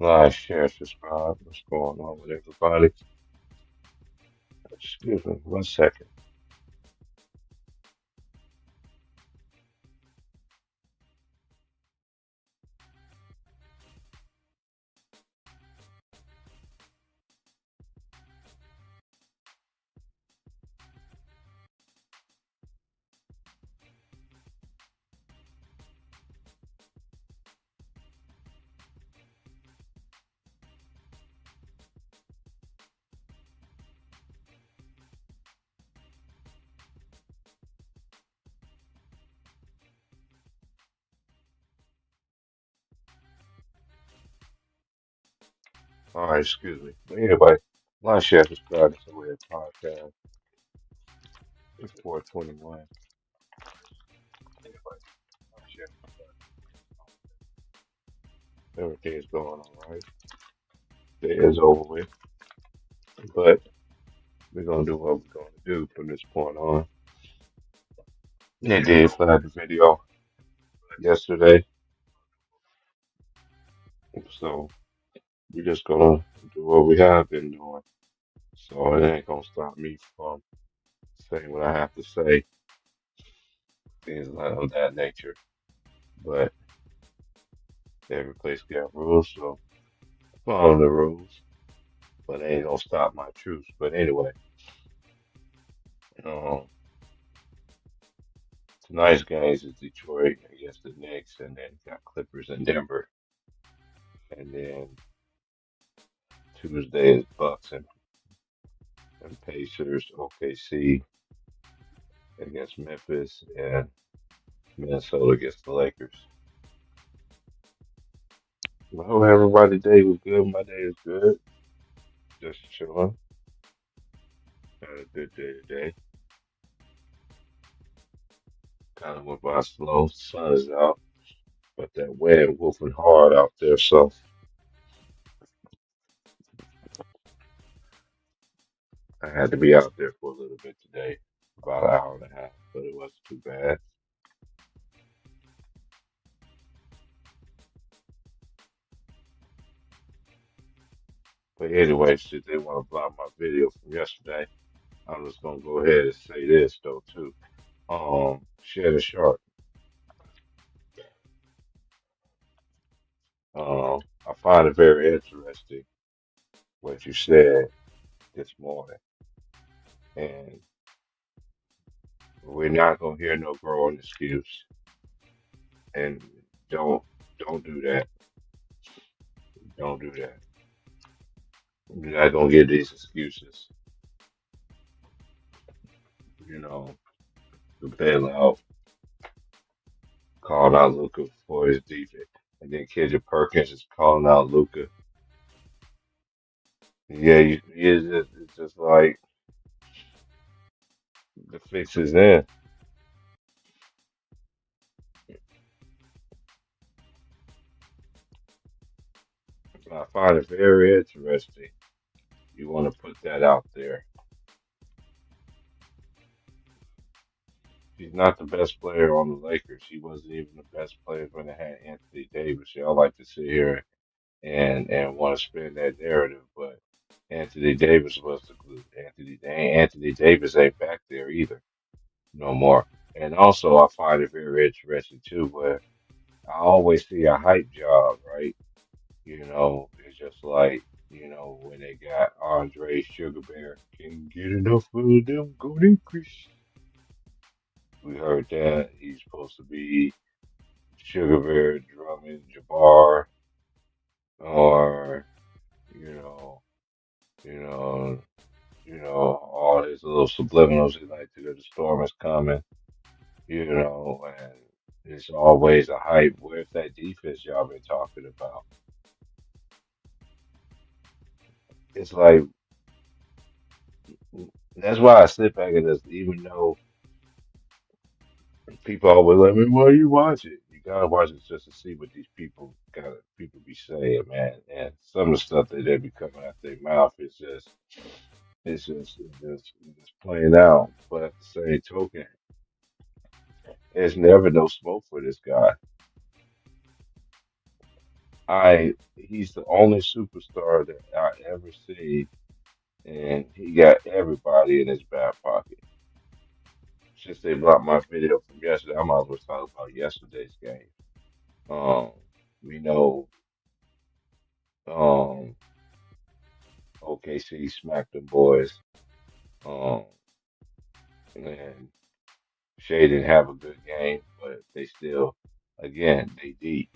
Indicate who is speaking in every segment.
Speaker 1: Like, share, subscribe. What's going on with everybody? Excuse me, 1 second. All right, excuse me. But anyway, like, share, subscribe. It's a weird podcast. It's 421. Anyway, like, share, everything's going all right. Day is over with, but we're gonna do what we're gonna do from this point on. I did flag the video yesterday, so we're just gonna do what we have been doing. So it ain't gonna stop me from saying what I have to say, things like of that nature. But every place got rules, so follow the rules. But it ain't gonna stop my truth. But anyway, um, tonight's games is Detroit against the Knicks, and then got Clippers in Denver, and then Tuesday is Bucks and Pacers, OKC against Memphis, and Minnesota against the Lakers. I hope everybody's day was good. My day is good. Just chilling. Had a good day today. Kind of went by slow. Sun is out, but that wind wolfing hard out there. So I had to be out there for a little bit today, about an hour and a half, but it wasn't too bad. But anyway, since they want to block my video from yesterday, I'm just gonna go ahead and say this though too. Shannon Sharp. I find it very interesting what you said this morning, and we're not gonna hear no growing excuse. And don't don't do that. Don't do that. You're not gonna get these excuses. You know, the bailout, calling out Luca for his defense, and then Kendrick Perkins is calling out Luca. Yeah, it's just like the fix is in. I find it very interesting. You want to put that out there. He's not the best player on the Lakers. He wasn't even the best player when they had Anthony Davis. Y'all like to sit here and want to spin that narrative, but Anthony Davis was the glue. Anthony Davis ain't back there either no more. And also, I find it very interesting too, where I always see a hype job, right? It's just like, when they got Andre Sugar Bear, can't get enough of them golden Chris. We heard that he's supposed to be Sugar Bear drumming Jabbar, or you know, you know, all his little subliminals. He like to the storm is coming, and it's always a hype. Where's that defense y'all been talking about? It's like that's why I sit back and just, even though people always let me, why you watch it? You gotta watch it just to see what these people be saying, man. And some of the stuff that they be coming out their mouth is just it's just playing out. But at the same token, there's never no smoke for this guy. He's the only superstar that I ever see, and he got everybody in his back pocket. Since they blocked my video from yesterday, I might as well talk about yesterday's game. Um, we know um OKC smacked the boys. Um, and Shea didn't have a good game, but they still, again, they deep,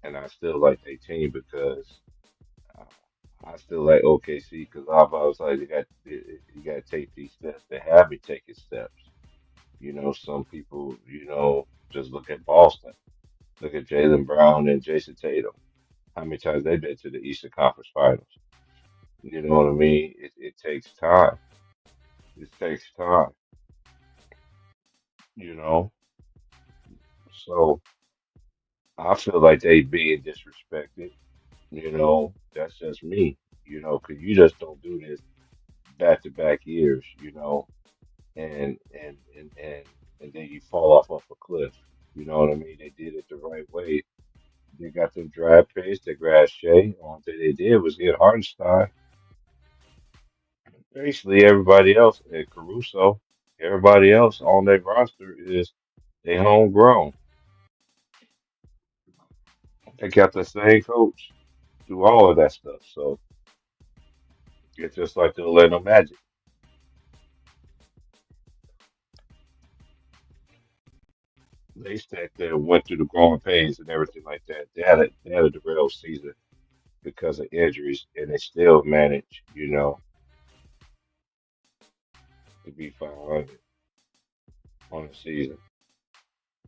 Speaker 1: and I still like their team because uh, I still like OKC because I was like, you got to take these steps. They have me taking steps. Some people, just look at Boston. Look at Jalen Brown and Jason Tatum. How many times they've been to the Eastern Conference Finals? You know what I mean? It takes time. It takes time, you know? So I feel like they being disrespected. That's just me, 'cause you just don't do this back to back years, and then you fall off a cliff. You know what I mean? They did it the right way. They got them draft picks, they grabbed Shea. Only thing they did was get Hartenstein. Basically, everybody else, and Caruso, everybody else on their roster is they homegrown. They got the same coach through all of that stuff. So it's just like the Orlando Magic. They sat there and went through the growing pains and everything like that. They had a derailed season because of injuries, and they still managed, to be 500 on the season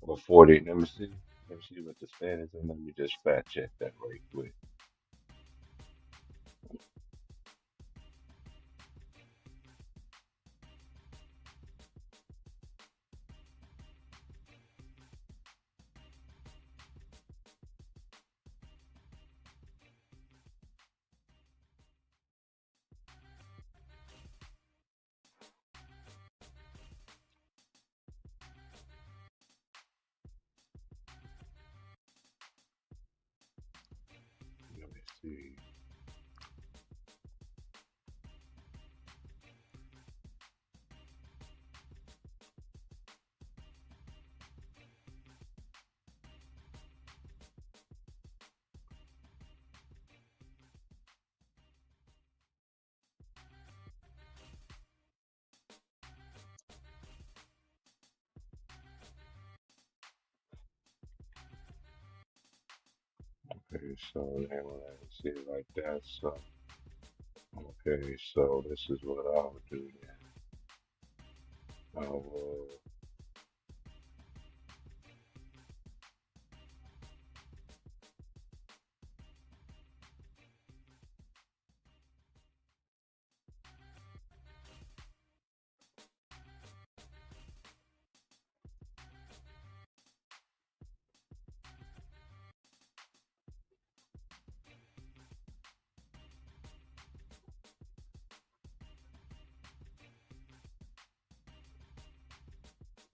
Speaker 1: or 40. Let me see. Let me see what the standings is, and let me just fact check that right quick. Let me see. Okay, so then when I see it like that, so okay, so this is what I would do then. I will,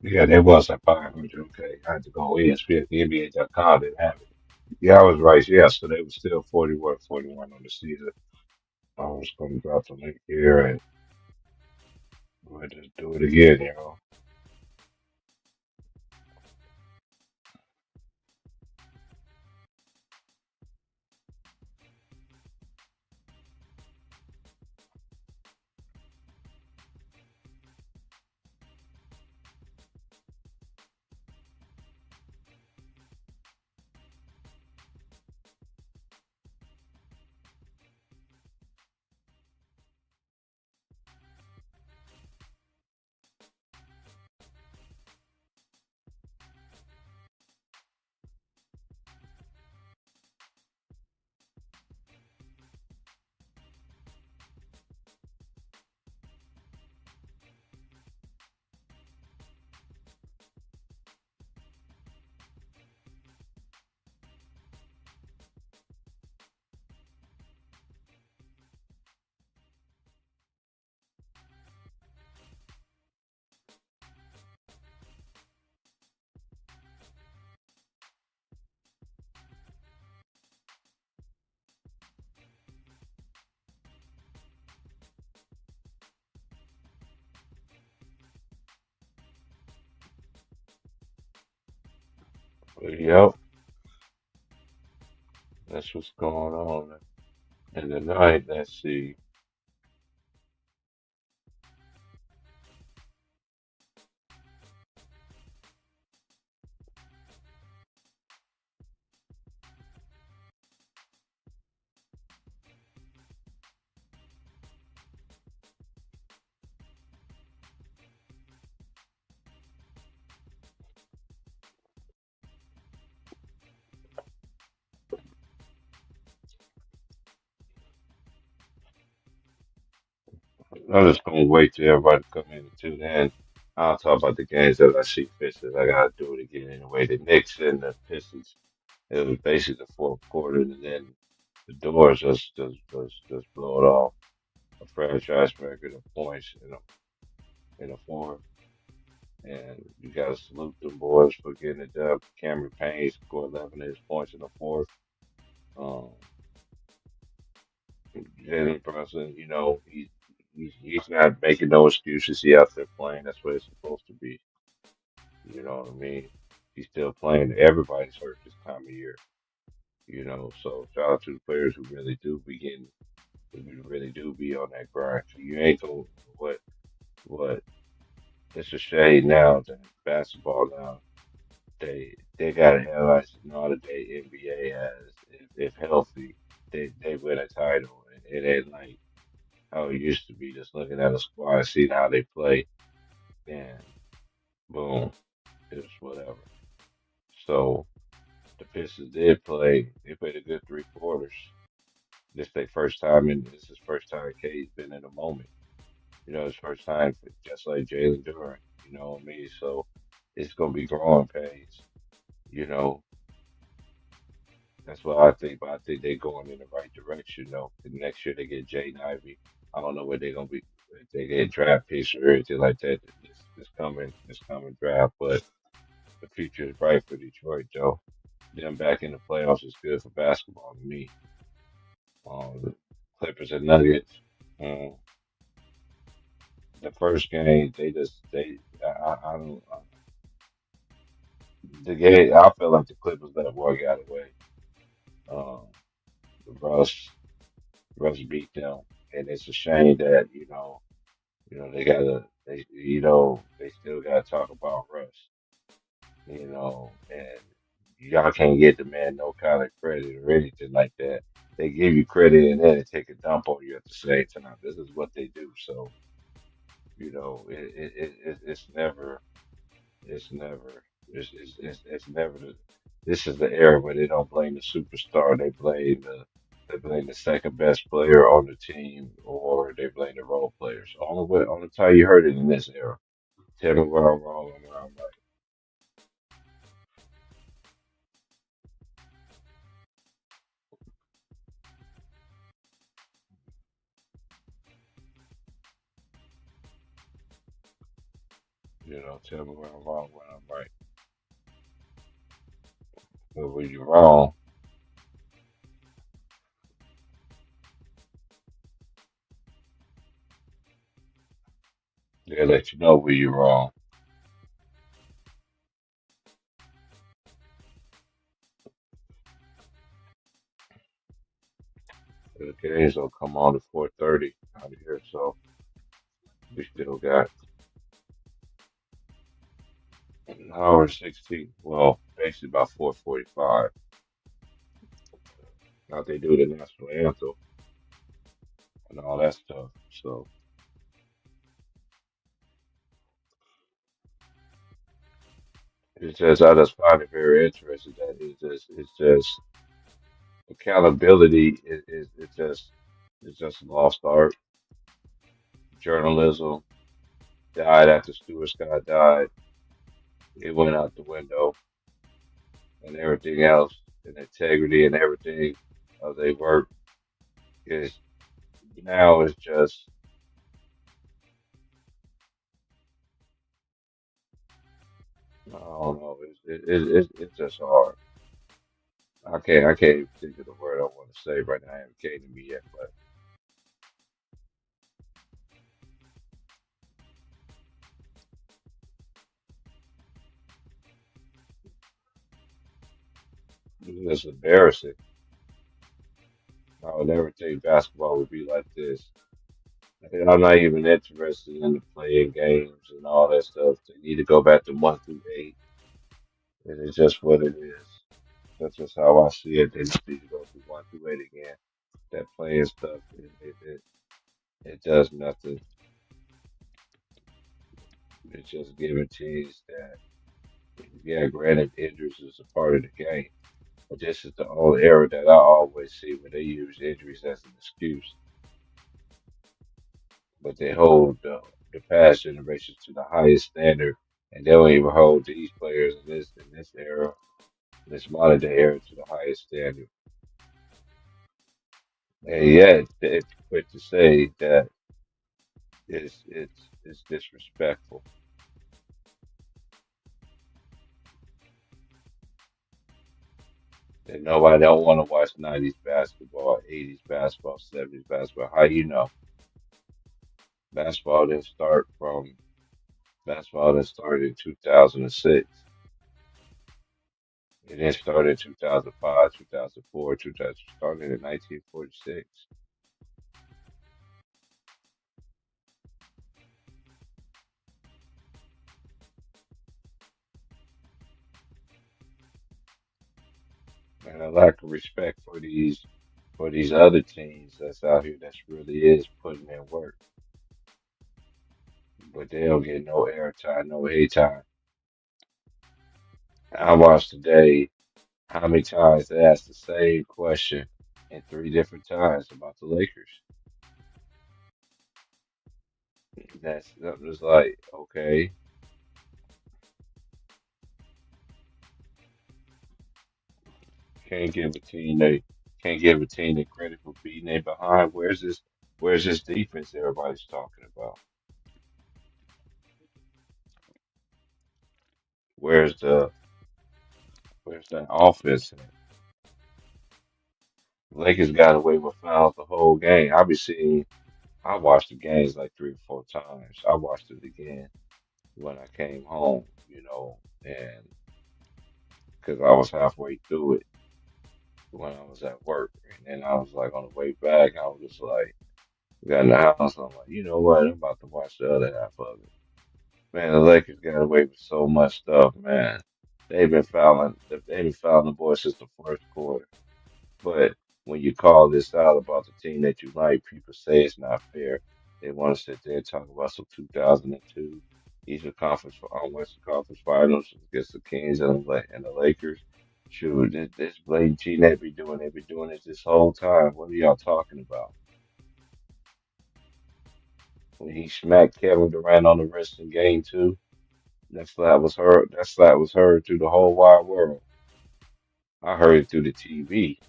Speaker 1: yeah, there was a 500. Okay, I had to go ESPN, NBA.com didn't have it. Yeah, I was right. Yeah, so they were still 41, 41 on the season. I was going to drop the link here and we'll just do it again. Yep, that's what's going on. And tonight, let's see. I'm just gonna wait till everybody come in and tune in. I'll talk about the games that I see fit. Since I gotta do it again anyway. The Knicks and the Pistons. It was basically the fourth quarter, and then the doors just blow it off. A franchise record of points in a fourth, and you gotta salute them boys for getting it done. Cameron Payne scored 11 of his points in the fourth. Um, Jalen Brunson, he's not making no excuses. He out there playing. That's what it's supposed to be. You know what I mean? He's still playing. Everybody's hurt this time of year. So shout out to the players who really do begin. Who really do be on that grind. So you ain't gonna what. It's a shame now that basketball now they got to analyze the modern day NBA as if healthy, they win a title. And it ain't like how it used to be, just looking at a squad, seeing how they play, and boom, it's whatever. So the Pistons did play. They played a good 3 quarters. This is first time Kate's been in a moment. His first time just like Jalen Duran. You know what I mean? So it's gonna be growing pains. You know, that's what I think. But I think they're going in the right direction. And next year they get Jaden Ivey. I don't know where they're gonna be. If they get draft picks or anything like that. This coming draft, but the future is bright for Detroit, Joe. Them back in the playoffs is good for basketball to me. The Clippers and Nuggets. Um, the first game, I don't. The game, I felt like the Clippers let boy got away. Um, Russ, Russ beat them, and it's a shame that they still gotta talk about Russ. And y'all can't get the man no kind of credit or anything like that. They give you credit and then they take a dump on you at the same time. This is what they do. So it's never, it's never, it's never. This is the era where they don't blame the superstar. They blame the second best player on the team, or they blame the role players. Only time you heard it in this era. Tell me where I'm wrong and where I'm right. Tell me where I'm wrong, where I'm right. But when you're wrong, they'll let you know where you're wrong. The games will come on at 4:30 out of here, so we still got an hour and 16. Well, basically about 4:45. Now they do the national anthem and all that stuff. So I just find it very interesting that it's just accountability is just lost art. Journalism died after Stuart Scott died. It went out the window, and everything else, and integrity and everything of their work is now is just I don't know. It's just hard. I can't even think of the word I want to say right now. It haven't came to me yet, but It's embarrassing. I would never think basketball would be like this. And I'm not even interested in the playing games and all that stuff. They need to go back to 1 through 8. And it's just what it is. That's just how I see it. They just need to go through 1 through 8 again. That playing stuff, it does nothing. It's just giving teams that, yeah, granted, injuries is a part of the game. But this is the only error that I always see where they use injuries as an excuse. But they hold the past generations to the highest standard, and they don't even hold these players in this era, this modern day era, to the highest standard. And yet, it's quick to say that it's disrespectful. And nobody don't want to watch 90s basketball, 80s basketball, 70s basketball. How you know? Basketball didn't start from basketball didn't start in 2006. It didn't start in 2005, 2004, 2000, started in 1946. And a lack of respect for these other teams that's out here that's really is putting in work, but they don't get no airtime, no hate time. I watched today how many times they asked the same question in 3 different times about the Lakers. That was like, okay, can't give a team they can't give a team the credit for beating they behind. Where's this defense everybody's talking about? Where's the where's that offense? Lakers got away with fouls the whole game. I watched the games like 3 or 4 times. I watched it again when I came home, and because I was halfway through it when I was at work, and then I was like on the way back, I was just like, got in the house, I'm like, you know what? I'm about to watch the other half of it. Man, the Lakers got away with so much stuff, man. They've been fouling the boys since the first quarter. But when you call this out about the team that you like, people say it's not fair. They want to sit there and talk about some 2002 Western Conference Finals against the Kings and the Lakers. Shoot, this blatant cheating they be doing it this whole time. What are y'all talking about? When he smacked Kevin Durant on the wrist in Game 2, that slap was heard. That slap was heard through the whole wide world. I heard it through the TV.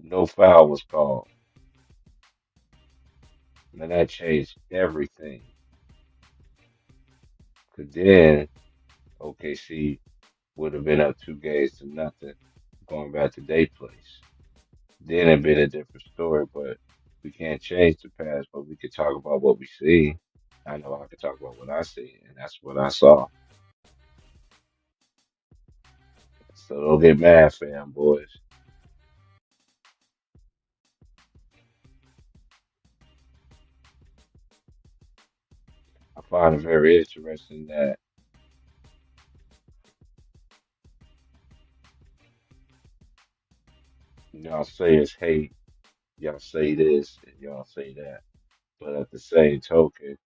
Speaker 1: No foul was called, and that changed everything. Cause then OKC would have been up 2 games to nothing going back to their place. Then it'd been a different story, but we can't change the past, but we could talk about what we see. I know I could talk about what I see, and that's what I saw. So don't get mad, fam boys. I find it very interesting that y'all say it's hate, y'all say this, and y'all say that. But at the same token,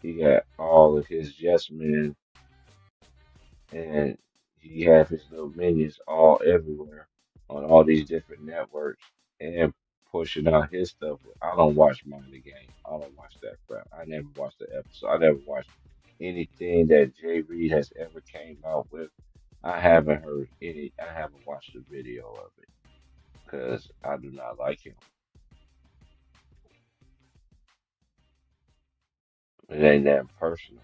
Speaker 1: he got all of his yes men and he have his little minions all everywhere on all these different networks and pushing out his stuff. I don't watch Mind Game. I don't watch that crap. I never watched the episode. I never watched anything that Jay Reed has ever came out with. I haven't heard any. I haven't watched a video of it because I do not like him. It ain't that personal,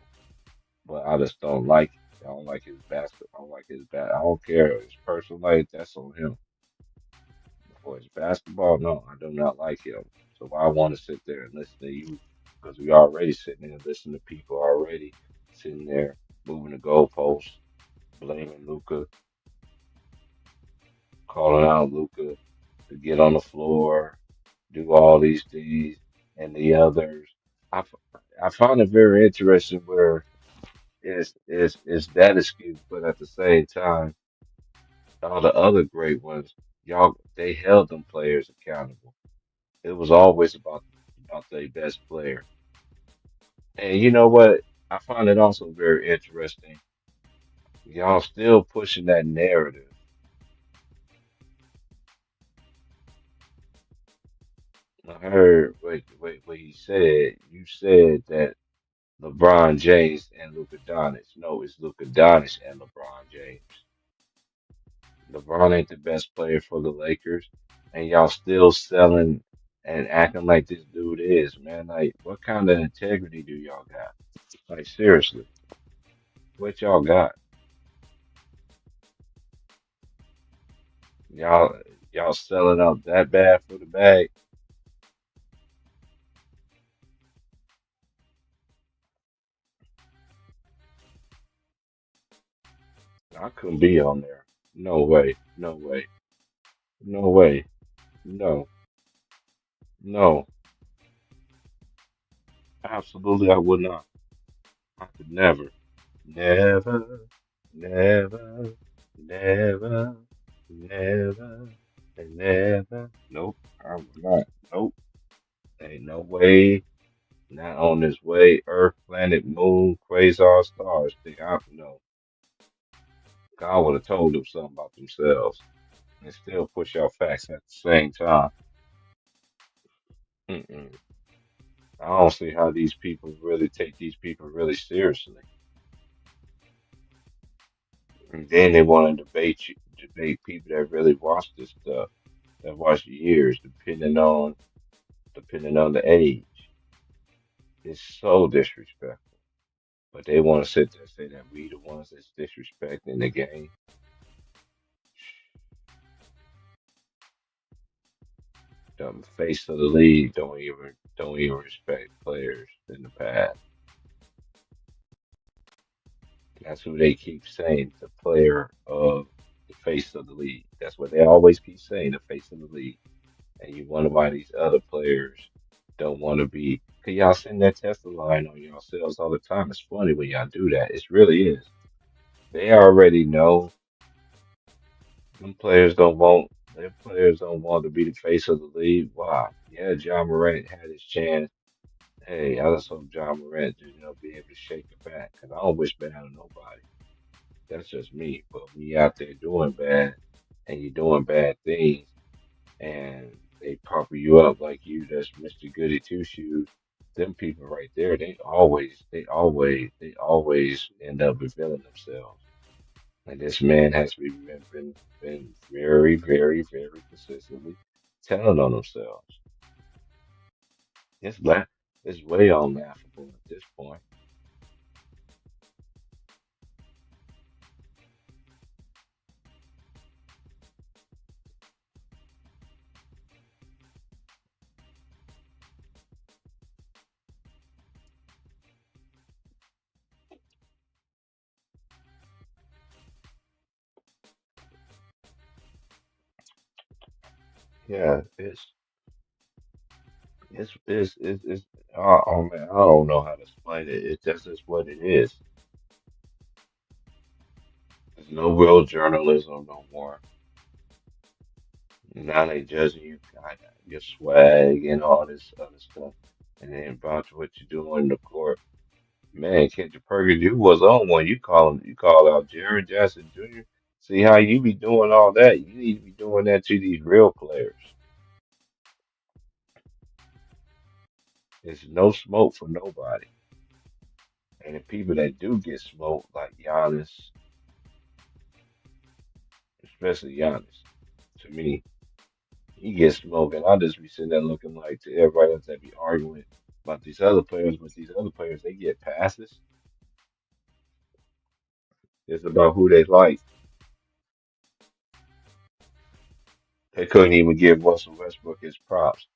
Speaker 1: but I just don't like it. I don't like his basket. I don't like his bat. I don't care. His personal life, that's on him. For his basketball, no, I do not like him. So I want to sit there and listen to you because we already sitting there and listening to people already sitting there moving the goalposts, blaming Luca, calling out Luca to get on the floor, do all these things and the others. I, f- I find it very interesting where it's that excuse, but at the same time, all the other great ones, y'all, they held them players accountable. It was always about their best player. And you know what? I find it also very interesting. Y'all still pushing that narrative. I heard what he said. You said that LeBron James and Luka Doncic. No, it's Luka Doncic and LeBron James. LeBron ain't the best player for the Lakers, and y'all still selling and acting like this dude is, man. Like, what kind of integrity do y'all got? Like, seriously, what y'all got? Y'all, y'all selling out that bad for the bag? I couldn't be on there. No way. No way. No way. No. No. Absolutely, I would not. I could never. Never. Never. Never. Never. Never. Nope. I would not. Nope. Ain't no way. Not on this way. Earth, planet, moon, quasar, stars. Think I no. God would have told them something about themselves and still push out facts at the same time. Mm-mm. I don't see how these people really take these people really seriously. And then they want to debate people that really watch this stuff, that watch years, depending on the age. It's so disrespectful. But they want to sit there and say that we the ones that's disrespecting the game. The face of the league don't even respect players in the past. That's who they keep saying, the player of the face of the league. That's what they always keep saying, the face of the league. And you wonder why these other players don't want to be. Cause y'all send that Tesla line on yourselves all the time. It's funny when y'all do that. It really is. They already know them players don't want. Their players don't want to be the face of the league. Why? Yeah, John Morant had his chance. Hey, I just hope John Morant, be able to shake it back. Cause I don't wish bad on nobody. That's just me. But when you out there doing bad and you're doing bad things and they pump you up like you just Mr. Goody Two Shoes, them people right there, they always end up revealing themselves. And this man has been very, very, very consistently telling on themselves. It's it's way unlaughable at this point. Yeah, it's oh man, I don't know how to explain it. It's just what it is. There's no real journalism no more. Now they judging you by your swag and all this other stuff, and then about what you do in the court. Man, Kendrick Perkins, you was on one. You call out Jared Jackson Jr. See how you be doing all that? You need to be doing that to these real players. There's no smoke for nobody, and the people that do get smoked, like Giannis, especially Giannis, to me, he gets smoked, and I just be sitting there looking like to everybody else that be arguing about these other players, but these other players they get passes. It's about who they like. They couldn't even give Russell Westbrook his props.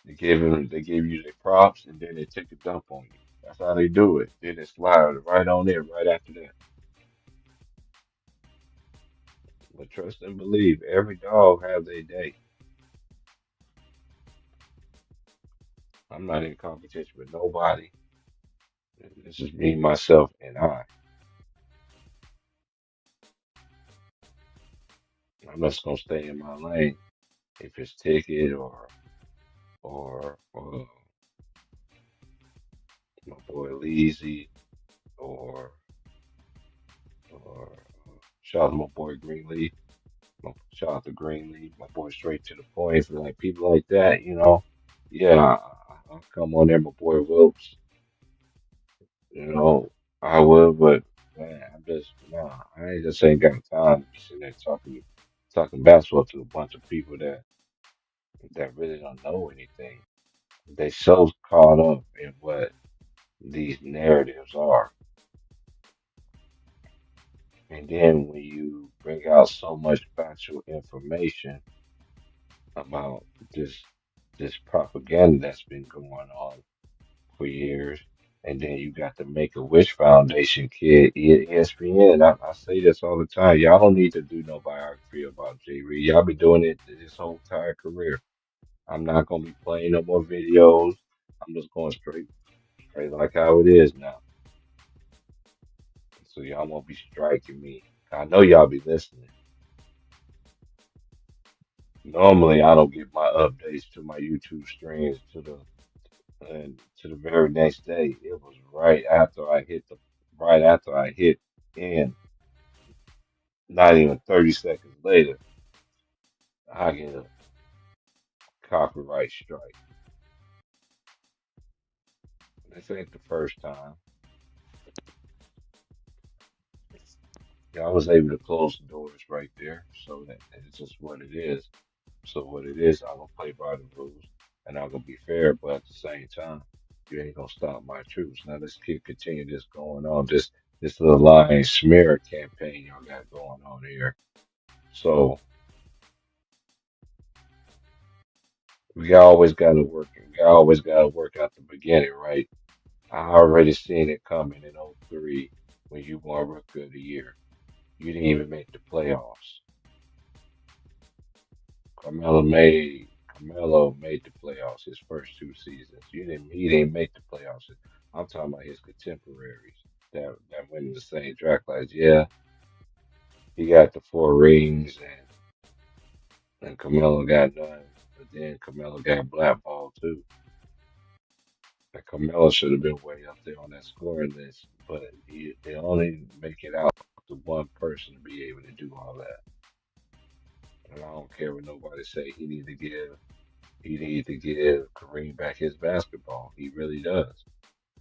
Speaker 1: They gave you the props, and then they take a dump on you. That's how they do it. Then it slide right on there right after that. But trust and believe, every dog have their day. I'm not in competition with nobody. This is me, myself, and I. I'm just gonna stay in my lane. If it's ticket or my boy Leezy or shout out to my boy Greenleaf. Shout out to Greenleaf, my boy Straight to the Point. For like people like that, yeah, I'll come on there, my boy Wilkes. You know, I would, but man, I'm just nah. I ain't just ain't got time to be sitting there talking basketball to a bunch of people that really don't know anything. They so caught up in what these narratives are, and then when you bring out so much factual information about this this propaganda that's been going on for years. And then you got the Make a Wish Foundation kid, ESPN. I say this all the time. Y'all don't need to do no biography about Jay Reed. Y'all be doing it his whole entire career. I'm not gonna be playing no more videos. I'm just going straight like how it is now. So y'all won't be striking me. I know y'all be listening. Normally I don't get my updates to my YouTube streams to the very next day. It was right after I hit in, not even 30 seconds later, I get a copyright strike. This ain't the first time. Yeah, I was able to close the doors right there, so that it's just what it is. So what it is, I'm gonna play by the rules, and I'm gonna be fair, but at the same time, you ain't gonna stop my troops. Now let's continue this going on. This little lying smear campaign y'all got going on here. So we always gotta work out the beginning, right? I already seen it coming in '03 when you won Rookie of the Year. You didn't even make the playoffs. Carmelo made the playoffs his first two seasons. He didn't make the playoffs. I'm talking about his contemporaries that went in the same draft class. Yeah, he got the four rings and Carmelo got none. But then Carmelo got blackballed too. And Carmelo should have been way up there on that scoring list, but they only make it out to one person to be able to do all that. And I don't care what nobody say. He need to give Kareem back his basketball. He really does.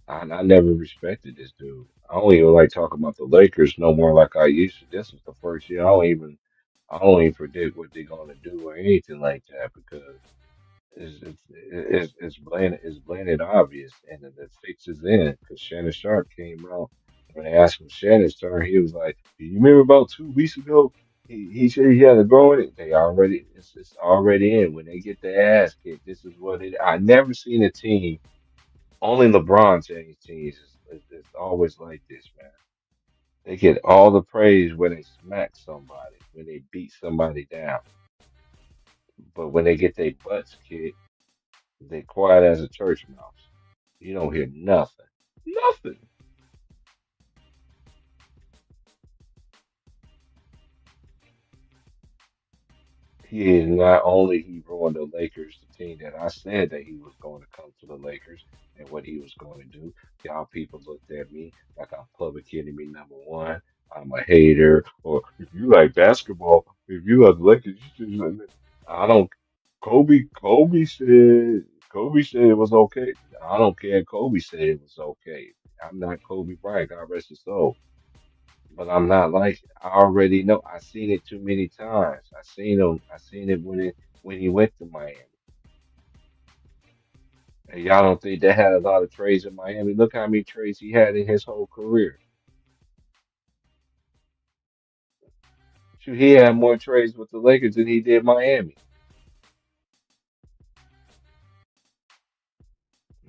Speaker 1: I never respected this dude. I don't even like talking about the Lakers no more like I used to. This was the first year I don't even predict what they're gonna do or anything like that because it's blatant obvious, and the fix is in because Shannon Sharp came out when they asked him Shannon's turn. He was like, "Do you remember about 2 weeks ago? He said he had to grow in it. It's already in. When they get their ass kicked, this is what it. I never seen a team. Only LeBron James teams is always like this, man. They get all the praise when they smack somebody, when they beat somebody down, but when they get their butts kicked, they quiet as a church mouse. You don't hear nothing. Nothing. He is not only he ruined the Lakers, the team that I said that he was going to come to the Lakers and what he was going to do. Y'all people looked at me like I'm public enemy number one. I'm a hater. Or if you like basketball, if you like the Lakers, you should. I don't. Kobe said it was okay. I don't care. Kobe said it was okay. I'm not Kobe Bryant. God rest his soul. But I'm not like I already know. I seen it too many times. I seen him. I seen it when he went to Miami. And y'all don't think they had a lot of trades in Miami? Look how many trades he had in his whole career. Shoot, he had more trades with the Lakers than he did Miami.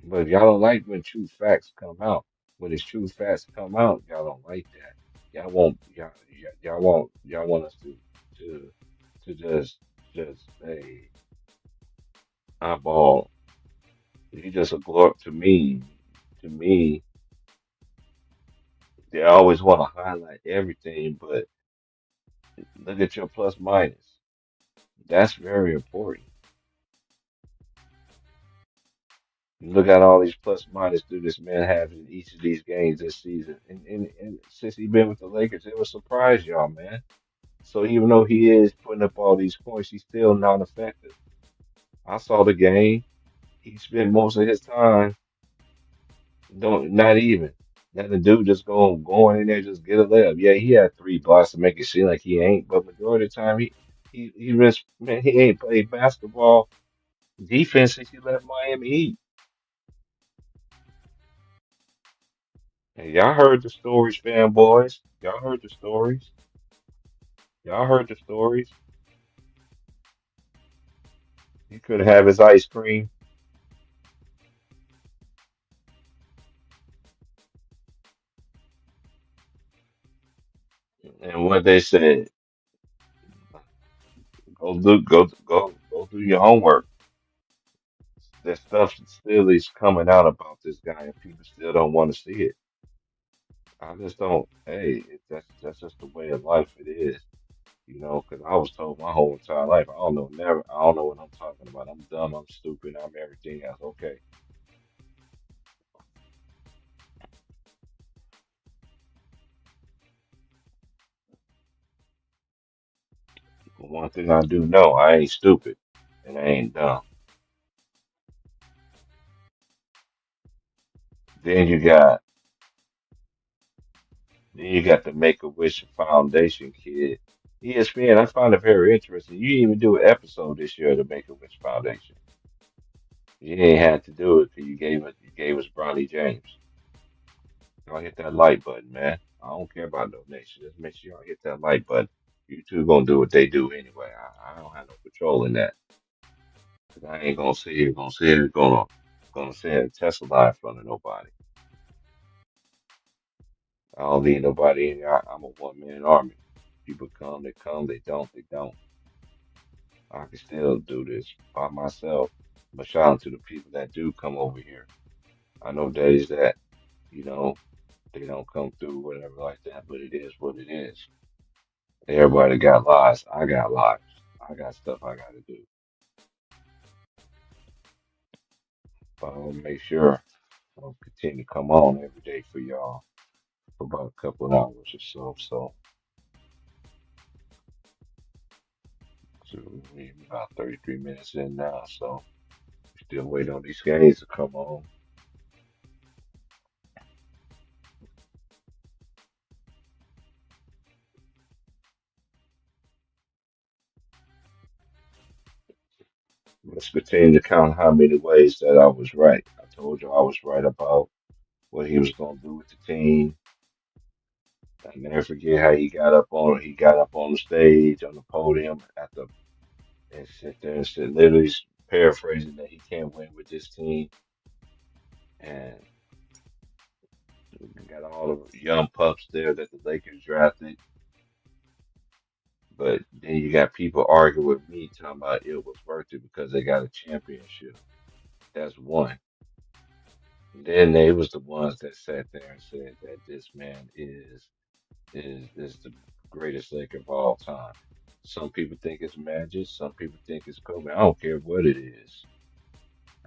Speaker 1: But y'all don't like when true facts come out. When it's true facts come out, y'all don't like that. Y'all want us to to just say eyeball. You just a glory to me. They always want to highlight everything, but look at your plus minus. That's very important. Look at all these plus minus do this man have in each of these games this season. And since he been with the Lakers, it will surprise y'all, man. So even though he is putting up all these points, he's still not effective. I saw the game. He spent most of his time don't not even. Letting the dude just going in there just get a layup. Yeah, he had three blocks to make it seem like he ain't, but majority of the time he just man he ain't played basketball defense since he left Miami Heat. And y'all heard the stories, fanboys. Y'all heard the stories. Y'all heard the stories. He could have his ice cream. And what they said, go do your homework. That stuff still is coming out about this guy, and people still don't want to see it. I just don't. Hey, that's just the way of life. It is, because I was told my whole entire life, I don't know, never, I don't know what I'm talking about. I'm dumb. I'm stupid. I'm everything else. Okay, but one thing I do know, I ain't stupid, and I ain't dumb. Then you got, then you got the Make a Wish Foundation kid. ESPN, I find it very interesting. You didn't even do an episode this year of the Make a Wish Foundation. You ain't had to do it because you gave us Bronny James. Y'all hit that like button, man. I don't care about donations. Just make sure y'all hit that like button. You two gonna do what they do anyway. I don't have no control in that. 'Cause I ain't gonna sit here and Tesla in front of nobody. I don't need nobody in there. I'm a one man army. People come, they come. They don't, they don't. I can still do this by myself. But shout out to the people that do come over here. I know days that, you know, they don't come through, whatever like that, but it is what it is. Everybody got lives. I got lives. I got stuff I got to do. But I'll make sure I'll continue to come on every day for y'all for about a couple of hours or so. So we about 33 minutes in now. So still waiting on these games to come on. Let's continue to count how many ways that I was right. I told you I was right about what he was going to do with the team. I never forget how he got up on the stage on the podium at the and sit there and said literally paraphrasing that he can't win with this team and got all the young pups there that the Lakers drafted. But then you got people arguing with me talking about it was worth it because they got a championship. That's one. Then they was the ones that sat there and said that this man is the greatest Laker of all time. Some people think it's Magic. Some people think it's Kobe. I don't care what it is.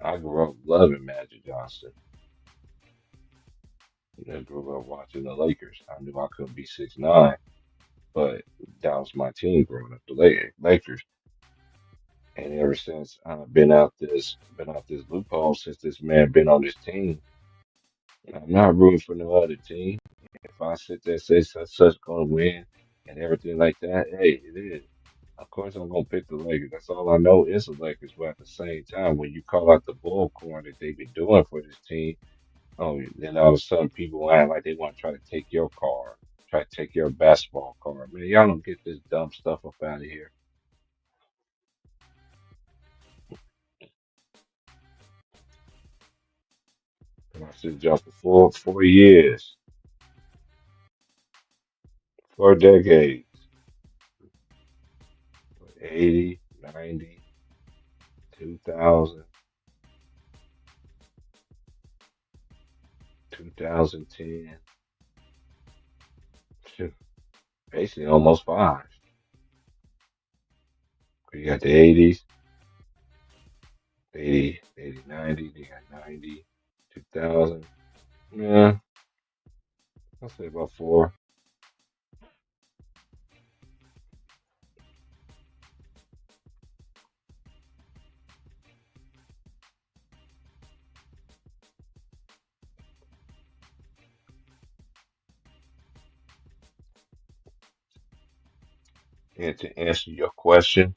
Speaker 1: I grew up loving Magic Johnson. I grew up watching the Lakers. I knew I couldn't be 6'9", but that was my team growing up, the Lakers. And ever since I've been out this loophole since this man been on this team, I'm not rooting for no other team. If I sit there and say such gonna win and everything like that, hey, it is. Of course, I'm gonna pick the Lakers. That's all I know is the Lakers. But at the same time, when you call out the bullcorn that they've been doing for this team, oh, then all of a sudden people act like they want to try to take your car, try to take your basketball card. Man, y'all don't get this dumb stuff up out of here. should jump for 4 years, 4 decades, 80, 90, 2000, 2010, basically almost five. You got the 80s, 80, 80, 90, they got 90, 2000. Yeah, I'll say about four. And to answer your question,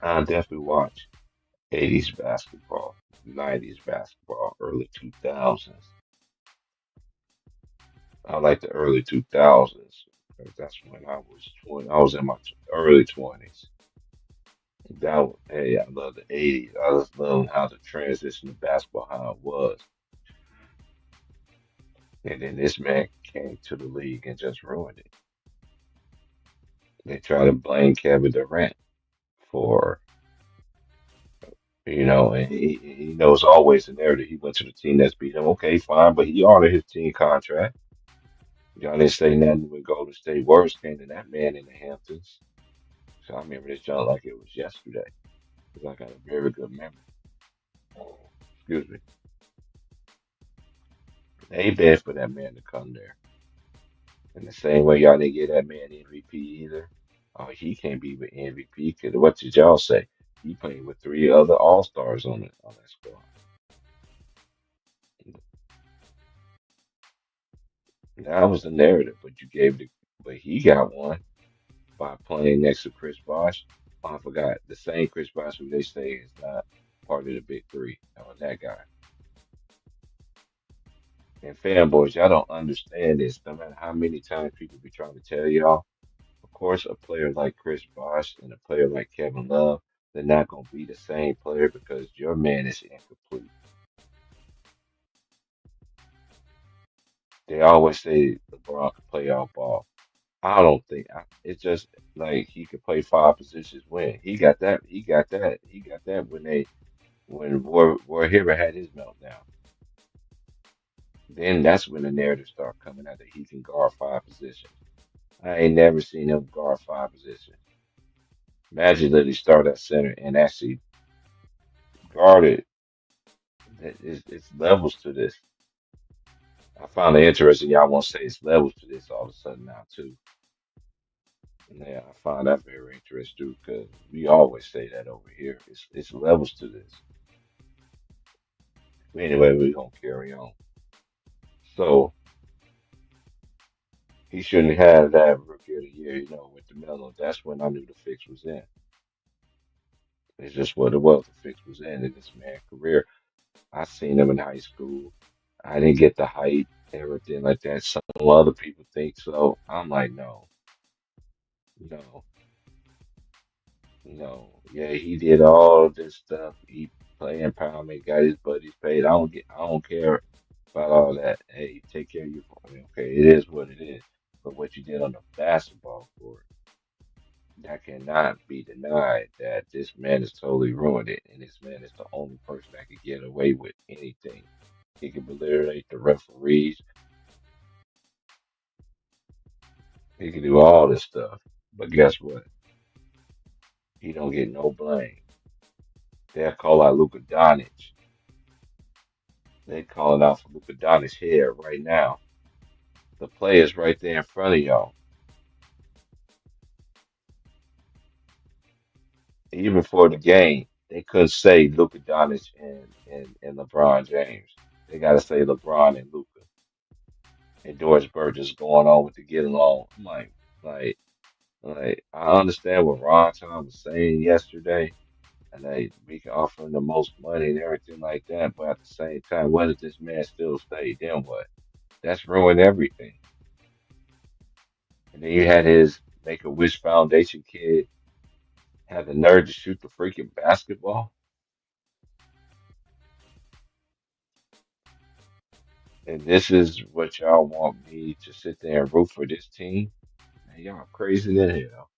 Speaker 1: I definitely watch 80s basketball, 90s basketball, early 2000s. I like the early 2000s because that's when I was 20. I was in my early 20s. Hey, I love the 80s. I just love how the transition of basketball, how it was. And then this man came to the league and just ruined it. They try to blame Kevin Durant for, and he knows always the narrative. He went to the team that's beat him. Okay, fine, but he honored his team contract. Y'all didn't say nothing when Golden State Warriors came to that man in the Hamptons. So I remember this junk like it was yesterday because I got a very good memory. Excuse me. They bad for that man to come there. In the same way y'all didn't get that man MVP either. Oh, he can't be with MVP because what did y'all say? He played with three other All Stars on that squad. That was the narrative, but you gave it. But he got one by playing next to Chris Bosh. Oh, I forgot the same Chris Bosh who they say is not part of the big three. That was that guy. And fanboys, y'all don't understand this. No matter how many times people be trying to tell y'all, of course, a player like Chris Bosh and a player like Kevin Love, they're not going to be the same player because your man is incomplete. They always say LeBron can play off ball. I don't think it's just like he could play five positions. When he got that, he got that, he got that when Roy Hibbert had his meltdown. Then that's when the narrative started coming out that he can guard five positions. I ain't never seen him guard five positions. Magic literally started at center and actually guarded. It's levels to this. I found it interesting. Y'all want to say it's levels to this all of a sudden now too. Yeah, I find that very interesting too because we always say that over here. It's levels to this. Anyway, we're gonna carry on. So he shouldn't have that rookie of the year, with the Melo. That's when I knew the fix was in. It's just what it was. The fix was in this man's career. I seen him in high school. I didn't get the hype, everything like that. Some other people think so. I'm like, no, no, no. Yeah, he did all this stuff. He played empowerment, got his buddies paid. I don't care about all that. Hey, take care of your family. Okay, it is what it is. But what you did on the basketball court, that cannot be denied that this man has totally ruined it. And this man is the only person that could get away with anything. He can belittle the referees. He can do all this stuff. But guess what? He don't get no blame. They'll call out Luka Doncic. They calling out for Luka Doncic's head right now. The players right there in front of y'all. Even for the game, they couldn't say Luka Doncic and LeBron James. They got to say LeBron and Luka. And Doris Burgess going on with the get along. I'm like, I understand what Ron Tom was saying yesterday, and we can offer him the most money and everything like that. But at the same time, what if this man still stay? Then what? That's ruined everything. And then you had his Make a Wish Foundation kid have the nerve to shoot the freaking basketball. And this is what y'all want me to sit there and root for this team? Man, y'all crazy than hell.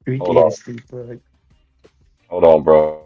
Speaker 2: 3
Speaker 1: Hold on,
Speaker 2: days sleep.
Speaker 1: hold on, bro.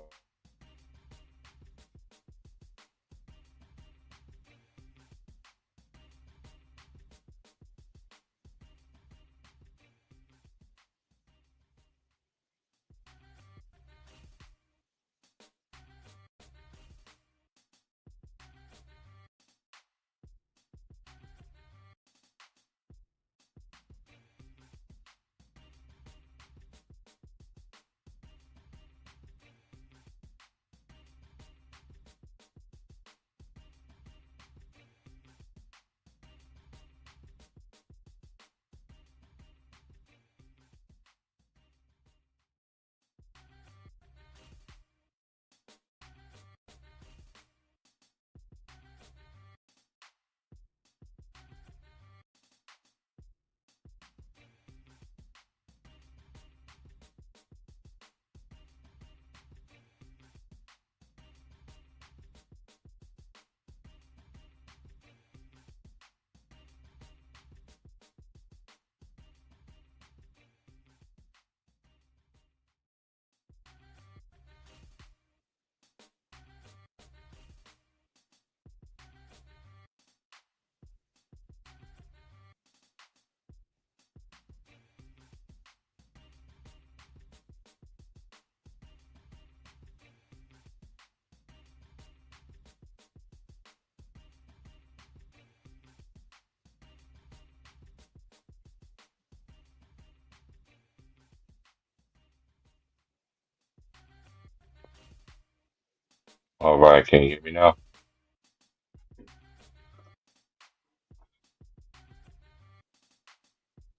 Speaker 1: All right, can you hear me now?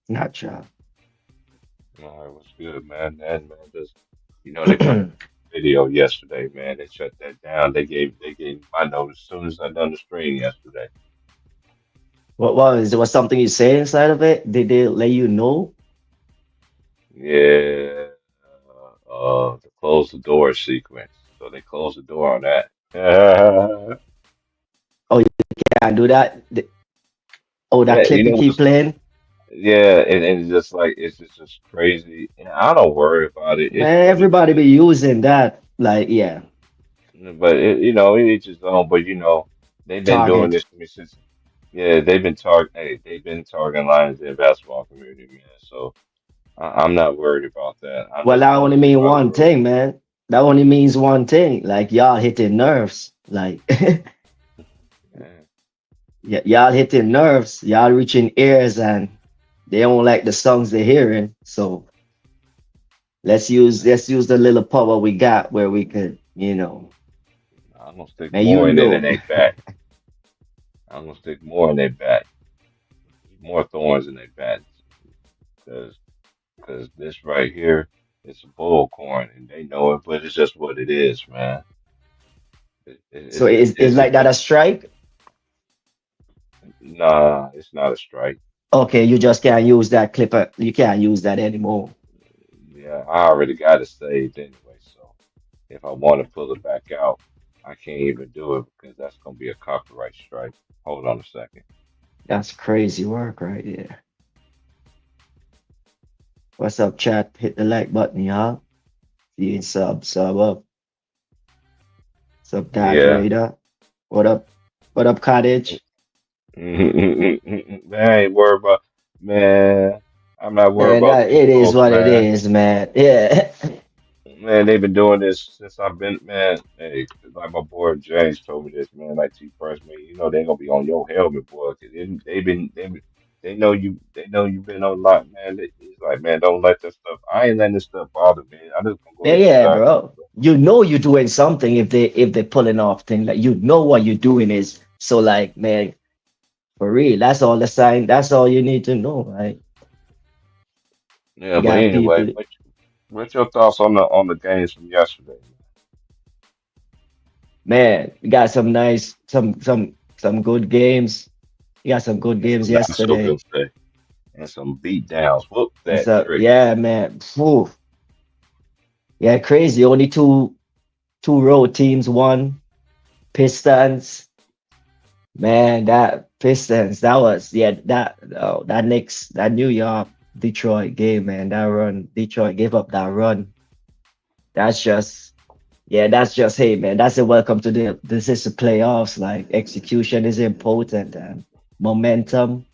Speaker 2: Not sure.
Speaker 1: All right, what's good, man? And man, just they put out a video yesterday, man. They shut that down. They gave my notice as soon as I done the stream yesterday.
Speaker 2: What was there was something you say inside of it? Did they let you know?
Speaker 1: Yeah, to close the door sequence. So they closed the door on that.
Speaker 2: Oh, you can't do that. Oh, that
Speaker 1: Yeah,
Speaker 2: clip you keep playing.
Speaker 1: yeah, and it's just like it's just crazy. And I don't worry about it. It's
Speaker 2: Man,
Speaker 1: what it
Speaker 2: everybody be
Speaker 1: is.
Speaker 2: using that. Like, yeah,
Speaker 1: But it's just on. But they've been doing
Speaker 2: target.
Speaker 1: this to me since. Yeah, they've been targeting Lions in the basketball community, man. So I'm not worried about that. I'm
Speaker 2: Well,
Speaker 1: just
Speaker 2: that
Speaker 1: gonna
Speaker 2: only
Speaker 1: live
Speaker 2: mean
Speaker 1: by the
Speaker 2: one
Speaker 1: rules.
Speaker 2: thing, man. That only means one thing. Like y'all hitting nerves. Like
Speaker 1: Yeah,
Speaker 2: y'all hitting nerves. Y'all reaching ears, and they don't like the songs they're hearing. So let's use the little power we got where we could,
Speaker 1: I'm gonna stick
Speaker 2: man, you
Speaker 1: more in
Speaker 2: know.
Speaker 1: their back. I'm gonna stick more in their back, more thorns in their back, because this right here, it's a bullcorn, and they know it, but it's just what it is, man.
Speaker 2: So is
Speaker 1: It's
Speaker 2: like
Speaker 1: just
Speaker 2: that
Speaker 1: been
Speaker 2: a strike?
Speaker 1: nah. It's not a strike.
Speaker 2: Okay, you just can't use that clipper. You can't use that anymore.
Speaker 1: Yeah, I already got it saved anyway, so if I want to pull it back out, I can't even do it because that's gonna be a copyright strike. Hold on a second.
Speaker 2: That's crazy work right there. What's up, chat? Hit the like button, y'all. If you ain't sub up. Sub Dad
Speaker 1: Yeah.
Speaker 2: Raider. What up? What up, Cottage?
Speaker 1: Man, I ain't worried about man. I'm not worried
Speaker 2: And
Speaker 1: about
Speaker 2: that
Speaker 1: these
Speaker 2: it is
Speaker 1: folks,
Speaker 2: what it
Speaker 1: man.
Speaker 2: is, man. Yeah.
Speaker 1: Man, they've been doing this since I've been man. Hey, like my boy James told me this, man. Like T first, man. They ain't gonna be on your helmet, boy. 'Cause they know you've been on lot, man. It's like, man, don't let that stuff. I ain't letting this stuff bother me. I just gonna go
Speaker 2: Yeah,
Speaker 1: ahead and sit
Speaker 2: yeah,
Speaker 1: out
Speaker 2: bro. You know you're doing something if they're pulling off thing. Like you know what you're doing is. So like, man, for real, that's all the sign. That's all you need to know, right?
Speaker 1: here. Yeah,
Speaker 2: You
Speaker 1: but
Speaker 2: got
Speaker 1: anyway,
Speaker 2: people.
Speaker 1: what's your thoughts on the games from yesterday?
Speaker 2: Man, you got some nice, some good games. You got some good
Speaker 1: And
Speaker 2: games
Speaker 1: some not so
Speaker 2: yesterday.
Speaker 1: good today, and some beat downs. Whoop
Speaker 2: And
Speaker 1: that
Speaker 2: so
Speaker 1: trick.
Speaker 2: yeah, man. Phew. Yeah, crazy. Only two. two road teams won. Pistons, man, that Pistons, that was yeah, that oh, that Knicks, that New York Detroit game, man, that run, Detroit gave up that run. That's just yeah, that's just hey man, that's a welcome to the this is the playoffs. Like execution is important and momentum.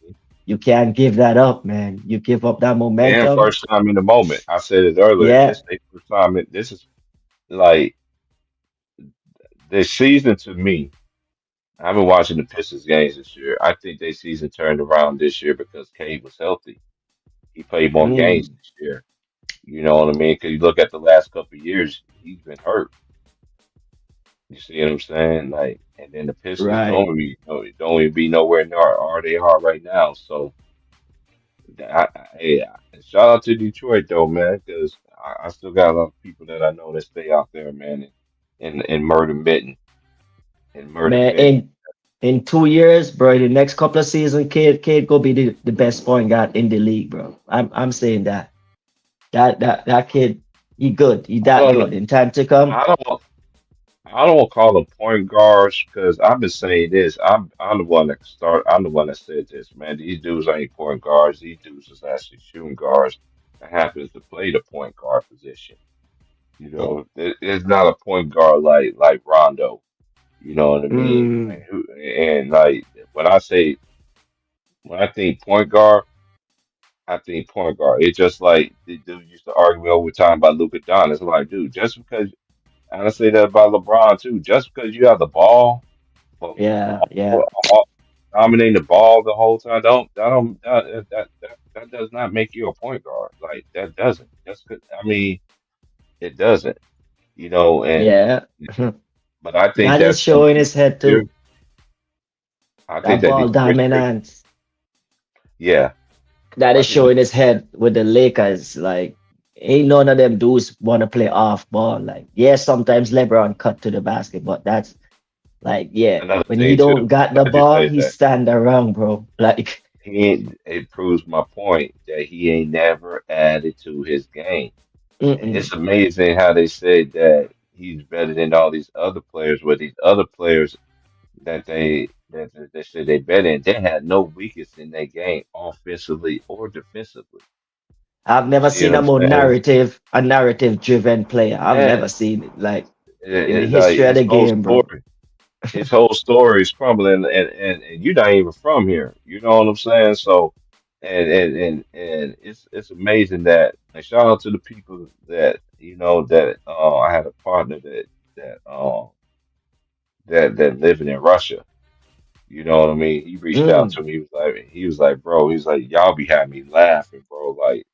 Speaker 2: You can't give that up, man. You give up that
Speaker 1: And
Speaker 2: momentum.
Speaker 1: first time in the moment. I said it earlier.
Speaker 2: Yeah.
Speaker 1: This they first time. This is like the season to me. I've been watching the Pistons games this year. I think their season turned around this year because Cade was healthy. He played more games
Speaker 2: Mm,
Speaker 1: this year. You know what I mean? Because you look at the last couple of years, he's been hurt. You see what I'm saying? Like, and then the Pistons
Speaker 2: right.
Speaker 1: don't even be nowhere near are they are right now. So, hey, shout out to Detroit though, man, because I still got a lot of people that I know that stay out there, man, in Murder Mitten, in Murder
Speaker 2: Man,
Speaker 1: Mitten.
Speaker 2: in 2 years, bro, the next couple of seasons, kid go be the best point guard in the league, bro. I'm saying that. That kid, he good. He
Speaker 1: I
Speaker 2: that
Speaker 1: don't know.
Speaker 2: good. In time to come,
Speaker 1: I don't. I don't call them point guards because I've been saying this. I'm the one that start. I'm the one that said this, man. These dudes ain't point guards. These dudes is actually shooting guards that happens to play the point guard position. You know, it's not a point guard like Rondo. You know what I mean?
Speaker 2: mm,
Speaker 1: And like when I say when I think point guard, I think point guard. It's just like the dude used to argue all the time about Luka Doncic. It's like, dude, just because and I say that about LeBron too, just because you have the ball. For
Speaker 2: yeah, yeah,
Speaker 1: all, dominating the ball the whole time. That does not make you a point guard. Like that doesn't. I mean, it doesn't. You know, and
Speaker 2: yeah.
Speaker 1: but I think
Speaker 2: That is
Speaker 1: that's some
Speaker 2: showing
Speaker 1: people
Speaker 2: his head
Speaker 1: here.
Speaker 2: too.
Speaker 1: I think
Speaker 2: That
Speaker 1: that
Speaker 2: ball
Speaker 1: Detroit straight.
Speaker 2: dominance.
Speaker 1: Yeah,
Speaker 2: That
Speaker 1: I
Speaker 2: is
Speaker 1: think
Speaker 2: showing his head with the Lakers. Like, ain't none of them dudes want to play off ball. Like, yeah, sometimes LeBron cut to the basket, but that's like, yeah,
Speaker 1: another
Speaker 2: when he
Speaker 1: thing
Speaker 2: don't
Speaker 1: too.
Speaker 2: got the
Speaker 1: Glad you
Speaker 2: ball,
Speaker 1: said
Speaker 2: he
Speaker 1: that.
Speaker 2: stand around, bro. Like,
Speaker 1: He ain't. It proves my point that he ain't never added to his game.
Speaker 2: mm-mm.
Speaker 1: It's amazing how they say that he's better than all these other players. Where these other players that they said they bet in. They had no weakness in their game, offensively or defensively.
Speaker 2: I've
Speaker 1: You
Speaker 2: never
Speaker 1: see
Speaker 2: seen
Speaker 1: what
Speaker 2: a
Speaker 1: I'm
Speaker 2: more
Speaker 1: saying?
Speaker 2: a narrative driven player. I've
Speaker 1: Yeah,
Speaker 2: never seen it like in the
Speaker 1: it's like
Speaker 2: history of the game, bro.
Speaker 1: his whole story is crumbling, and you're not even from here. You know what I'm saying? So, and it's amazing that. And shout out to the people that that I had a partner that that living in Russia. You know what I mean? He reached out
Speaker 2: Mm.
Speaker 1: to me. He was like, bro, he's like, y'all be having me laughing, bro. Like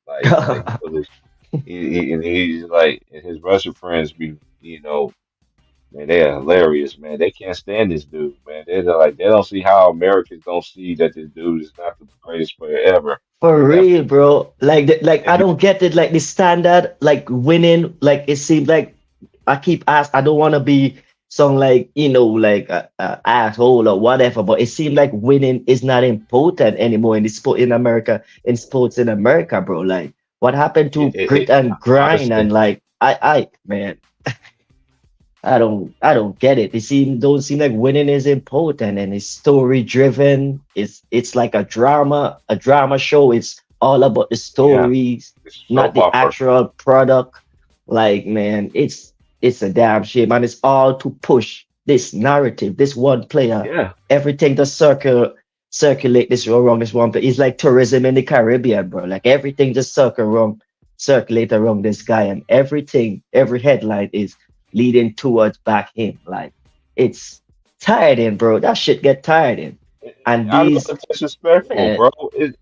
Speaker 1: he was, and he's like, and his Russian friends be, man, they're hilarious, man. They can't stand this dude, man. They're like, they don't see how Americans don't see that this dude is not the greatest player ever,
Speaker 2: For
Speaker 1: and that,
Speaker 2: real, bro. Like, like
Speaker 1: and
Speaker 2: I don't get it. Like the standard, like winning. Like it seems like I keep ask. I don't want to be some like like a asshole or whatever. But it seems like winning is not important anymore in the sport in America. In sports in America, bro. Like what happened to grit and grind
Speaker 1: honestly,
Speaker 2: and like man. I don't get it. It don't seem like winning is important and it's story driven. It's like a drama show. It's all about the
Speaker 1: yeah,
Speaker 2: stories,
Speaker 1: it's
Speaker 2: not
Speaker 1: soap
Speaker 2: the
Speaker 1: opera.
Speaker 2: actual product. Like man, it's a damn shame. And it's all to push this narrative, this one player,
Speaker 1: Yeah,
Speaker 2: everything to circulate this around this one player. It's like tourism in the Caribbean, bro. Like everything just circulate around this guy and everything, every headline is leading towards back him. Like it's tiring, bro. That shit get tiring. And
Speaker 1: I know
Speaker 2: these
Speaker 1: it's disrespectful,
Speaker 2: man,
Speaker 1: bro.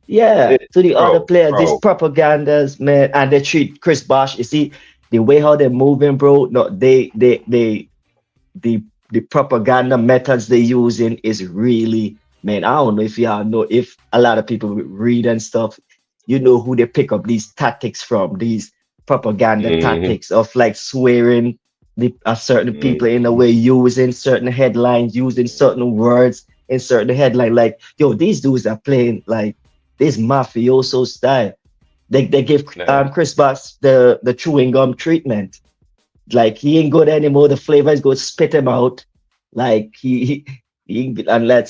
Speaker 2: yeah, to the other players, these
Speaker 1: Bro.
Speaker 2: propagandas, man, and they treat Chris Bosh. You see the way how they're moving, bro. No, the the propaganda methods they're using is really, man. I don't know if y'all know if a lot of people read and stuff. You know who they pick up these tactics from, these propaganda
Speaker 1: Hmm.
Speaker 2: tactics of like swearing certain people in a
Speaker 1: Hmm.
Speaker 2: way, using certain headlines, using certain words in certain headline. Like, yo, these dudes are playing like this mafioso style. They give
Speaker 1: Now,
Speaker 2: Chris Bosh the chewing gum treatment. like he ain't good anymore. The flavor is good. Spit him out. Like and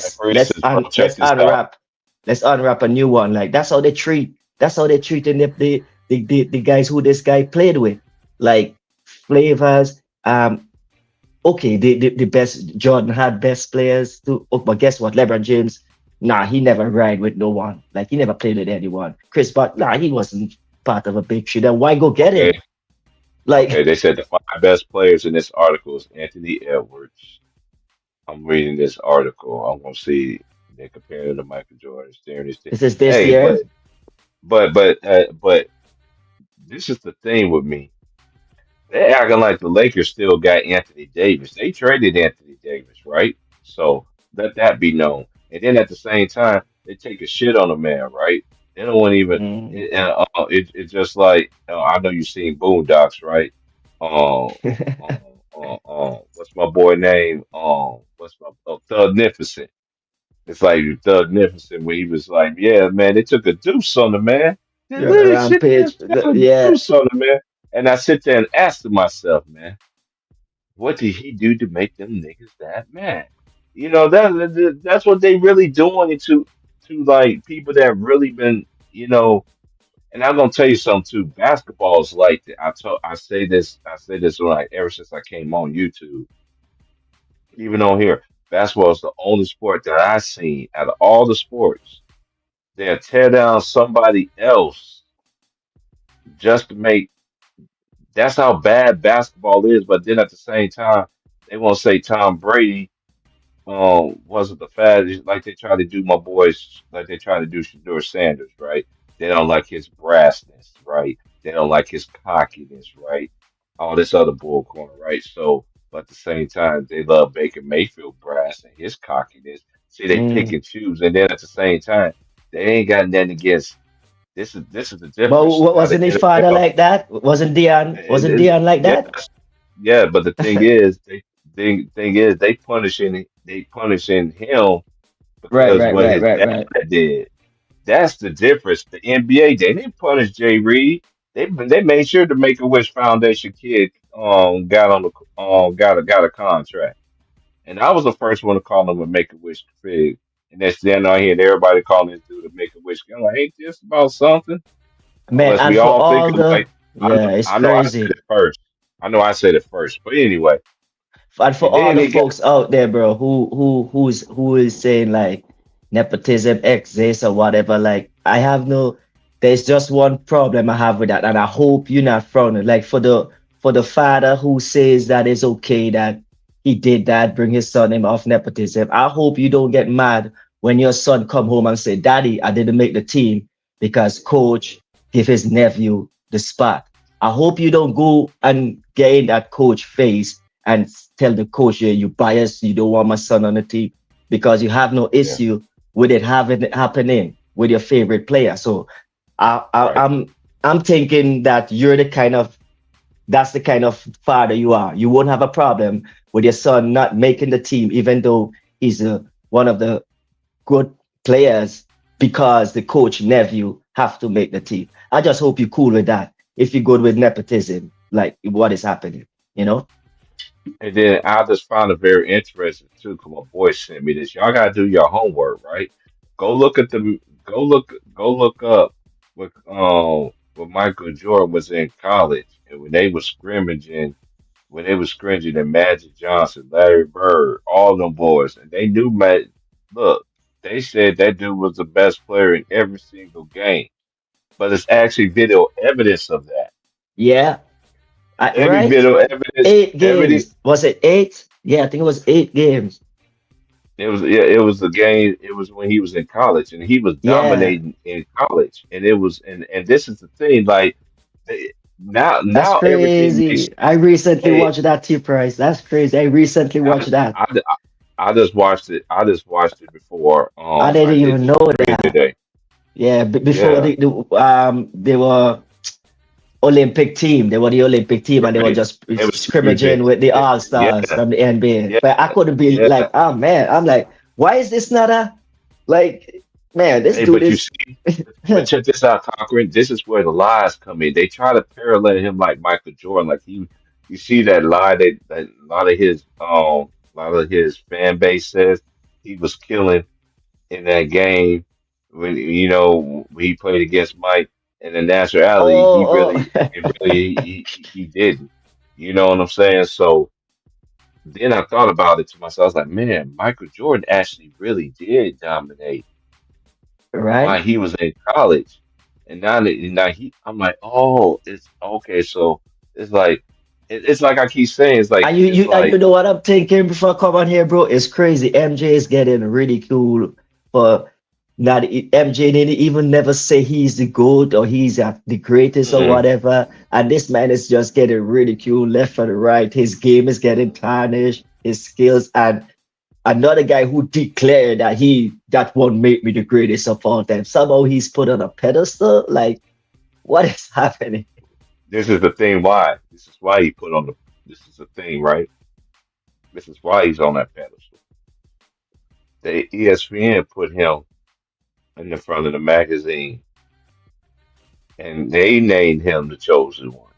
Speaker 1: Like for instance, bro, check
Speaker 2: let's
Speaker 1: this out.
Speaker 2: unwrap a new one. Like that's how they treat. That's how they treating the guys who this guy played with. Like flavors. Okay, the best Jordan had best players too. Oh, but guess what? LeBron James, nah, he never ride with no one. Like he never played with anyone. Chris, but nah, he wasn't part of a big tree. Then why go get
Speaker 1: Okay,
Speaker 2: him?
Speaker 1: okay.
Speaker 2: Like
Speaker 1: They said the five best players in this article is Anthony Edwards. I'm reading this article. I'm gonna see they're comparing him to Michael Jordan. Staring this thing.
Speaker 2: this is this
Speaker 1: Hey,
Speaker 2: year.
Speaker 1: but this is the thing with me. They acting like the Lakers still got Anthony Davis. They traded Anthony Davis, right? So let that be known. And then at the same time, they take a shit on a man, right? They don't want even.
Speaker 2: Mm.
Speaker 1: It's just like I know you've seen Boondocks, right? Um, what's my boy name? What's my Thug Nificent? It's like Thug Nificent where he was like, yeah, man, they took a deuce on the man. They
Speaker 2: You're on a
Speaker 1: literally sit there and
Speaker 2: rampage.
Speaker 1: took a
Speaker 2: Yeah.
Speaker 1: deuce on the man. And I sit there and ask to myself, man, what did he do to make them niggas that mad? You know, that's what they really doing to like people that have really been, you know, and I'm gonna tell you something too. Basketball is like that. I say this when ever since I came on YouTube, even on here. Basketball is the only sport that I seen out of all the sports. They'll tear down somebody else just to make. That's how bad basketball is. But then at the same time, they won't say Tom Brady wasn't the fastest like they try to do my boys, like they try to do Shador Sanders, right? They don't like his brassness, right? They don't like his cockiness, right? All this other bull corner, right? So, but at the same time, they love Baker Mayfield brass and his cockiness. See, they pick
Speaker 2: Mm.
Speaker 1: and choose, and then at the same time, they ain't got nothing against. This is the
Speaker 2: But
Speaker 1: difference. Now the
Speaker 2: wasn't his father
Speaker 1: NFL,
Speaker 2: like that? Wasn't Dion? Wasn't
Speaker 1: is
Speaker 2: Dion like
Speaker 1: yeah,
Speaker 2: that?
Speaker 1: yeah, but the thing is, thing is, they punishing him
Speaker 2: Right,
Speaker 1: because
Speaker 2: right,
Speaker 1: what
Speaker 2: right,
Speaker 1: his
Speaker 2: right,
Speaker 1: dad
Speaker 2: right.
Speaker 1: did. That's the difference. The NBA, they didn't punish Jay Reed. They made sure the Make a Wish Foundation kid got on the got a contract, and I was the first one to call him a Make a Wish fig. And that's then I hear everybody calling this dude a Make a Wish. I'm like, ain't this about something?
Speaker 2: Man,
Speaker 1: Unless
Speaker 2: and
Speaker 1: we
Speaker 2: for
Speaker 1: all think
Speaker 2: all the
Speaker 1: alike.
Speaker 2: yeah, it's
Speaker 1: I know I said
Speaker 2: crazy.
Speaker 1: it first. I know I said it first. But anyway,
Speaker 2: And for
Speaker 1: and
Speaker 2: all
Speaker 1: then
Speaker 2: the
Speaker 1: he got
Speaker 2: folks out there, bro, who is saying like nepotism exists or whatever, like I have no there's just one problem I have with that, and I hope you're not frowning. Like for the father who says that it's okay that he did that, bring his son in off nepotism. I hope you don't get mad when your son come home and say, Daddy, I didn't make the team because coach give his nephew the spot. I hope you don't go and get in that coach face and tell the coach, yeah, you biased, you don't want my son on the team because you have no
Speaker 1: yeah,
Speaker 2: issue with it having happening with your favorite player. So I, I,
Speaker 1: right.
Speaker 2: I'm I'm thinking that you're the kind of that's the kind of father you are. You won't have a problem with your son not making the team, even though he's one of the good players, because the coach nephew have to make the team. I just hope you're cool with that. If you're good with nepotism, like what is happening, you know?
Speaker 1: And then I just found it very interesting too, because my boy sent me this. Y'all gotta do your homework, right? Go look at the go look up when Michael Jordan was in college and when they was scrimmaging and Magic Johnson, Larry Bird, all them boys, and they knew look, they said that dude was the best player in every single game. But it's actually video evidence of that.
Speaker 2: Yeah,
Speaker 1: Every
Speaker 2: right.
Speaker 1: video evidence,
Speaker 2: 8 games. Was it eight? Yeah, I think it was 8 games.
Speaker 1: it was yeah, it was the game. It was when he was in college, and he was
Speaker 2: Yeah,
Speaker 1: dominating in college. And it was, and this is the thing. Like
Speaker 2: that's
Speaker 1: now everything makes.
Speaker 2: crazy. I recently
Speaker 1: Hey,
Speaker 2: watched that T Price. That's crazy. I recently
Speaker 1: I,
Speaker 2: watched that.
Speaker 1: I, I just watched it. I just watched it before.
Speaker 2: I
Speaker 1: I
Speaker 2: didn't
Speaker 1: did
Speaker 2: even
Speaker 1: the
Speaker 2: know
Speaker 1: screen
Speaker 2: that.
Speaker 1: today.
Speaker 2: Yeah, before
Speaker 1: Yeah,
Speaker 2: they were Olympic team. They were the Olympic team, and they were
Speaker 1: right.
Speaker 2: just
Speaker 1: It was
Speaker 2: scrimmaging
Speaker 1: scrimmaging.
Speaker 2: with the All
Speaker 1: Yeah,
Speaker 2: Stars from the NBA.
Speaker 1: yeah,
Speaker 2: But I couldn't be
Speaker 1: yeah.
Speaker 2: like, oh man, I'm like, why is this not a like, man? This
Speaker 1: Hey,
Speaker 2: dude
Speaker 1: but you
Speaker 2: is
Speaker 1: see, but check this out, Cochran. This is where the lies come in. They try to parallel him like Michael Jordan, like you see that lie that a lot of his fan base says he was killing in that game when when he played against Mike in the National Alley,
Speaker 2: Oh, oh.
Speaker 1: he didn't. You know what I'm saying? So then I thought about it to myself. I was like, man, Michael Jordan actually really did dominate
Speaker 2: Right?
Speaker 1: while he was in college. And now I'm like, oh, it's okay. So it's like, it's like I keep saying,
Speaker 2: And you know what I'm thinking before I come on here, bro? It's crazy. MJ is getting ridiculed for not MJ didn't even never say he's the GOAT or he's the greatest or
Speaker 1: mhm,
Speaker 2: whatever. And this man is just getting ridiculed left and right. His game is getting tarnished, his skills, and another guy who declared that that won't make me the greatest of all time. Somehow he's put on a pedestal. Like, what is happening?
Speaker 1: this is the thing why. This is why he put on the. This is the thing, right? This is why he's on that pedestal. The ESPN put him in the front of the magazine, and they named him the chosen one.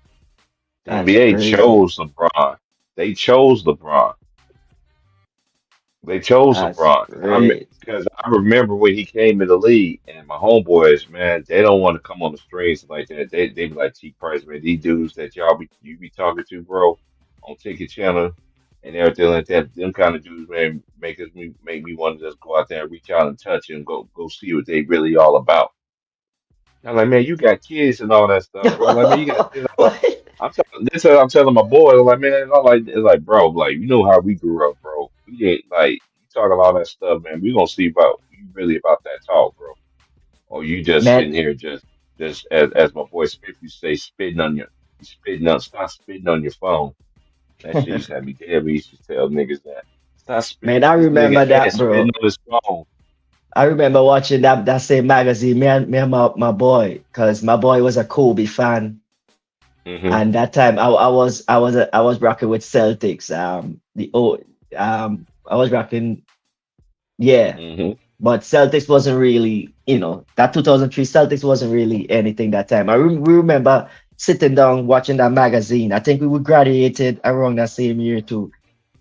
Speaker 1: The
Speaker 2: That's
Speaker 1: NBA
Speaker 2: crazy.
Speaker 1: chose LeBron. They chose LeBron. They chose
Speaker 2: That's
Speaker 1: LeBron
Speaker 2: great.
Speaker 1: because I remember when he came in the league, and my homeboys, man, they don't want to come on the streets like that. They be like, T Price, man, these dudes that you be talking to, bro, on Ticket Channel and everything like that. Them kind of dudes, man, make me want to just go out there and reach out and touch and go see what they really all about. I'm like, man, you got kids and all that stuff, bro. Like, man, you got,
Speaker 2: What?
Speaker 1: this is what I'm telling my boy. I'm like, man, it's like, bro, like, you know how we grew up, bro. We ain't like you talking all that stuff, man. We gonna see about you really about that talk, bro. Or you just
Speaker 2: Man,
Speaker 1: sitting here just as my boy Smith used to say, stop spitting on your phone. That shit used to have me dead. We used to tell niggas that stop
Speaker 2: man,
Speaker 1: spitting.
Speaker 2: I
Speaker 1: This nigga
Speaker 2: remember
Speaker 1: ass
Speaker 2: that,
Speaker 1: spitting
Speaker 2: bro.
Speaker 1: on his phone.
Speaker 2: I remember watching that same magazine. Me and my boy, because my boy was a Kobe fan,
Speaker 1: Hmm.
Speaker 2: and that time I was rocking with Celtics. I was rocking, yeah.
Speaker 1: Hmm.
Speaker 2: But Celtics wasn't really, that 2003 Celtics wasn't really anything that time. We remember sitting down watching that magazine. I think we graduated around that same year too,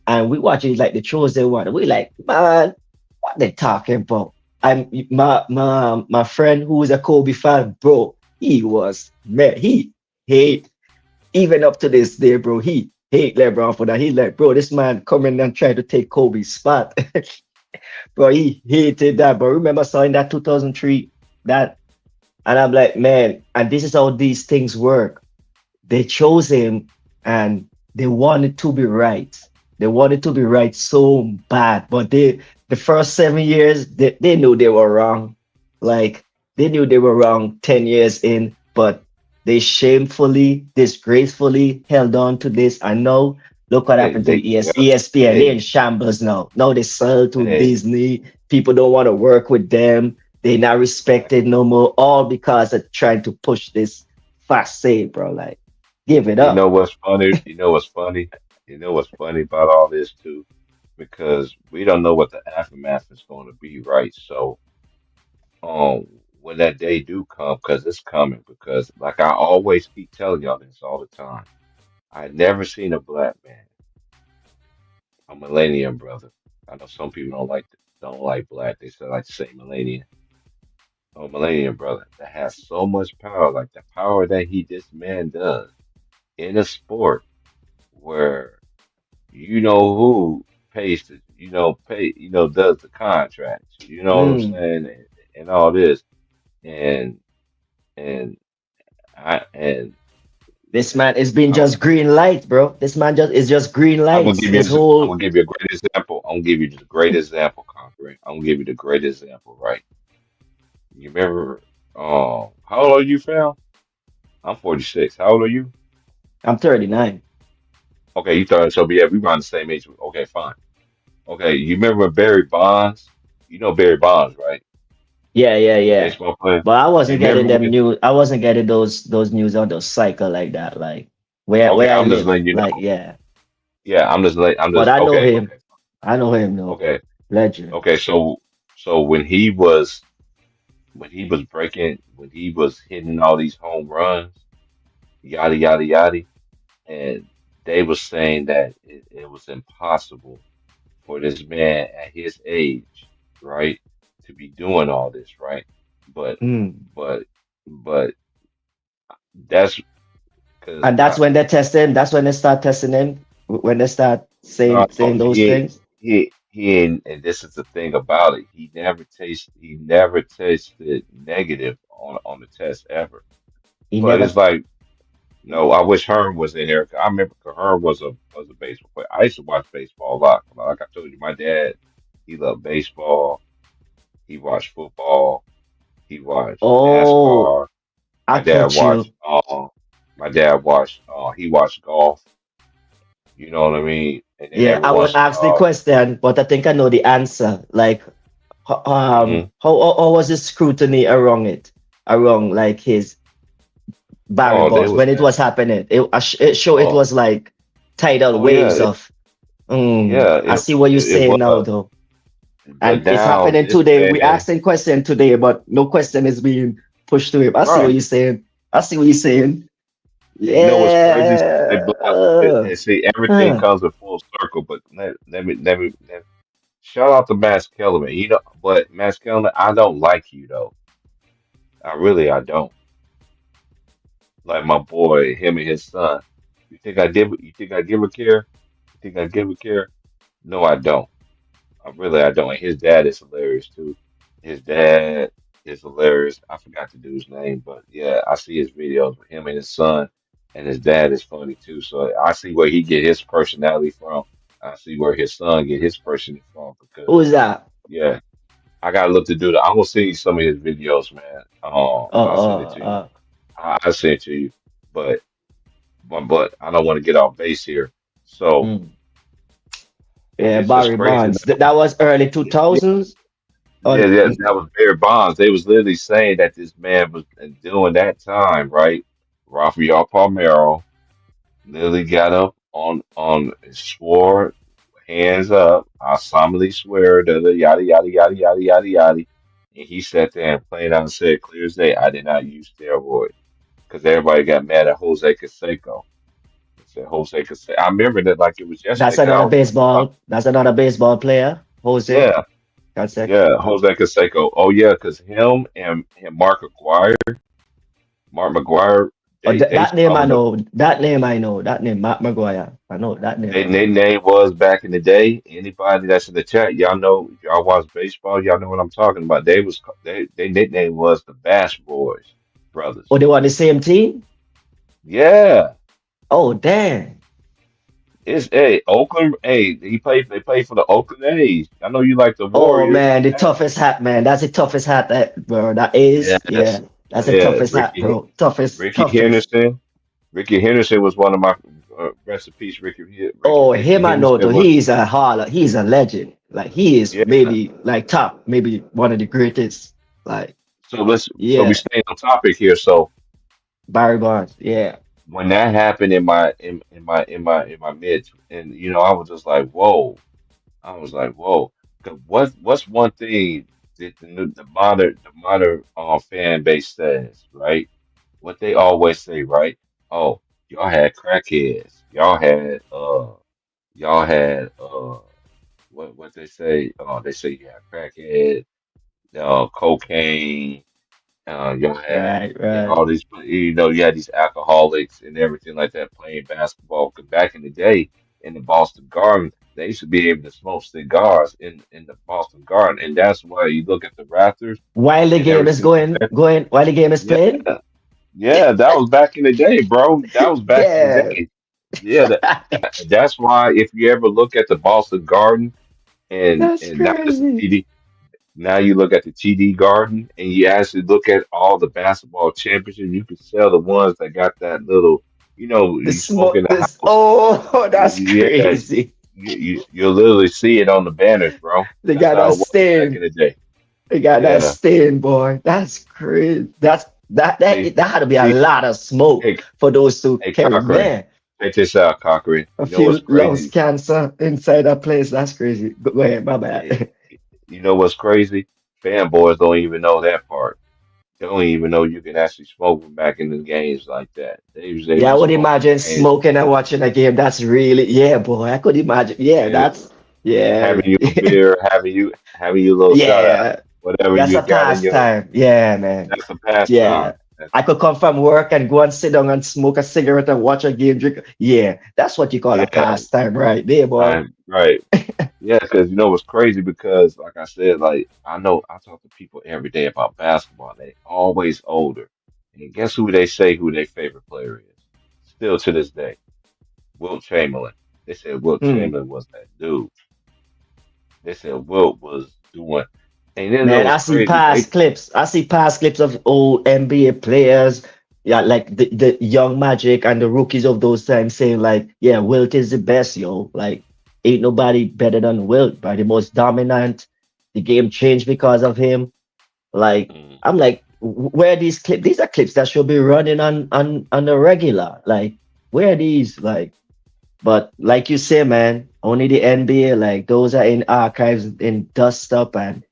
Speaker 2: and we watched it like the Tuesday one. We like, man, what they talking about? My friend who was a Kobe fan, bro. He was man. He hate even up to this day, bro. He hate LeBron for that. He like, bro, this man coming and trying to take Kobe's spot. Bro, he hated that, bro. Remember seeing that 2003, that, and I'm like, man, and this is how these things work. They chose him and they wanted to be right. They wanted to be right so bad, but the first 7 years, they knew they were wrong. Like, they knew they were wrong 10 years in, but they shamefully, disgracefully held on to this. I know. Look what happened to
Speaker 1: They
Speaker 2: ESPN. They're in
Speaker 1: hey,
Speaker 2: shambles now. Now they sell to
Speaker 1: hey,
Speaker 2: Disney. People don't want to work with them. They're not respected no more, all because of trying to push this fast save, bro. Like, give it
Speaker 1: you know
Speaker 2: up.
Speaker 1: what's funny? You know what's funny? You know what's funny about all this too? Because we don't know what the aftermath is going to be, right? So, um, when that day do come, because it's coming, because like I always keep telling y'all this all the time, I never seen a black man, a millennium brother. I know some people don't like black. They say like to say millennium. A millennium brother that has so much power, like the power that this man does in a sport where you know who pays does the contracts, you know what I'm
Speaker 2: Mm.
Speaker 1: saying, and all this, and and and
Speaker 2: This man is being
Speaker 1: I'm,
Speaker 2: just green light, bro. This man just is just green
Speaker 1: I'm gonna
Speaker 2: lights.
Speaker 1: give you
Speaker 2: His whole.
Speaker 1: I'm gonna give you a great example. I'm gonna give you the great example, Conquering. I'm gonna give you the great example, right? You remember, how old are you, fam? I'm 46. How old are you?
Speaker 2: I'm 39.
Speaker 1: Okay, you thought so? Yeah, we around the same age. Okay, fine. Okay, you remember Barry Bonds? You know Barry Bonds, right?
Speaker 2: Yeah, yeah,
Speaker 1: The
Speaker 2: yeah.
Speaker 1: baseball player.
Speaker 2: But I
Speaker 1: You
Speaker 2: wasn't getting
Speaker 1: remember
Speaker 2: them
Speaker 1: when?
Speaker 2: news. I wasn't getting those news on the cycle like that. Like
Speaker 1: Okay,
Speaker 2: where I
Speaker 1: I'm just
Speaker 2: live.
Speaker 1: letting you
Speaker 2: Like,
Speaker 1: know.
Speaker 2: yeah.
Speaker 1: Yeah, I'm just letting. I'm
Speaker 2: But
Speaker 1: just
Speaker 2: I know
Speaker 1: okay.
Speaker 2: him.
Speaker 1: Okay.
Speaker 2: I know him though.
Speaker 1: Okay.
Speaker 2: Legend.
Speaker 1: Okay. So when he was hitting all these home runs, yada yada yada, and they were saying that it was impossible for this man at his age, right, to be doing all this, right? But
Speaker 2: Mm.
Speaker 1: but but that's because
Speaker 2: And that's when they test him. That's when they start testing him. When they start
Speaker 1: no,
Speaker 2: saying those
Speaker 1: he
Speaker 2: things.
Speaker 1: he ain't, and this is the thing about it. He never tasted negative on the test ever.
Speaker 2: He
Speaker 1: But it's
Speaker 2: never.
Speaker 1: like, no, I wish Herm was in here. I remember 'cause Herm was a baseball player. I used to watch baseball a lot. Like I told you, my dad, he loved baseball. He watched football. He watched
Speaker 2: Oh,
Speaker 1: NASCAR.
Speaker 2: I
Speaker 1: My dad
Speaker 2: catch you.
Speaker 1: watched. My dad watched. He watched golf. You know what I mean? And then
Speaker 2: Yeah,
Speaker 1: every
Speaker 2: I would
Speaker 1: once in a
Speaker 2: ask the
Speaker 1: while,
Speaker 2: question, but I think I know the answer. Like,
Speaker 1: hmm
Speaker 2: how was the scrutiny around it, around like his Barry
Speaker 1: oh, they
Speaker 2: Bonds
Speaker 1: was
Speaker 2: when it was happening? It showed it
Speaker 1: oh,
Speaker 2: was like tidal
Speaker 1: oh yeah,
Speaker 2: waves of.
Speaker 1: yeah.
Speaker 2: I see what you're
Speaker 1: It
Speaker 2: saying now,
Speaker 1: was.
Speaker 2: though,
Speaker 1: But
Speaker 2: and it's
Speaker 1: now
Speaker 2: happening
Speaker 1: this
Speaker 2: today. We
Speaker 1: man,
Speaker 2: asking question today, but no question is being pushed to him. I see what
Speaker 1: right?
Speaker 2: you're saying. I see what you're saying.
Speaker 1: And you know what's crazy? They
Speaker 2: Yeah.
Speaker 1: blood. And see, everything
Speaker 2: Huh.
Speaker 1: comes in full circle. But shout out to Max Kellerman. You know, but Max Kellerman, I don't like you though. I don't like my boy, him and his son. You think I give a care? You think I give a care? No, I don't. I don't. And his dad is hilarious too. His dad is hilarious. I forgot the dude's name, but yeah, I see his videos with him and his son, and his dad is funny too. So I see where he get his personality from. I see where his son get his personality from because
Speaker 2: Who's that?
Speaker 1: yeah, I gotta look to do that. I'm gonna send you some of his videos, man. I'll send it to you.
Speaker 2: Uh.
Speaker 1: I'll send it to you, but but I don't want to get off base here. So
Speaker 2: Mm. Yeah,
Speaker 1: it's just
Speaker 2: Barry
Speaker 1: crazy.
Speaker 2: Bonds. That was early
Speaker 1: Yeah,
Speaker 2: 2000s.
Speaker 1: yeah,
Speaker 2: On
Speaker 1: yeah, that was Barry Bonds. They was literally saying that this man was doing that time, right? Rafael Palmeiro literally got up on swore, hands up, I solemnly swear, da da yada yada yada yada yada yada. And he sat there and plain out and said, clear as day, I did not use steroids. Because everybody got mad at Jose Canseco. They said Jose Canseco. I remember that like it was yesterday
Speaker 2: that's
Speaker 1: because I
Speaker 2: another
Speaker 1: was thinking about,
Speaker 2: baseball. That's another baseball player, Jose
Speaker 1: yeah,
Speaker 2: Canseco.
Speaker 1: yeah, Jose Canseco. Oh yeah, because him and Mark Aguirre, Mark McGuire,
Speaker 2: Oh,
Speaker 1: they
Speaker 2: that name I
Speaker 1: sprung up.
Speaker 2: know. That name I know. That name, Matt Maguire. I know that name. I
Speaker 1: They
Speaker 2: know.
Speaker 1: name was back in the day. Anybody that's in the chat, y'all know if y'all watch baseball, y'all know what I'm talking about. They nickname was the Bass Boys
Speaker 2: Oh,
Speaker 1: brothers.
Speaker 2: they were on the same team.
Speaker 1: Yeah.
Speaker 2: Oh, damn.
Speaker 1: It's Oakland. Hey, they played for the Oakland A's. I know you like the
Speaker 2: Oh
Speaker 1: Warriors.
Speaker 2: man, the toughest hat, man. That's the toughest hat, that bro. That is,
Speaker 1: Yes.
Speaker 2: yeah. That's the
Speaker 1: Yeah.
Speaker 2: toughest hat, bro. Toughest,
Speaker 1: Ricky
Speaker 2: toughest.
Speaker 1: Henderson. Ricky Henderson was one of my rest in peace.
Speaker 2: Oh,
Speaker 1: Ricky
Speaker 2: him I know though.
Speaker 1: Henderson was
Speaker 2: He's a holler. He's a legend. Like he is
Speaker 1: yeah.
Speaker 2: maybe like top, maybe one of the greatest. Like
Speaker 1: So we
Speaker 2: yeah,
Speaker 1: stay on topic here. So
Speaker 2: Barry Bonds. Yeah,
Speaker 1: when that happened in my mid and I was just like whoa. I was like whoa. 'Cause what's one thing that the modern fan base says, right? What they always say, right? Oh, y'all had crackheads. Y'all had what they say? They say you had crackhead, cocaine.
Speaker 2: right,
Speaker 1: You had
Speaker 2: right.
Speaker 1: all these, you had these alcoholics and everything like that playing basketball. 'Cause back in the day, in the Boston Garden, they used to be able to smoke cigars in the Boston Garden, and that's why you look at the Raptors
Speaker 2: While the
Speaker 1: and
Speaker 2: game is
Speaker 1: everything like that.
Speaker 2: while the game is
Speaker 1: Yeah,
Speaker 2: playing.
Speaker 1: yeah, that was back in the day, bro. That was back in the
Speaker 2: Yeah,
Speaker 1: day. Yeah, that's why if you ever look at the Boston Garden
Speaker 2: that's
Speaker 1: and not just the
Speaker 2: crazy.
Speaker 1: TD. Now you look at the TD Garden and you actually look at all the basketball championships. You can sell the ones that got that little,
Speaker 2: The
Speaker 1: you smoke in
Speaker 2: smoke.
Speaker 1: the
Speaker 2: This.
Speaker 1: house.
Speaker 2: Oh, that's
Speaker 1: Yeah,
Speaker 2: crazy.
Speaker 1: you'll literally see it on the banners, bro.
Speaker 2: They
Speaker 1: That's
Speaker 2: got
Speaker 1: how
Speaker 2: that
Speaker 1: it was back in
Speaker 2: stain.
Speaker 1: the day.
Speaker 2: They got that
Speaker 1: Yeah.
Speaker 2: stain, boy. That's crazy.
Speaker 1: See,
Speaker 2: That had to be a
Speaker 1: see,
Speaker 2: lot of smoke
Speaker 1: hey,
Speaker 2: for those to
Speaker 1: hey,
Speaker 2: carry.
Speaker 1: Cochran,
Speaker 2: Man,
Speaker 1: check this out, Cochran.
Speaker 2: a
Speaker 1: You know what's
Speaker 2: few lungs
Speaker 1: crazy?
Speaker 2: cancer inside that place. That's crazy. Go ahead, my
Speaker 1: Eh,
Speaker 2: bad.
Speaker 1: You know what's crazy? Fanboys don't even know that part. They don't even know you can actually smoke them back in the games like that. They
Speaker 2: Yeah, I
Speaker 1: was
Speaker 2: would
Speaker 1: smoking
Speaker 2: imagine
Speaker 1: games.
Speaker 2: smoking and watching a game. That's really, yeah, boy. I could imagine. Yeah,
Speaker 1: Yeah,
Speaker 2: that's, yeah,
Speaker 1: having you a beer, having you a little shot of
Speaker 2: yeah.
Speaker 1: whatever
Speaker 2: That's
Speaker 1: you
Speaker 2: a
Speaker 1: got in your.
Speaker 2: pastime. Yeah, man.
Speaker 1: That's a pastime.
Speaker 2: Yeah. I could come from work and go and sit down and smoke a cigarette and watch a game, drink. Yeah, that's what you call a
Speaker 1: Yeah,
Speaker 2: pastime right there, boy.
Speaker 1: right. Yeah, because you know what's crazy because like I said, like I know I talk to people every day about basketball. They always older. And guess who they say who their favorite player is? Still to this day. Wilt Chamberlain. They said Wilt
Speaker 2: Hmm.
Speaker 1: Chamberlain was that dude. They said Wilt was doing and then it
Speaker 2: Man,
Speaker 1: was crazy. They
Speaker 2: I see past clips of old NBA players, yeah, like the young Magic and the rookies of those times saying like, yeah, Wilt is the best, yo. Like, ain't nobody better than Wilt, by the most dominant. The game changed because of him. Like,
Speaker 1: mm,
Speaker 2: I'm like, where are these clips? These are clips that should be running on the regular. Like, where are these? Like, but like you say, man, only the NBA, like those are in archives in dust up and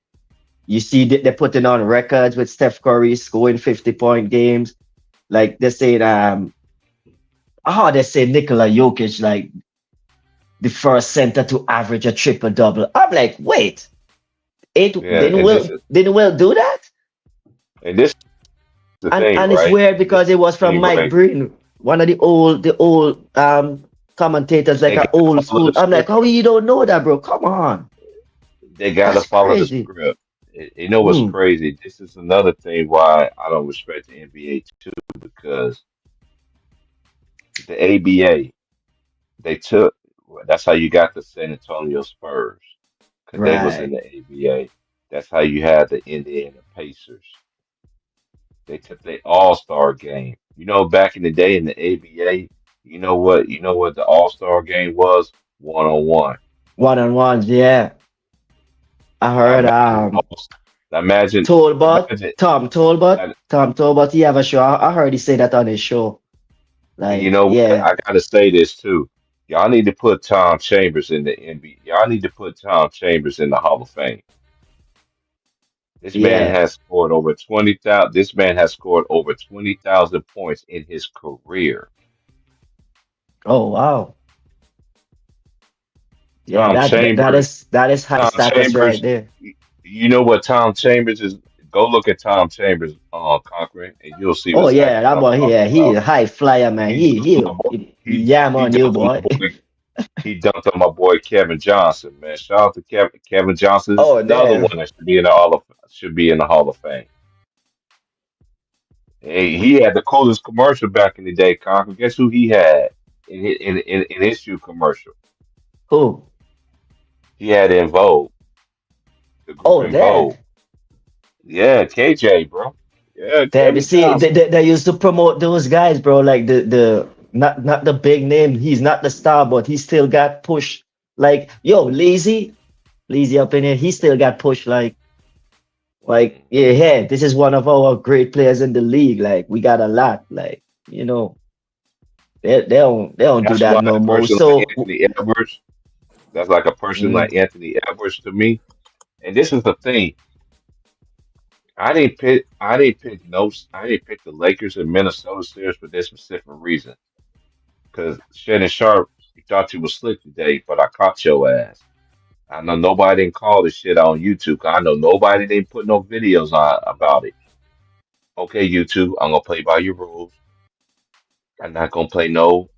Speaker 2: you see they're putting on records with Steph Curry scoring 50-point games. Like they say, they say Nikola Jokic, like the first center to average a triple double. I'm like, wait, it
Speaker 1: yeah, and this is
Speaker 2: didn't Will do that?
Speaker 1: and this is the thing,
Speaker 2: And it's
Speaker 1: right?
Speaker 2: weird
Speaker 1: This
Speaker 2: because
Speaker 1: is
Speaker 2: it was
Speaker 1: the
Speaker 2: from
Speaker 1: thing,
Speaker 2: Mike
Speaker 1: right?
Speaker 2: Breen, one of the old commentators, like
Speaker 1: They
Speaker 2: an
Speaker 1: gotta
Speaker 2: old
Speaker 1: follow
Speaker 2: school.
Speaker 1: the
Speaker 2: I'm like,
Speaker 1: script.
Speaker 2: how you don't know that, bro? Come on,
Speaker 1: They gotta
Speaker 2: that's
Speaker 1: follow the
Speaker 2: crazy.
Speaker 1: script. You know what's
Speaker 2: Hmm.
Speaker 1: crazy? This is another thing why I don't respect the NBA too, because the ABA, they took that's how you got the San Antonio Spurs, because they was in
Speaker 2: Right.
Speaker 1: the ABA. That's how you had the Indiana Pacers. They took the All-Star game. You know, back in the day in the ABA, you know what the All-Star game was? One on one.
Speaker 2: One on ones, yeah. I
Speaker 1: Now
Speaker 2: heard
Speaker 1: imagine, now imagine,
Speaker 2: Tolbert,
Speaker 1: imagine,
Speaker 2: Tom Tolbert,
Speaker 1: and
Speaker 2: Tom Tolbert, he have a show. I heard he say that on his show.
Speaker 1: you
Speaker 2: Like,
Speaker 1: know what?
Speaker 2: yeah,
Speaker 1: I gotta say this too. Y'all need to put Tom Chambers in the NBA. Y'all need to put Tom Chambers in the Hall of Fame. This man
Speaker 2: yeah.
Speaker 1: has scored over 20,000. This man has scored over 20,000 points in his career.
Speaker 2: Oh wow. Yeah,
Speaker 1: Tom Chambers,
Speaker 2: that is high
Speaker 1: Tom
Speaker 2: status right
Speaker 1: Chambers.
Speaker 2: there.
Speaker 1: You know what Tom Chambers is? Go look at Tom Chambers conquering, and you'll see
Speaker 2: Oh yeah,
Speaker 1: exactly
Speaker 2: that
Speaker 1: what I'm
Speaker 2: boy
Speaker 1: talking
Speaker 2: here, he
Speaker 1: about.
Speaker 2: a high flyer, man.
Speaker 1: He dunked on my boy.
Speaker 2: He
Speaker 1: He
Speaker 2: yam
Speaker 1: he
Speaker 2: on you,
Speaker 1: dunked on
Speaker 2: boy.
Speaker 1: my boy. He dunked on my boy Kevin Johnson. Man, shout out to Kevin Johnson. This is
Speaker 2: Oh
Speaker 1: another
Speaker 2: damn.
Speaker 1: one that should be in the Hall of Fame. Hey, he had the coolest commercial back in the day, Conquer. Guess who he had in his shoe commercial?
Speaker 2: Who?
Speaker 1: He had In Vogue, the group
Speaker 2: Oh
Speaker 1: In
Speaker 2: damn.
Speaker 1: Vogue. Yeah, KJ, bro. Yeah,
Speaker 2: Damn, you
Speaker 1: Kevin
Speaker 2: see,
Speaker 1: Johnson.
Speaker 2: they used to promote those guys, bro. Like the not the big name. He's not the star, but he still got pushed. Like, yo, lazy up in here. He still got pushed. Like, yeah,
Speaker 1: Hmm.
Speaker 2: hey, this is one of our great players in the league. Like, we got a lot. Like, you know, they don't do
Speaker 1: That's
Speaker 2: that
Speaker 1: why
Speaker 2: no
Speaker 1: a
Speaker 2: more.
Speaker 1: person like
Speaker 2: So,
Speaker 1: Anthony Edwards, that's like a person
Speaker 2: mm,
Speaker 1: like Anthony Edwards to me. And this is the thing. I didn't pick the Lakers and Minnesota series for this specific reason. Because Shannon Sharp, you thought you was slick today, but I caught your ass. I know nobody didn't call this shit on YouTube. 'Cause I know nobody didn't put no videos on about it. Okay, YouTube, I'm gonna play by your rules. I'm not gonna play no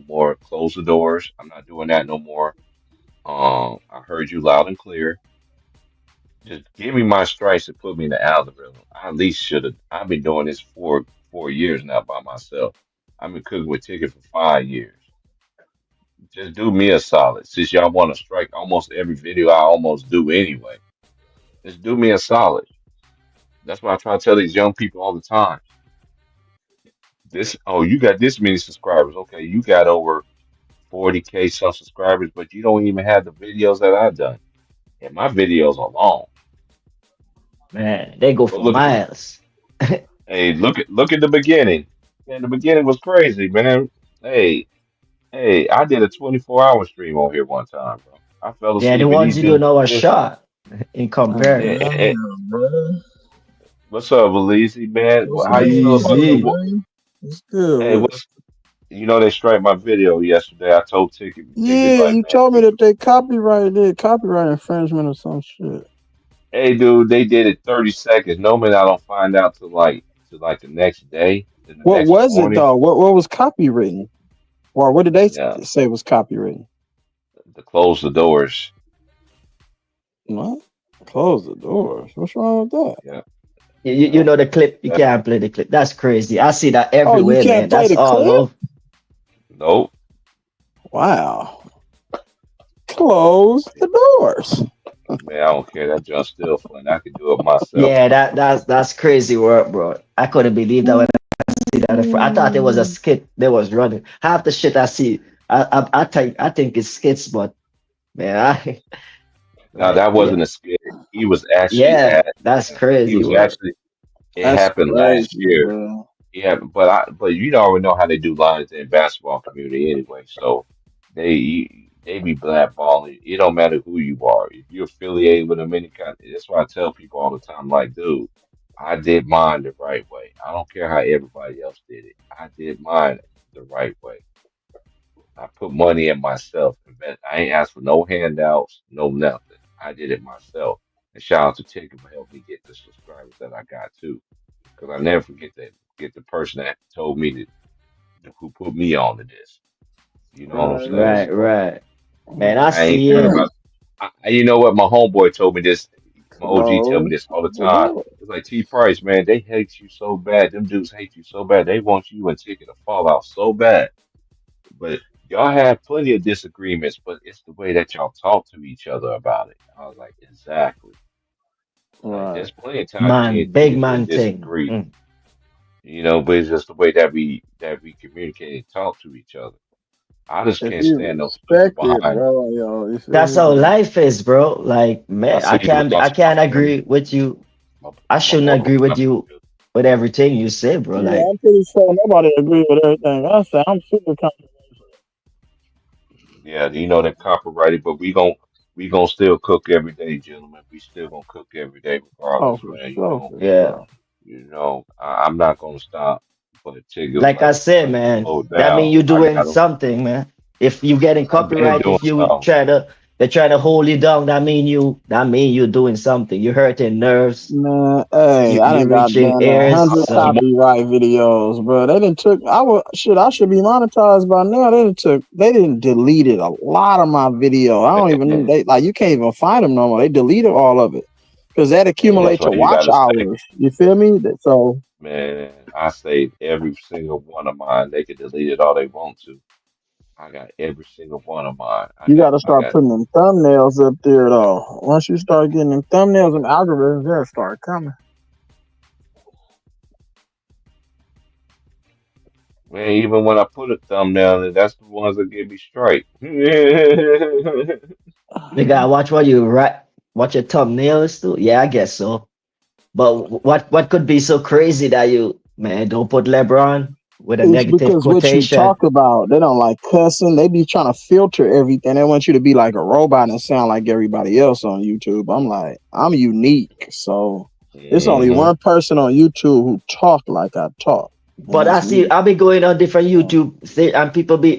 Speaker 1: more close the doors. I'm not doing that no more. I heard you loud and clear. Just give me my stripes and put me in the algorithm. I at least should have. I've been doing this for 4 years now by myself. I've been cooking with Ticket for 5 years. Just do me a solid. Since y'all want to strike almost every video I almost do anyway. Just do me a solid. That's what I try to tell these young people all the time. You got this many subscribers. Okay, you got over 40K some subscribers, but you don't even have the videos that I've done. And my videos are long.
Speaker 2: man, they go
Speaker 1: Go
Speaker 2: for
Speaker 1: look at the
Speaker 2: miles.
Speaker 1: hey, look at the beginning. Man, the beginning was crazy, man. Hey, hey, I did a 24-hour stream on here one time, bro. I fell
Speaker 2: Yeah, the
Speaker 1: asleep in
Speaker 2: ones
Speaker 1: these
Speaker 2: you do
Speaker 1: dudes'
Speaker 2: know are
Speaker 1: position.
Speaker 2: shot in comparison.
Speaker 1: And,
Speaker 3: Damn, bro.
Speaker 1: What's up, Elise, man?
Speaker 3: What's
Speaker 1: How you
Speaker 3: good
Speaker 1: feel
Speaker 3: with
Speaker 1: about the
Speaker 3: you,
Speaker 2: Easy.
Speaker 3: man? What's good
Speaker 1: Hey,
Speaker 3: with it?
Speaker 1: what's they striped my video yesterday. I told Ticket
Speaker 3: Yeah,
Speaker 1: like,
Speaker 3: you
Speaker 1: man,
Speaker 3: told me that they did copyright infringement or some shit.
Speaker 1: hey, dude, they did it 30 seconds. No man, I don't find out till like the next day, then the
Speaker 3: What
Speaker 1: next
Speaker 3: was it
Speaker 1: morning.
Speaker 3: though? What was copywritten? Or what did they
Speaker 1: Yeah,
Speaker 3: say was copywritten?
Speaker 1: to close the doors.
Speaker 3: What? Close the doors. What's wrong with that?
Speaker 1: Yeah,
Speaker 2: You
Speaker 1: yeah.
Speaker 2: know the clip. You
Speaker 1: That's
Speaker 2: can't play the clip. That's crazy. I see that
Speaker 3: Oh, you
Speaker 2: everywhere,
Speaker 3: can't
Speaker 2: man.
Speaker 3: play
Speaker 2: That's
Speaker 3: the
Speaker 2: all
Speaker 3: clip?
Speaker 2: love.
Speaker 1: nope.
Speaker 3: Wow. Close the doors.
Speaker 1: Man, I don't care. That just still fun. I could do it myself.
Speaker 2: Yeah, that's crazy work, bro. I couldn't believe that when I see that. I thought it was a skit they was running. Half the shit I see, I think it's skits, but man, I
Speaker 1: Now
Speaker 2: like
Speaker 1: that
Speaker 2: yeah,
Speaker 1: wasn't a skit. He was actually
Speaker 2: yeah,
Speaker 1: at.
Speaker 2: that's
Speaker 1: He
Speaker 2: crazy
Speaker 1: was
Speaker 2: work.
Speaker 1: actually. It
Speaker 3: That's
Speaker 1: happened last
Speaker 3: crazy,
Speaker 1: year.
Speaker 3: bro.
Speaker 1: Yeah, but you already know how they do lines in basketball community anyway. So they be blackballing. It don't matter who you are. If you're affiliated with them, any kind. That's why I tell people all the time, like, dude, I did mine the right way. I don't care how everybody else did it. I did mine the right way. I put money in myself. I ain't asked for no handouts, no nothing. I did it myself. And shout out to Ticket for helping me get the subscribers that I got too. Because I never forget that get the person that told me who put me on to this. You know what I'm
Speaker 3: Right,
Speaker 1: saying?
Speaker 2: Right,
Speaker 1: So
Speaker 2: right. Man, I
Speaker 1: I ain't
Speaker 2: see
Speaker 1: care
Speaker 2: it.
Speaker 1: about. You know what? My homeboy told me this. My OG tell me
Speaker 3: close
Speaker 1: this all the
Speaker 3: the
Speaker 1: time.
Speaker 3: door.
Speaker 1: It's like T Price, man. They hate you so bad. Them dudes hate you so bad. They want you and Ticket to fall out so bad. But y'all have plenty of disagreements. But it's the way that y'all talk to each other about it. I was like, exactly. Like
Speaker 3: Right.
Speaker 1: there's plenty of times me
Speaker 2: Man,
Speaker 1: and
Speaker 2: big
Speaker 1: Ticket didn't
Speaker 2: man thing.
Speaker 1: disagree.
Speaker 2: Mm.
Speaker 1: But it's just the way that we communicate and talk to each other. I just
Speaker 3: If
Speaker 1: can't
Speaker 3: you
Speaker 1: stand those stupid
Speaker 3: respect it,
Speaker 1: behind.
Speaker 3: bro, yo, you feel
Speaker 2: That's
Speaker 3: me?
Speaker 2: how life is, bro. Like,
Speaker 1: I
Speaker 2: man,
Speaker 1: see you
Speaker 2: I
Speaker 1: lost my
Speaker 2: can't
Speaker 1: family.
Speaker 2: agree with you.
Speaker 1: My,
Speaker 2: I
Speaker 1: my
Speaker 2: shouldn't
Speaker 1: boy
Speaker 2: agree
Speaker 1: lost my
Speaker 2: with you
Speaker 1: family.
Speaker 2: with everything you say, bro.
Speaker 3: Yeah,
Speaker 2: Like,
Speaker 3: I'm pretty sure nobody agree with everything I say. I'm super confident.
Speaker 1: Yeah, they're copyrighted, but we gonna still cook every day, gentlemen. We still gonna cook every day,
Speaker 3: Oh,
Speaker 1: regardless,
Speaker 3: for
Speaker 1: man.
Speaker 3: sure, for
Speaker 2: yeah.
Speaker 3: sure.
Speaker 1: I'm not gonna stop. But Tigger was
Speaker 2: Like I
Speaker 1: like,
Speaker 2: said,
Speaker 1: "Bro, you
Speaker 2: man,
Speaker 1: slow
Speaker 2: that
Speaker 1: down."
Speaker 2: mean you
Speaker 1: I
Speaker 2: doing
Speaker 1: got him.
Speaker 2: something, man. If you getting
Speaker 1: I've been
Speaker 2: copyright,
Speaker 1: doing
Speaker 2: if you
Speaker 1: something.
Speaker 2: try to they try to hold you down, that mean you doing something. You hurting nerves.
Speaker 3: Man, hey, I
Speaker 2: You
Speaker 3: done got
Speaker 2: reaching
Speaker 3: damn near
Speaker 2: ears.
Speaker 3: 100
Speaker 2: So,
Speaker 1: I'm
Speaker 3: copyright videos, bro. They didn't took. I should be monetized by now. They didn't deleted a lot of my video. I don't even
Speaker 1: man,
Speaker 3: they like you can't even find them no more. They deleted all of it because that
Speaker 1: man. That's
Speaker 3: accumulate
Speaker 1: why
Speaker 3: to
Speaker 1: you
Speaker 3: watch
Speaker 1: gotta stay.
Speaker 3: hours. You feel me? So
Speaker 1: Man, I saved every single one of mine. They can delete it all they want to. I got every single one of mine. I
Speaker 3: you
Speaker 1: got
Speaker 3: got to
Speaker 1: I
Speaker 3: start
Speaker 1: got
Speaker 3: putting them thumbnails up there though. Once you start getting them thumbnails and algorithms, they'll start coming.
Speaker 1: man, even when I put a thumbnail in, that's the ones that get me straight.
Speaker 2: you gotta watch what you write, watch your thumbnails too. Yeah, I guess so. But what could be so crazy that you, man, don't put LeBron with a
Speaker 3: It's
Speaker 2: negative
Speaker 3: because what you
Speaker 2: quotation?
Speaker 3: talk about, they don't like cussing. They be trying to filter everything. They want you to be like a robot and sound like everybody else on YouTube. I'm like, I'm unique. So it's only
Speaker 1: Hmm.
Speaker 3: one person on YouTube who talk like I talk, and
Speaker 2: But I
Speaker 3: that's
Speaker 2: see,
Speaker 3: me.
Speaker 2: I'll be going on different
Speaker 3: So,
Speaker 2: YouTube and people be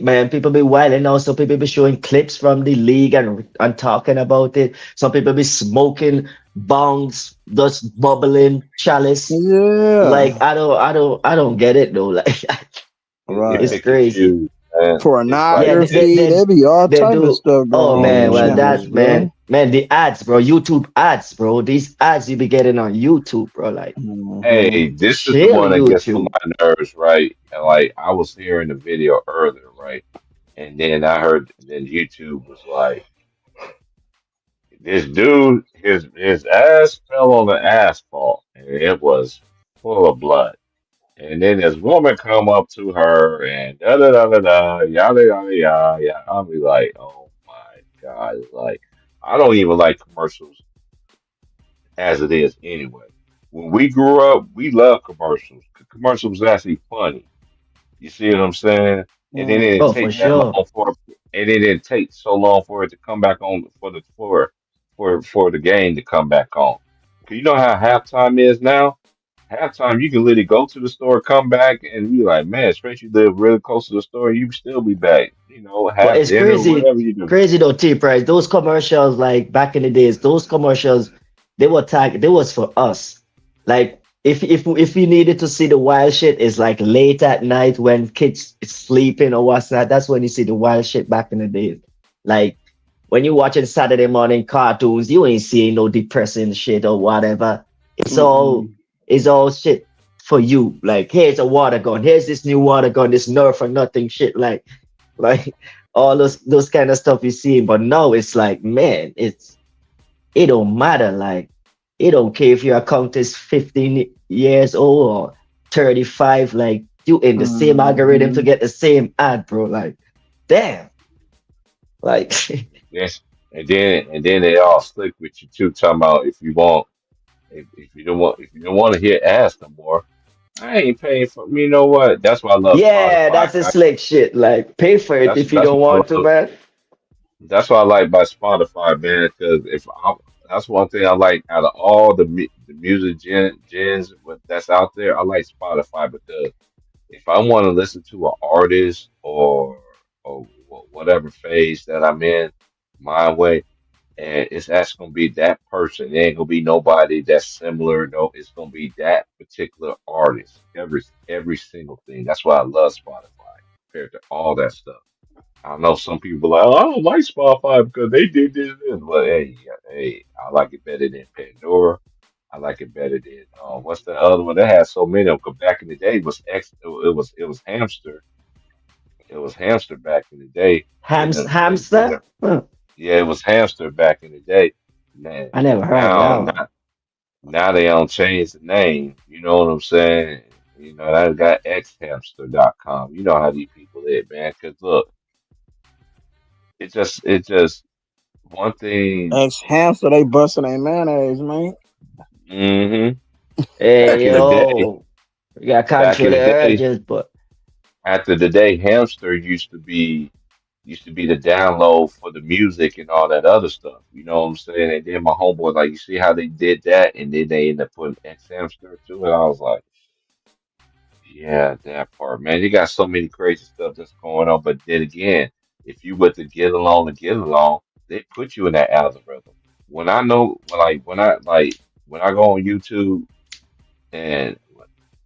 Speaker 2: wilding out. Some people be showing clips from the league and talking about it. Some people be smoking bongs, just bubbling chalice. Like
Speaker 3: yeah,
Speaker 2: I don't get it though. Like
Speaker 1: You
Speaker 3: right.
Speaker 2: it's
Speaker 1: pick and
Speaker 2: crazy.
Speaker 1: choose, man. It's like
Speaker 2: Yeah,
Speaker 3: Pornography, there be all
Speaker 2: they
Speaker 3: type of
Speaker 2: do.
Speaker 3: stuff
Speaker 2: Oh
Speaker 3: going on
Speaker 1: hmm
Speaker 3: in
Speaker 2: man, well
Speaker 3: channels,
Speaker 2: that
Speaker 3: bro.
Speaker 2: man, the ads, bro. YouTube ads, bro. These ads you be getting on YouTube, bro. Like
Speaker 3: Hmm.
Speaker 1: Hey, this is the
Speaker 2: chill,
Speaker 1: one that gets on
Speaker 2: YouTube.
Speaker 1: my nerves, right? And like I was hearing the video earlier, right? And then I heard then YouTube was like, this dude, his ass fell on the asphalt and it was full of blood. And then this woman come up to her and da da da da da yada yada yada yada. I'll be like, oh my God. Like I don't even like commercials as it is anyway. When we grew up, we loved commercials. Commercials was actually funny. You see what I'm saying? And then it didn't
Speaker 2: Oh, for
Speaker 1: take that
Speaker 2: sure.
Speaker 1: long and it didn't take so long for it to come back on for the game to come back on. 'Cause you know how halftime is now? halftime you can literally go to the store, come back, and be like, man, especially you live really close to the store, you can still be back. You know,
Speaker 2: But
Speaker 1: have
Speaker 2: it's
Speaker 1: dinner,
Speaker 2: crazy,
Speaker 1: whatever you do.
Speaker 2: crazy though, T Price. Those commercials, like back in the days, those commercials, they was for us. Like if you needed to see the wild shit, it's like late at night when kids is sleeping or what's that. That's when you see the wild shit back in the days. Like when you watching Saturday morning cartoons, you ain't seeing no depressing shit or whatever. It's all
Speaker 3: Mm-mm.
Speaker 2: it's all shit for you. Like here's a water gun, here's this new water gun, this nerf for nothing shit. Like all those kind of stuff you see. But now it's like, man, it don't matter. Like it don't care if your account is 15 years old or 35. Like you in the same algorithm to
Speaker 3: Mm-hmm.
Speaker 2: get the same ad, bro. Like damn. Like
Speaker 1: Yes, and then they all slick with you too, talking about if you don't want to hear ads no more, I ain't paying for. You know what? That's why I love
Speaker 2: yeah,
Speaker 1: Spotify.
Speaker 2: that's a slick shit. Like pay for it
Speaker 1: That's
Speaker 2: if you
Speaker 1: that's
Speaker 2: don't
Speaker 1: what
Speaker 2: want
Speaker 1: I
Speaker 2: to,
Speaker 1: love.
Speaker 2: man.
Speaker 1: That's what I like about Spotify, man. Because if I, that's one thing I like out of all the music gens that's out there. I like Spotify because if I want to listen to an artist or whatever phase that I'm in, my way, and it's that's gonna be that person. It ain't gonna be nobody that's similar. No, it's gonna be that particular artist. Every single thing. That's why I love Spotify compared to all that stuff. I know some people are like, oh, I don't like Spotify because they did this. But hey, hey, I like it better than Pandora. I like it better than what's the other one that had so many of them? 'Cause back in the day it was it was Hamster. It was Hamster back in the day. Then
Speaker 2: Hamster? Huh.
Speaker 1: yeah, it was Hamster back in the day. Now
Speaker 2: I never heard
Speaker 1: now
Speaker 2: that one.
Speaker 1: now now they don't change the name. You know what I'm saying? You know, I got xhamster.com. You know how these people live, man. Cause look, it just one thing.
Speaker 3: Ex hamster, they busting their mayonnaise, man.
Speaker 1: hmm Back
Speaker 2: Hey
Speaker 1: in the day,
Speaker 2: yo, you gotta
Speaker 1: back
Speaker 2: control
Speaker 1: in
Speaker 2: the
Speaker 1: the day,
Speaker 2: urges, but
Speaker 1: after the day, Hamster used to be the download for the music and all that other stuff. You know what I'm saying? And then my homeboy, like, you see how they did that, and then they ended up putting X Hamster to it. I was like, yeah, that part, man. You got so many crazy stuff that's going on. But then again, if you were to get along, they put you in that algorithm. When I know, when I go on YouTube and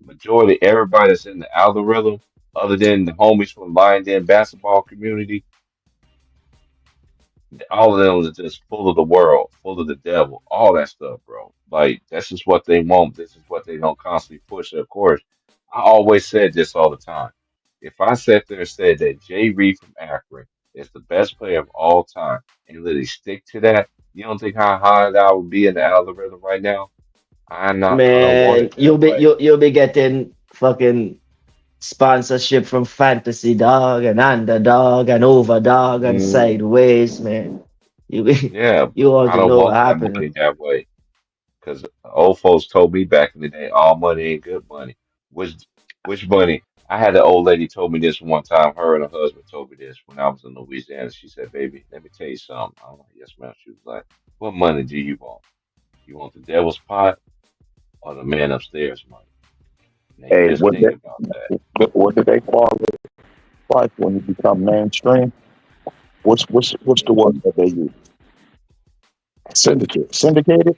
Speaker 1: majority everybody that's in the algorithm, other than the homies from Lion Den basketball community, all of them are just full of the world, full of the devil, all that stuff, bro. Like that's just what they want. This is what they don't constantly push. Of course, I always said this all the time. If I sat there and said that Jay Reed from Akron is the best player of all time and literally stick to that, you don't think how high that I would be in the algorithm right now? I don't want
Speaker 2: man,
Speaker 1: it that way.
Speaker 2: you'll be getting fucking sponsorship from Fantasy Dog and Underdog and Overdog and
Speaker 1: Mm,
Speaker 2: Sideways, man. You
Speaker 1: yeah,
Speaker 2: you
Speaker 1: but
Speaker 2: want
Speaker 1: I
Speaker 2: to
Speaker 1: don't
Speaker 2: know what
Speaker 1: want that
Speaker 2: happened.
Speaker 1: money that way. Because old folks told me back in the day, all money ain't good money. Which which money? I had an old lady told me this one time. Her and her husband told me this when I was in Louisiana. She said, "Baby, let me tell you something." I'm like, "Yes, ma'am." She was like, "What money do you want? You want the devil's pot or the man upstairs money?" Now you
Speaker 4: Hey,
Speaker 1: just think about that.
Speaker 4: what do they call it? Like when you become mainstream? What's the word that they use? Syndicated.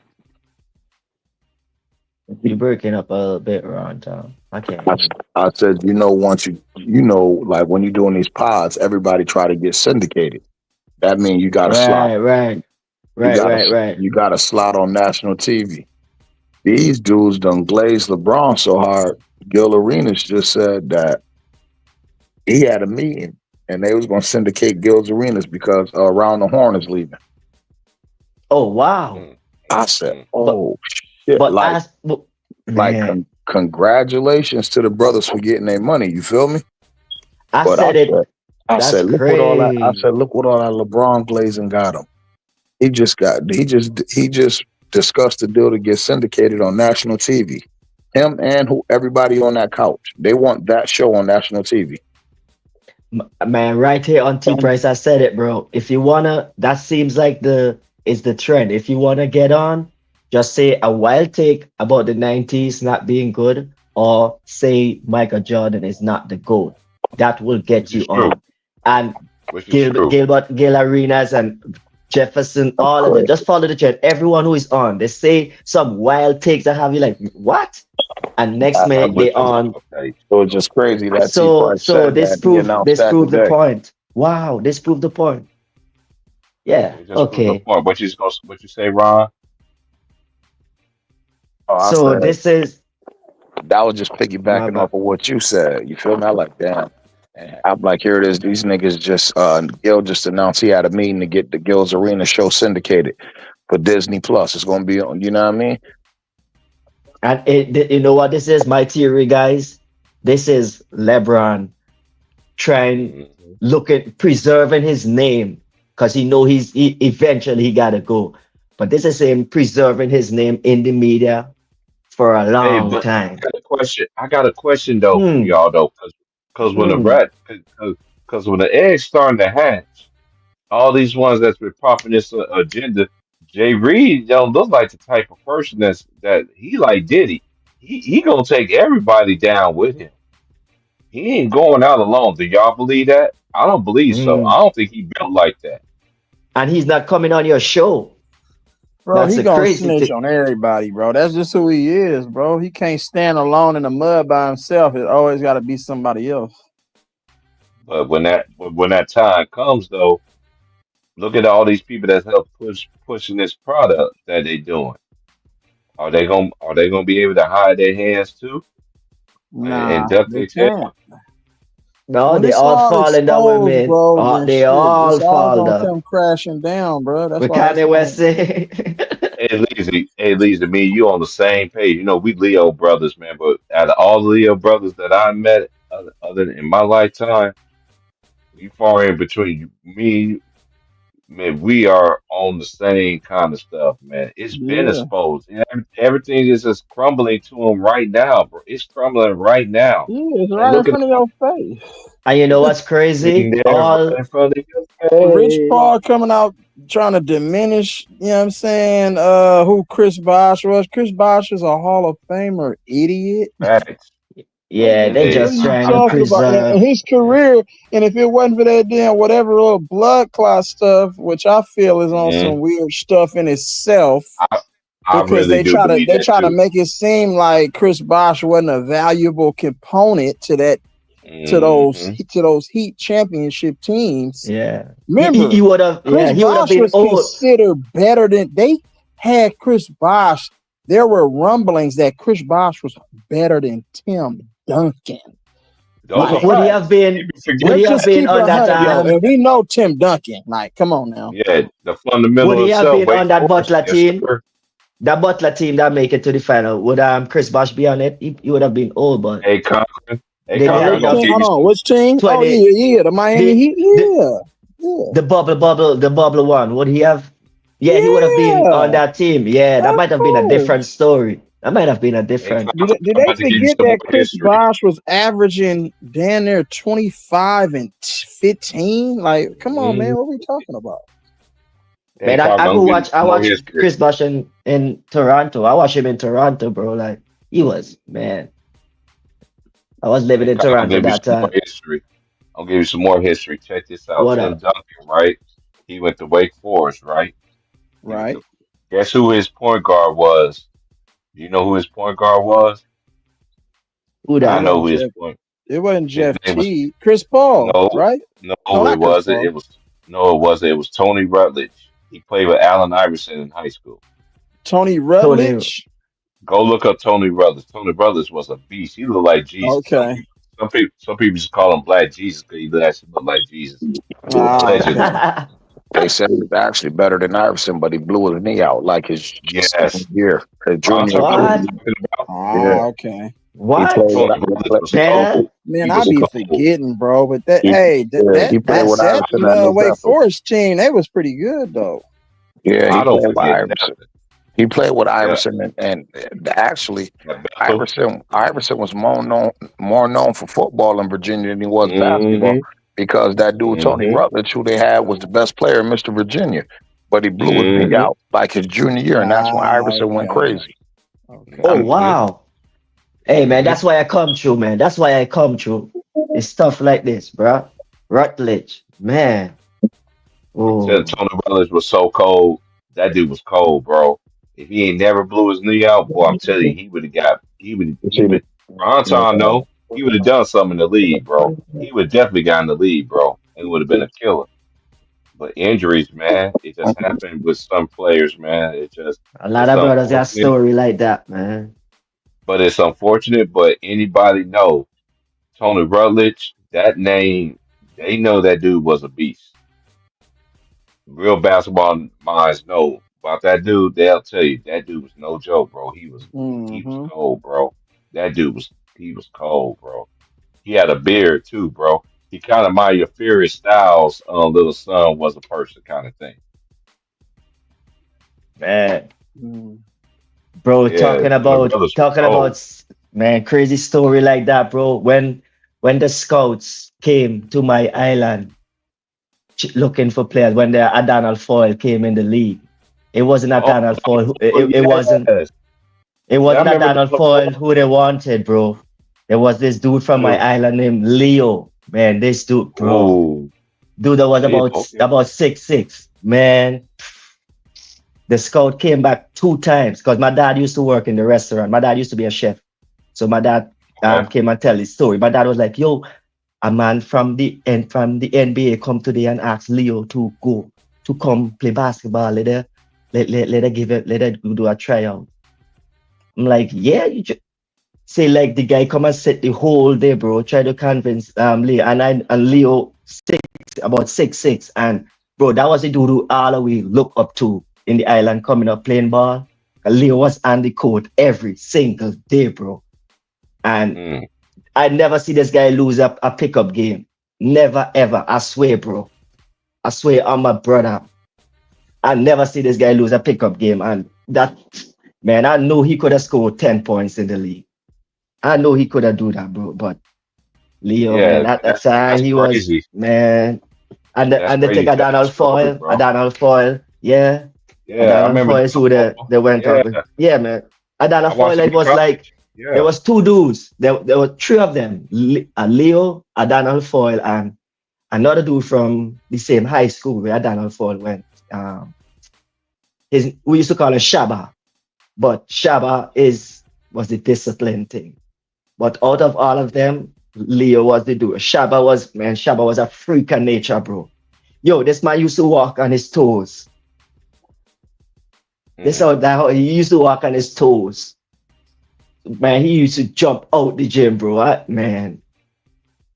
Speaker 2: You're breaking up a little bit around town. I can't
Speaker 4: I,
Speaker 2: hear you.
Speaker 4: I said, once like when you're doing these pods, everybody try to get syndicated. That means you got a slot.
Speaker 2: Right, right,
Speaker 4: You
Speaker 2: right,
Speaker 4: got a
Speaker 2: right, right.
Speaker 4: you got a slot on national TV. These dudes done glazed LeBron so hard. Gil Arenas just said that he had a meeting and they was going to syndicate Gil's Arenas because Around the Horn is leaving.
Speaker 2: Oh wow.
Speaker 1: Mm,
Speaker 4: I
Speaker 1: mm,
Speaker 4: said,
Speaker 1: mm.
Speaker 4: oh shit!
Speaker 2: But as but,
Speaker 4: Like
Speaker 2: man,
Speaker 4: congratulations to the brothers for getting their money. You feel me?
Speaker 2: I
Speaker 4: But
Speaker 2: said it.
Speaker 4: I
Speaker 2: That's
Speaker 4: said, look what all that. I
Speaker 2: crazy.
Speaker 4: said, look what all that LeBron glazing got him. He just discussed the deal to get syndicated on national TV. Him and everybody on that couch. They want that show on national TV.
Speaker 2: Man, right here on T Price, I said it, bro. If you wanna, that seems like the is the trend. If you wanna get on, Just say a wild take about the 90s not being good, or say Michael Jordan is not the GOAT. That will get
Speaker 1: which
Speaker 2: you
Speaker 1: is true.
Speaker 2: on. And
Speaker 1: Which is true.
Speaker 2: Gil Arenas and Jefferson,
Speaker 3: Of
Speaker 2: all of them.
Speaker 3: course.
Speaker 2: Just follow the trend. Everyone who is on, they say some wild takes that have you like, what? And next
Speaker 4: I
Speaker 1: I'm
Speaker 2: minute
Speaker 1: with
Speaker 2: they
Speaker 1: you on
Speaker 2: on.
Speaker 1: that. Okay.
Speaker 4: It was just crazy that T
Speaker 2: So
Speaker 4: Price said
Speaker 2: this
Speaker 4: that. He
Speaker 2: prove
Speaker 4: announced
Speaker 2: this
Speaker 4: that
Speaker 2: prove the
Speaker 4: today.
Speaker 2: point. Wow, this proved the point. Yeah,
Speaker 1: It just proves the
Speaker 2: okay.
Speaker 1: point. What you say, Ron?
Speaker 4: Oh, I
Speaker 2: So
Speaker 4: said
Speaker 2: this is
Speaker 4: that was just
Speaker 2: my
Speaker 4: piggybacking
Speaker 2: bad.
Speaker 4: off of what you said. You feel me? I like damn. And I'm like, here it is. These niggas just Gil just announced he had a meeting to get the Gil's Arena show syndicated for Disney Plus. It's gonna be on. You know what I mean?
Speaker 2: And you know what this is? My theory, guys. This is LeBron trying,
Speaker 1: Hmm.
Speaker 2: looking, preserving his name because he eventually he gotta go. But this is him preserving his name in the media for a
Speaker 1: Hey,
Speaker 2: long
Speaker 1: but I
Speaker 2: time.
Speaker 1: got a question. I got a question though for
Speaker 2: Hmm.
Speaker 1: y'all though, because when the
Speaker 2: Hmm.
Speaker 1: rat, because when the eggs starting to hatch, all these ones that's been propping this agenda, Jay Reed don't look like the type of person that he like Diddy. He gonna take everybody down with him. He ain't going out alone. Do y'all believe that? I don't believe so.
Speaker 2: Hmm.
Speaker 1: I don't think he built like that.
Speaker 2: And he's not coming on your show.
Speaker 3: Bro,
Speaker 2: That's
Speaker 3: he
Speaker 2: a
Speaker 3: gonna
Speaker 2: crazy
Speaker 3: snitch
Speaker 2: thing.
Speaker 3: on everybody, bro. That's just who he is, bro. He can't stand alone in the mud by himself. It always got to be somebody else.
Speaker 1: But when that time comes though, look at all these people that help pushing this product that they doing. Are they gonna be able to hide their hands too and
Speaker 3: Nah,
Speaker 1: duck
Speaker 3: they
Speaker 1: their tail?
Speaker 3: can't.
Speaker 2: No,
Speaker 3: When
Speaker 2: they
Speaker 3: it's
Speaker 2: all
Speaker 3: all
Speaker 2: falling down with
Speaker 3: exposed,
Speaker 2: me.
Speaker 3: bro, then
Speaker 2: They
Speaker 3: shit,
Speaker 2: all
Speaker 3: it's all
Speaker 2: fall
Speaker 3: gonna
Speaker 2: down.
Speaker 3: come crashing down, bro. That's
Speaker 2: With
Speaker 3: why it's
Speaker 2: Kanye West
Speaker 3: like,
Speaker 2: say.
Speaker 1: Hey, Lisa, me and you on the same page. You know, we Leo brothers, man. But out of all the Leo brothers that I met, other in my lifetime, we far in between. Me, man, we are on the same kind of stuff, man. It's been
Speaker 3: yeah,
Speaker 1: exposed. And everything is just crumbling to them right now, bro. It's crumbling right now.
Speaker 3: yeah, it's
Speaker 1: And
Speaker 3: right in
Speaker 1: look at
Speaker 3: front of your face.
Speaker 2: And you know what's
Speaker 1: everything
Speaker 2: crazy?
Speaker 1: there right
Speaker 2: All
Speaker 1: in front of your
Speaker 3: Rich
Speaker 1: face.
Speaker 3: Paul coming out trying to diminish, you know what I'm saying, who Chris Bosh was. Chris Bosh is a Hall of Famer, idiot.
Speaker 1: Facts.
Speaker 2: yeah, they
Speaker 1: Hey,
Speaker 3: What are
Speaker 2: just
Speaker 3: you
Speaker 2: trying to
Speaker 3: talking about? And
Speaker 2: preserve.
Speaker 3: his career, and if it wasn't for that damn whatever little blood clot stuff, which I feel is on
Speaker 1: mhm.
Speaker 3: some weird stuff in itself,
Speaker 1: I, I
Speaker 3: because
Speaker 1: really
Speaker 3: they
Speaker 1: do
Speaker 3: try to
Speaker 1: believe
Speaker 3: they
Speaker 1: that
Speaker 3: try to
Speaker 1: too.
Speaker 3: make it seem like Chris Bosh wasn't a valuable component
Speaker 1: Hmm.
Speaker 3: to those Heat championship teams.
Speaker 2: Yeah. He
Speaker 3: Remember,
Speaker 2: would have, yeah,
Speaker 3: Chris
Speaker 2: he would have
Speaker 3: Bosh
Speaker 2: been
Speaker 3: was
Speaker 2: old.
Speaker 3: considered better than they had Chris Bosh. There were rumblings that Chris Bosh was better than Tim Duncan.
Speaker 1: Those are
Speaker 3: Like,
Speaker 2: Would he have
Speaker 1: facts.
Speaker 2: been,
Speaker 1: People
Speaker 2: would
Speaker 1: forget
Speaker 2: he
Speaker 3: let's
Speaker 2: have
Speaker 3: just
Speaker 1: that.
Speaker 2: been
Speaker 3: keep it
Speaker 2: on that,
Speaker 3: 100, yo. And we know Tim Duncan. Like, come on now.
Speaker 1: Yeah, the
Speaker 2: would
Speaker 1: fundamental
Speaker 2: he have
Speaker 1: itself.
Speaker 2: been
Speaker 1: Wake
Speaker 2: on that
Speaker 1: Forest.
Speaker 2: Butler
Speaker 1: Yes,
Speaker 2: team?
Speaker 1: sir.
Speaker 2: That Butler team that make it to the final? Would Chris Bosh be on it? He would have been old, but
Speaker 1: Hey, Conklin. Hey,
Speaker 2: they
Speaker 1: Conklin,
Speaker 3: Which
Speaker 1: I'm
Speaker 2: had
Speaker 1: gonna
Speaker 3: team?
Speaker 2: us
Speaker 1: give
Speaker 3: Hold
Speaker 1: you
Speaker 3: on.
Speaker 1: some.
Speaker 3: Which team? Oh,
Speaker 2: 20,
Speaker 3: yeah. The Miami
Speaker 2: the,
Speaker 3: Heat.
Speaker 2: the,
Speaker 3: Yeah. Yeah.
Speaker 2: the bubble one. Would he have? Yeah, he would have been on
Speaker 3: Yeah.
Speaker 2: that team. Yeah, that
Speaker 3: Of
Speaker 2: might have been a
Speaker 3: course.
Speaker 2: different story. That might have been a
Speaker 1: Hey,
Speaker 2: different.
Speaker 1: Conklin,
Speaker 3: Did
Speaker 1: I'm
Speaker 3: they
Speaker 1: about to give you
Speaker 3: forget
Speaker 1: some
Speaker 3: that
Speaker 1: more
Speaker 3: Chris
Speaker 1: history.
Speaker 3: Bosh was averaging down there 25 and 15? Like, come on, man.
Speaker 1: Mhm.
Speaker 3: What are we talking about?
Speaker 1: Hey,
Speaker 2: Man, I
Speaker 1: Conklin, I'm
Speaker 2: go
Speaker 1: gonna give you
Speaker 2: watch. I
Speaker 1: some more
Speaker 2: watch
Speaker 1: history.
Speaker 2: Chris Bosh in Toronto. I watch him in Toronto, bro. Like he was man. I was living
Speaker 1: Hey,
Speaker 2: in
Speaker 1: Conklin, I'm
Speaker 2: Toronto
Speaker 1: gonna give you
Speaker 2: that
Speaker 1: some more
Speaker 2: time.
Speaker 1: history. I'll give you some more history. Check this out.
Speaker 2: What
Speaker 1: Tim
Speaker 2: up?
Speaker 1: Duncan, right? He went to Wake Forest, right? He went
Speaker 3: Right?
Speaker 1: to. Guess who his point guard was? Do you know who his point guard was?
Speaker 2: Who
Speaker 3: It
Speaker 1: I
Speaker 2: that?
Speaker 1: know
Speaker 3: wasn't
Speaker 1: who his
Speaker 3: Jeff.
Speaker 1: point.
Speaker 3: It wasn't
Speaker 1: His
Speaker 3: Jeff
Speaker 1: name was
Speaker 3: T. Chris Paul,
Speaker 1: no,
Speaker 3: right?
Speaker 1: no,
Speaker 3: No,
Speaker 1: it
Speaker 3: not Chris
Speaker 1: wasn't.
Speaker 3: Paul.
Speaker 1: It was no, it wasn't. It was Tony Rutledge. He played with Allen Iverson in high school.
Speaker 3: Tony
Speaker 2: Tony.
Speaker 3: Rutledge.
Speaker 1: Go look up Tony Rutledge. Tony Rutledge was a beast. He looked like Jesus.
Speaker 3: Okay.
Speaker 1: Some people just call him Black Jesus because he actually looked like Jesus.
Speaker 3: Ah,
Speaker 1: Allegedly.
Speaker 3: okay.
Speaker 4: They said he was actually better than Iverson, but he blew his knee out like his senior
Speaker 1: Yes.
Speaker 4: year, his
Speaker 1: I'm
Speaker 4: junior
Speaker 1: talking about.
Speaker 4: year.
Speaker 2: What?
Speaker 1: I'm talking about.
Speaker 4: Yeah,
Speaker 3: Ah, okay.
Speaker 4: he played
Speaker 2: What?
Speaker 4: with
Speaker 1: Tony Rutledge was
Speaker 2: Better?
Speaker 1: cold.
Speaker 3: Man,
Speaker 1: He
Speaker 3: I
Speaker 1: was
Speaker 3: be
Speaker 1: cold.
Speaker 3: forgetting, bro. But that,
Speaker 4: he,
Speaker 3: hey,
Speaker 4: yeah, he played with
Speaker 3: that
Speaker 4: Iverson at New
Speaker 3: Wake
Speaker 4: Bedford.
Speaker 3: Forest team, they was pretty good though.
Speaker 4: Yeah, he
Speaker 1: I don't
Speaker 4: played with
Speaker 1: forget
Speaker 4: Iverson.
Speaker 1: nothing.
Speaker 4: He played with
Speaker 1: Yeah.
Speaker 4: Iverson, and actually,
Speaker 1: At Bethel.
Speaker 4: Iverson was more known for football in Virginia than he was basketball
Speaker 1: Mm-hmm.
Speaker 4: because that dude Tony
Speaker 1: Mm-hmm.
Speaker 4: Rutledge, who they had, was the best player in Mr. Virginia. but he blew his knee
Speaker 1: Mm-hmm.
Speaker 4: out like his junior year, and that's when Iverson went
Speaker 3: Okay.
Speaker 4: crazy.
Speaker 3: Okay.
Speaker 2: Oh
Speaker 1: Mm-hmm.
Speaker 2: wow. Hey man,
Speaker 1: Mm-hmm.
Speaker 2: that's why I come through, man. That's why I come through. It's stuff like this, bro. Rutledge, man.
Speaker 1: I'm telling
Speaker 2: Oh,
Speaker 1: Tony Rutledge was so cold. That dude was cold, bro. If he ain't never blew his knee out, boy, I'm telling you, he would have got.
Speaker 4: You
Speaker 1: He
Speaker 4: see the
Speaker 1: would. Anton, no, he would have done something in the league, bro. He would definitely got in the league, bro. It would have been a killer. But injuries, man, it just happened with some players, man.
Speaker 2: a lot
Speaker 1: It's
Speaker 2: of brothers got
Speaker 1: unfortunate,
Speaker 2: story like that, man.
Speaker 1: but it's unfortunate. But anybody know Tony Rutledge? That name, they know that dude was a beast. Real basketball minds know about that dude. They'll tell you that dude was no joke, bro. He was
Speaker 3: Mm-hmm.
Speaker 1: cold, bro. That dude was cold, bro. He had a beard too, bro. He kind of mind your Furious Styles, little son was a person kind of thing.
Speaker 2: Man,
Speaker 3: Mm.
Speaker 2: bro,
Speaker 1: Yeah, Tony Brothers was
Speaker 2: talking about
Speaker 1: cold.
Speaker 2: man, crazy story like that, bro. When the scouts came to my island looking for players, when the Adanal Foyle came in the league, it wasn't
Speaker 1: Oh,
Speaker 2: Adanal Foyle.
Speaker 1: oh yes,
Speaker 2: It
Speaker 1: yeah, I
Speaker 2: wasn't
Speaker 1: remember
Speaker 2: Adanal
Speaker 1: Donald
Speaker 2: Foyle
Speaker 1: Ford
Speaker 2: who they wanted, bro. There was this dude from my
Speaker 1: too.
Speaker 2: island named Leo. Man, this dude, bro.
Speaker 1: Oh,
Speaker 2: Dude that was
Speaker 1: Leo, okay.
Speaker 2: about 6'6". Man, the scout came back 2 times because my dad used to work in the restaurant. My dad used to be a chef. So my dad
Speaker 1: Okay.
Speaker 2: came and tell his story. My dad was like, yo, a man from the NBA come today and ask Leo to go to come play basketball. Let her give it, let her do a tryout. I'm like, yeah, say like the guy come and sit the whole day, bro. Try to convince Leo and Leo about 6'6", and bro, that was the dude who all we look up to in the island coming up playing ball. Leo was on the court every single day, bro. And
Speaker 1: Mm.
Speaker 2: I never see this guy lose a pickup game. Never ever. I swear, bro. I swear on my brother. I never see this guy lose a pickup game. And that man, I know he could have scored 10 points in the league. I know he could have do that, bro. But Leo, man,
Speaker 1: Yeah,
Speaker 2: at that time
Speaker 1: that's
Speaker 2: he was
Speaker 1: crazy.
Speaker 2: man.
Speaker 1: That's
Speaker 2: And they take
Speaker 1: crazy. Tell that story,
Speaker 2: A
Speaker 1: bro.
Speaker 2: Donald Foyle, yeah. A
Speaker 1: Yeah, I
Speaker 2: Donald
Speaker 1: remember
Speaker 2: Foyle is
Speaker 1: Donald
Speaker 2: who
Speaker 1: Ford.
Speaker 2: they went
Speaker 1: Yeah,
Speaker 2: up with. Yeah, man. A
Speaker 1: I
Speaker 2: Donald
Speaker 1: watched
Speaker 2: Foyle,
Speaker 1: him
Speaker 2: it
Speaker 1: in
Speaker 2: was like
Speaker 1: college.
Speaker 2: there
Speaker 1: Yeah.
Speaker 2: was two dudes. There were three of them. A Leo, a Donald Foyle, and another dude from the same high school where Donald Foyle went. Um, we used to call him Shaba, but Shaba was the discipline thing. But out of all of them, Leo was the dude. Shaba was a freak of nature, bro. Yo, this man used to walk on his toes. This
Speaker 1: Mm,
Speaker 2: how that he used to walk on his toes. Man, he used to jump out the gym, bro. Man,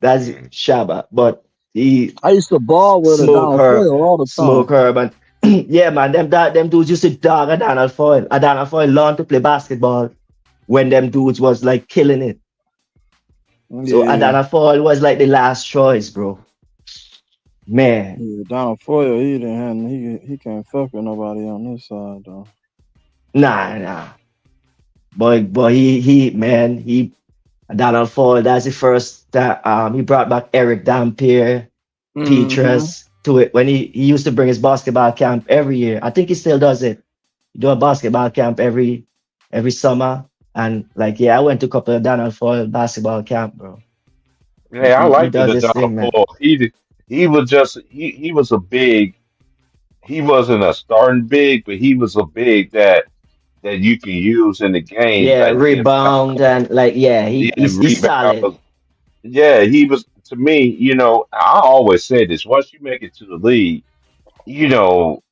Speaker 2: that's
Speaker 1: mm.
Speaker 2: Shaba. But he
Speaker 3: I used to ball with a
Speaker 2: smoke
Speaker 3: Donald
Speaker 2: her,
Speaker 3: Foyle all the
Speaker 2: smoke
Speaker 3: time.
Speaker 2: her, but yeah, man, them dudes used to dog a Donald Foyle. A Donald Foyle learned to play basketball when them dudes was like killing it. So
Speaker 3: Yeah.
Speaker 2: Adana Foyle was like the last choice, bro. Man,
Speaker 3: Yeah, Donald Foyle, he didn't have he can't fuck with nobody on this side though.
Speaker 2: nah. But he Donald Ford, that's the first that he brought back Eric Dampier,
Speaker 3: Mm-hmm.
Speaker 2: Petrus to it when he used to bring his basketball camp every year. I think he still does it. He do a basketball camp every summer. And like yeah, I went to a couple of Donald Ford basketball camp, bro.
Speaker 1: Hey, I
Speaker 2: He
Speaker 1: liked it,
Speaker 2: does
Speaker 1: the
Speaker 2: this
Speaker 1: Donald
Speaker 2: thing, man.
Speaker 1: Ford. He was just he was a big. He wasn't a starting big, but he was a big that you can use in the game.
Speaker 2: Yeah,
Speaker 1: Like if
Speaker 2: rebound and like yeah,
Speaker 1: yeah,
Speaker 2: he's solid.
Speaker 1: rebound. Yeah, he was to me. I always say this: once you make it to the league, you know,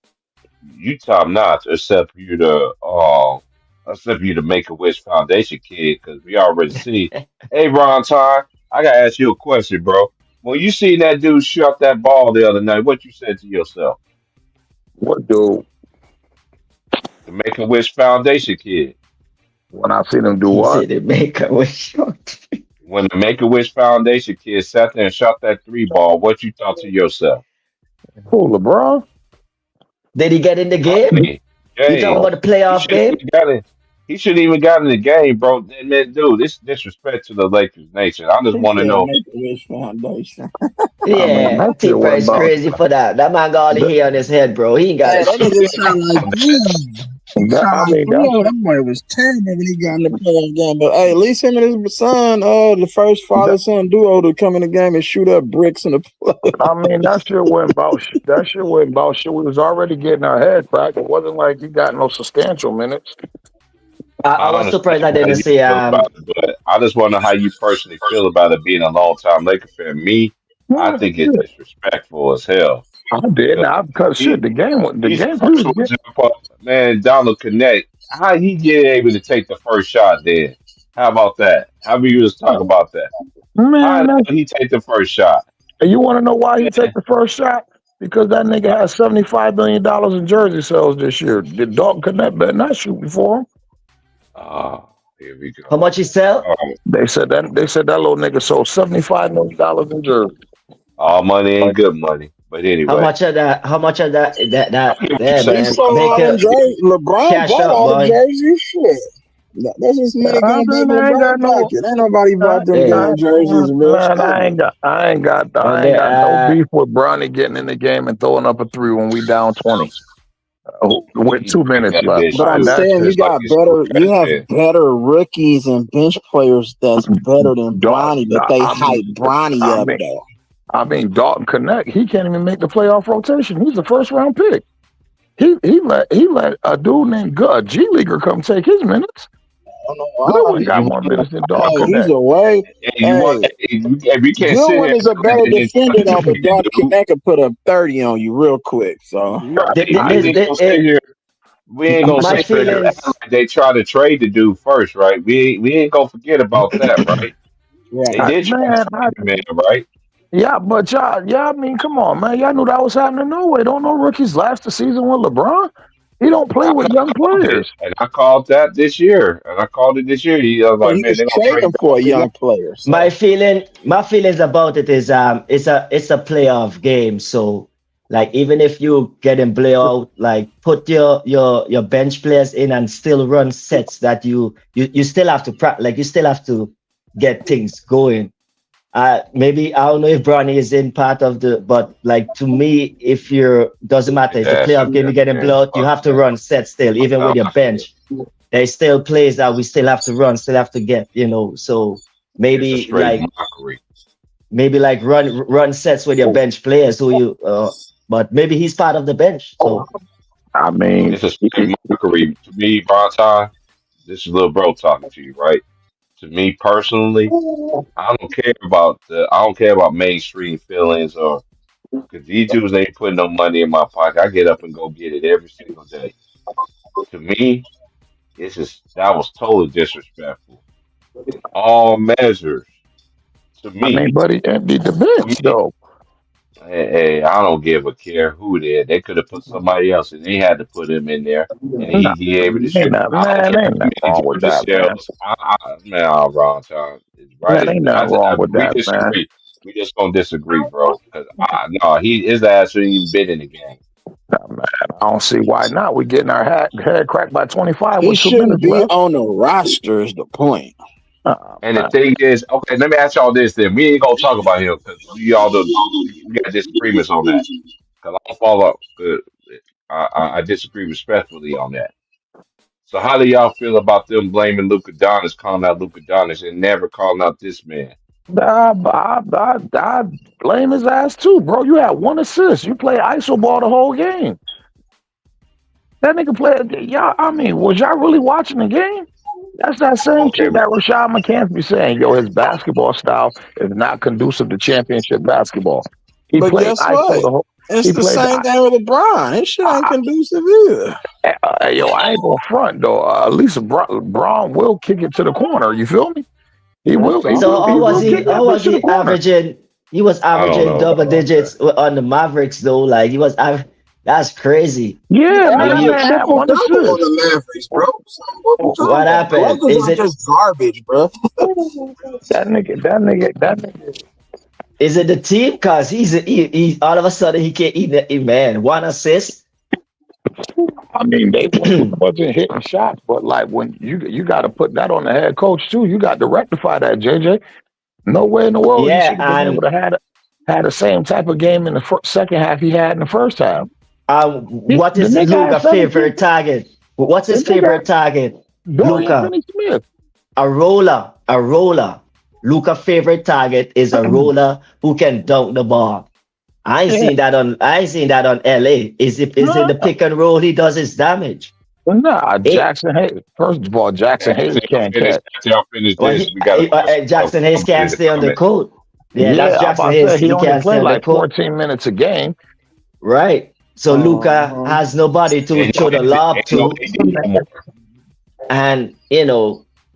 Speaker 1: you top notch, except you the Make a Wish Foundation kid, because we already see. Hey, Ron Ty, I gotta ask you a question, bro. When you seen that dude shot that ball the other night, what you said to yourself?
Speaker 4: What do
Speaker 1: The Make a Wish Foundation kid.
Speaker 4: when I see them do
Speaker 2: He
Speaker 4: what?
Speaker 2: said the maker was short.
Speaker 1: When the Make a Wish Foundation kid sat there and shot that three ball, what you thought to yourself?
Speaker 4: Who, LeBron?
Speaker 2: Did he get in the game?
Speaker 1: Money,
Speaker 2: You talking
Speaker 1: game.
Speaker 2: about the
Speaker 1: You
Speaker 2: playoff
Speaker 1: should
Speaker 2: game?
Speaker 1: have got it. He shouldn't even got in the game, bro. Man, dude, this disrespect to the Lakers nation. I just
Speaker 3: He
Speaker 1: want to
Speaker 3: said
Speaker 1: know.
Speaker 3: make a wish foundation.
Speaker 4: I mean,
Speaker 2: Yeah,
Speaker 4: that shit
Speaker 2: Tipper
Speaker 4: went
Speaker 2: is
Speaker 4: about.
Speaker 2: crazy for that. That man got all the
Speaker 4: That,
Speaker 2: hair on his head, bro. He ain't got
Speaker 3: Hey,
Speaker 2: a
Speaker 3: that
Speaker 2: shit.
Speaker 3: nigga sound like Theo. He sound
Speaker 4: I
Speaker 3: like
Speaker 4: mean,
Speaker 3: Theo. That boy was terrible when he got in the playoff game. But hey, at least him and his son, the first
Speaker 4: that,
Speaker 3: father-son duo to come in the game and shoot up bricks in the playoff.
Speaker 4: I mean, that shit went about. That shit went about. Shit, we was already getting our head cracked. It wasn't like he got no substantial minutes.
Speaker 2: I
Speaker 1: I
Speaker 2: was
Speaker 1: understand
Speaker 2: surprised I
Speaker 1: how
Speaker 2: didn't
Speaker 1: you
Speaker 2: see
Speaker 1: feel about it, but I just want to know how you personally feel about it being a longtime Laker fan. Me, I
Speaker 4: Yeah,
Speaker 1: think it's
Speaker 4: shit.
Speaker 1: disrespectful as hell
Speaker 4: I did.
Speaker 1: because
Speaker 4: Now, because shit,
Speaker 1: he
Speaker 4: the
Speaker 1: he's the
Speaker 4: game, he
Speaker 1: first
Speaker 4: was
Speaker 1: one
Speaker 4: getting.
Speaker 1: to jump up. Man, Donald Connect, how he get able to take the first shot then? How about that? How about you just talk about that? How
Speaker 4: Man,
Speaker 1: the hell he take the first shot?
Speaker 4: and you want to know why he take the first shot? Because that nigga has $75 million in jersey sales this year. Did Dalton Connect better not shoot before him?
Speaker 1: Oh, here we
Speaker 2: how
Speaker 1: go.
Speaker 2: much he sell.
Speaker 4: They said that little nigga sold $75 million in jersey.
Speaker 1: All money
Speaker 4: Like,
Speaker 1: ain't good money. But
Speaker 2: How
Speaker 1: anyway,
Speaker 2: much of that? How much of that?
Speaker 1: I get what you're
Speaker 2: Yeah,
Speaker 1: saying,
Speaker 3: He
Speaker 2: man.
Speaker 3: sold
Speaker 1: bro.
Speaker 2: Make
Speaker 3: all them
Speaker 2: a
Speaker 3: jerseys. LeBron
Speaker 2: cash
Speaker 3: bought
Speaker 2: up,
Speaker 3: all the
Speaker 2: boy.
Speaker 3: jerseys. Shit. That's just money
Speaker 4: I
Speaker 3: going back
Speaker 4: mean,
Speaker 3: in
Speaker 4: I ain't got
Speaker 3: LeBron
Speaker 4: no.
Speaker 3: pocket. Ain't nobody bought them
Speaker 2: Hey,
Speaker 3: damn jerseys real
Speaker 4: Man,
Speaker 3: stupid.
Speaker 2: on
Speaker 4: I ain't
Speaker 2: the
Speaker 4: got no beef with Bronny getting in the game and throwing up a three when we down 20 with
Speaker 1: He
Speaker 4: 2 minutes
Speaker 1: that
Speaker 4: left.
Speaker 1: bitch
Speaker 3: But I'm
Speaker 4: Man,
Speaker 1: too,
Speaker 4: that
Speaker 3: saying
Speaker 4: shit.
Speaker 3: you
Speaker 1: just like
Speaker 3: got
Speaker 1: his
Speaker 3: better. You
Speaker 1: best
Speaker 3: have
Speaker 1: friend.
Speaker 3: better rookies and bench players that's better than
Speaker 4: Dalton,
Speaker 3: Bronny. But they
Speaker 4: I mean,
Speaker 3: hype Bronny
Speaker 4: I
Speaker 3: up
Speaker 4: mean,
Speaker 3: though.
Speaker 4: Dalton Connect. He can't even make the playoff rotation. He's a first round pick. He let a dude named Good, a G leaguer, come take his minutes.
Speaker 3: I don't know
Speaker 4: Goodwin
Speaker 3: why.
Speaker 4: got
Speaker 1: You
Speaker 4: more minutes than Dalton
Speaker 3: Hey, he's
Speaker 4: Connect.
Speaker 3: away.
Speaker 1: and you want
Speaker 3: Hey,
Speaker 1: if you can't sit here
Speaker 3: Goodwin
Speaker 1: and
Speaker 3: is a
Speaker 1: act like
Speaker 3: better
Speaker 1: they didn't try
Speaker 3: defender
Speaker 1: to
Speaker 3: though, but
Speaker 1: trade the
Speaker 3: Dalton
Speaker 1: dude.
Speaker 3: Connect could put up 30 on you real quick. So
Speaker 1: Right.
Speaker 2: this,
Speaker 1: We ain't gonna sit here. We ain't gonna
Speaker 2: my
Speaker 1: sit here and act
Speaker 2: feelings.
Speaker 1: like they try to trade the dude first, right? We ain't gonna forget about that, right? They
Speaker 3: right.
Speaker 1: did try to
Speaker 4: Man,
Speaker 1: trade the man, right?
Speaker 4: yeah, but I mean, come on, man. Y'all knew that was happening no way. Don't know rookies last the season with LeBron. He don't play with
Speaker 1: I
Speaker 4: young
Speaker 1: called it,
Speaker 4: players.
Speaker 1: and I called that this year, and I called it this year. I was
Speaker 3: But
Speaker 1: like,
Speaker 3: he
Speaker 1: man,
Speaker 3: was
Speaker 1: they're gonna trade
Speaker 3: trading for a
Speaker 1: Bronny
Speaker 3: young
Speaker 1: now.
Speaker 3: player.
Speaker 2: My
Speaker 3: So
Speaker 2: feelings about it is it's a playoff game. So like even if you get in blowout, like put your bench players in and still run sets that you still have to practice, like you still have to get things going. Maybe I don't know if Bronny is in part of the, but like to me, if you're doesn't matter,
Speaker 1: His
Speaker 2: it's a
Speaker 1: ass
Speaker 2: playoff
Speaker 1: should be
Speaker 2: game, you
Speaker 1: at the
Speaker 2: get in
Speaker 1: game.
Speaker 2: blowout, you
Speaker 1: Fuck
Speaker 2: have to
Speaker 1: that.
Speaker 2: run sets still,
Speaker 1: That's
Speaker 2: even
Speaker 1: how
Speaker 2: with your
Speaker 1: I feel.
Speaker 2: bench. There's still plays that we still have to run, still have to get, so
Speaker 1: It's a
Speaker 2: maybe
Speaker 1: straight
Speaker 2: like
Speaker 1: mockery.
Speaker 2: run sets with your bench players who you but maybe he's part of the bench. So
Speaker 4: I mean,
Speaker 1: It's a straight mockery to me, Bonton. This is little bro talking to you, right? To me personally, I don't care about mainstream feelings or because these dudes ain't putting no money in my pocket. I get up and go get it every single day. To me, that was totally disrespectful in all measures. To
Speaker 4: I
Speaker 1: me,
Speaker 4: mean, but he emptied the
Speaker 1: to
Speaker 4: bench
Speaker 1: me,
Speaker 4: though.
Speaker 1: hey, I don't give a care who they. They could have put somebody else, and they had to put him in there, and
Speaker 4: Nah,
Speaker 1: he be able to
Speaker 4: ain't
Speaker 1: shoot.
Speaker 4: nothing,
Speaker 1: I don't
Speaker 4: man.
Speaker 1: care
Speaker 4: Ain't
Speaker 1: how
Speaker 4: nothing
Speaker 1: many
Speaker 4: wrong with
Speaker 1: jersey
Speaker 4: that, man.
Speaker 1: sales. Man, I'm wrong, Tom. It's right.
Speaker 4: Man, ain't nothing wrong with
Speaker 1: We
Speaker 4: that, man.
Speaker 1: disagree. We just gonna disagree, bro. Because no, his ass shouldn't even been in the game.
Speaker 4: Nah, man, I don't see why not. We getting our head cracked by 25
Speaker 3: he
Speaker 4: with 2
Speaker 3: shouldn't
Speaker 4: minutes
Speaker 3: be
Speaker 4: left.
Speaker 3: on the roster. Is the point?
Speaker 1: And the
Speaker 4: Man,
Speaker 1: thing is, okay, let me ask y'all this. Then we ain't gonna talk about him because we all we got disagreements on that. Because I don't follow. I disagree respectfully on that. So how do y'all feel about them blaming Luka Doncic, calling out Luka Doncic, and never calling out this man?
Speaker 4: I blame his ass too, bro. You had 1 assist. You play ISO ball the whole game. That nigga played. Y'all, I mean, was y'all really watching the game? That's that same
Speaker 1: Okay,
Speaker 4: shit that Rashad McCants be saying. Yo, his basketball style is not conducive to championship basketball. He
Speaker 3: But
Speaker 4: played
Speaker 3: guess
Speaker 4: ISO
Speaker 3: what?
Speaker 4: the whole.
Speaker 3: It's
Speaker 4: He
Speaker 3: the
Speaker 4: played.
Speaker 3: same thing with LeBron. His shit ain't
Speaker 4: I,
Speaker 3: conducive either.
Speaker 4: yo, I ain't gonna front though. At least Braun will kick it to the corner. You feel me? He will.
Speaker 3: That's
Speaker 4: He
Speaker 2: so
Speaker 3: all.
Speaker 4: will. He
Speaker 2: how was
Speaker 4: will
Speaker 2: he
Speaker 4: kick that
Speaker 2: how
Speaker 4: bitch
Speaker 2: was
Speaker 4: to the
Speaker 2: he
Speaker 4: corner.
Speaker 2: averaging? He was
Speaker 1: I don't
Speaker 2: averaging
Speaker 1: know
Speaker 2: double
Speaker 1: about all that.
Speaker 2: digits on the Mavericks though. Like he was that's crazy.
Speaker 3: He
Speaker 4: Yeah, man,
Speaker 2: Maybe
Speaker 4: that
Speaker 3: averaged a
Speaker 2: you,
Speaker 4: man had
Speaker 3: triple
Speaker 4: one
Speaker 3: double on
Speaker 4: assist.
Speaker 3: the Mavericks, bro. So what we talking
Speaker 2: what
Speaker 3: about? The
Speaker 2: happened?
Speaker 3: Lakers
Speaker 2: Is
Speaker 3: are
Speaker 2: it
Speaker 3: just garbage, bro.
Speaker 4: That nigga.
Speaker 2: is it the team? Cause he all of a sudden he can't eat man, 1 assist.
Speaker 4: I mean, they wasn't hitting shots, but like when you got to put that on the head coach too. You got to rectify that, JJ. No way in the world he
Speaker 2: Yeah,
Speaker 4: should have been able
Speaker 2: and
Speaker 4: to had the same type of game in the second half he had in the first half.
Speaker 2: what
Speaker 4: The
Speaker 2: is
Speaker 4: nigga had
Speaker 2: Luca
Speaker 4: 17.
Speaker 2: favorite target? What's
Speaker 4: The
Speaker 2: his
Speaker 4: nigga
Speaker 2: favorite target?
Speaker 4: Dorian
Speaker 2: Luca,
Speaker 4: Finney-Smith.
Speaker 2: a roller, a roller. Luca favorite target is a roller who can dunk the ball.
Speaker 4: Yeah.
Speaker 2: I ain't seen that on LA. Is in the pick and roll he does his damage.
Speaker 4: Nah,
Speaker 2: It
Speaker 4: Jackson Hayes. First of all, Jackson Hayes can't catch.
Speaker 1: After y'all finish
Speaker 2: well
Speaker 1: this, we got a question from
Speaker 2: Jackson Hayes
Speaker 1: somebody in
Speaker 2: can't
Speaker 1: the
Speaker 2: stay on the
Speaker 1: comments.
Speaker 2: court. Yeah,
Speaker 4: Yeah,
Speaker 2: that's
Speaker 4: I'm
Speaker 2: Jackson
Speaker 4: about to
Speaker 2: Hayes.
Speaker 4: say he
Speaker 2: He
Speaker 4: only
Speaker 2: can't stay
Speaker 4: played
Speaker 2: on the
Speaker 4: like
Speaker 2: court.
Speaker 4: 14 minutes a game.
Speaker 2: Right. So Luca
Speaker 3: Uh-huh.
Speaker 2: has nobody to
Speaker 1: Ain't no
Speaker 2: throw the lob
Speaker 1: ain't no
Speaker 2: to.
Speaker 1: AD no more.
Speaker 2: And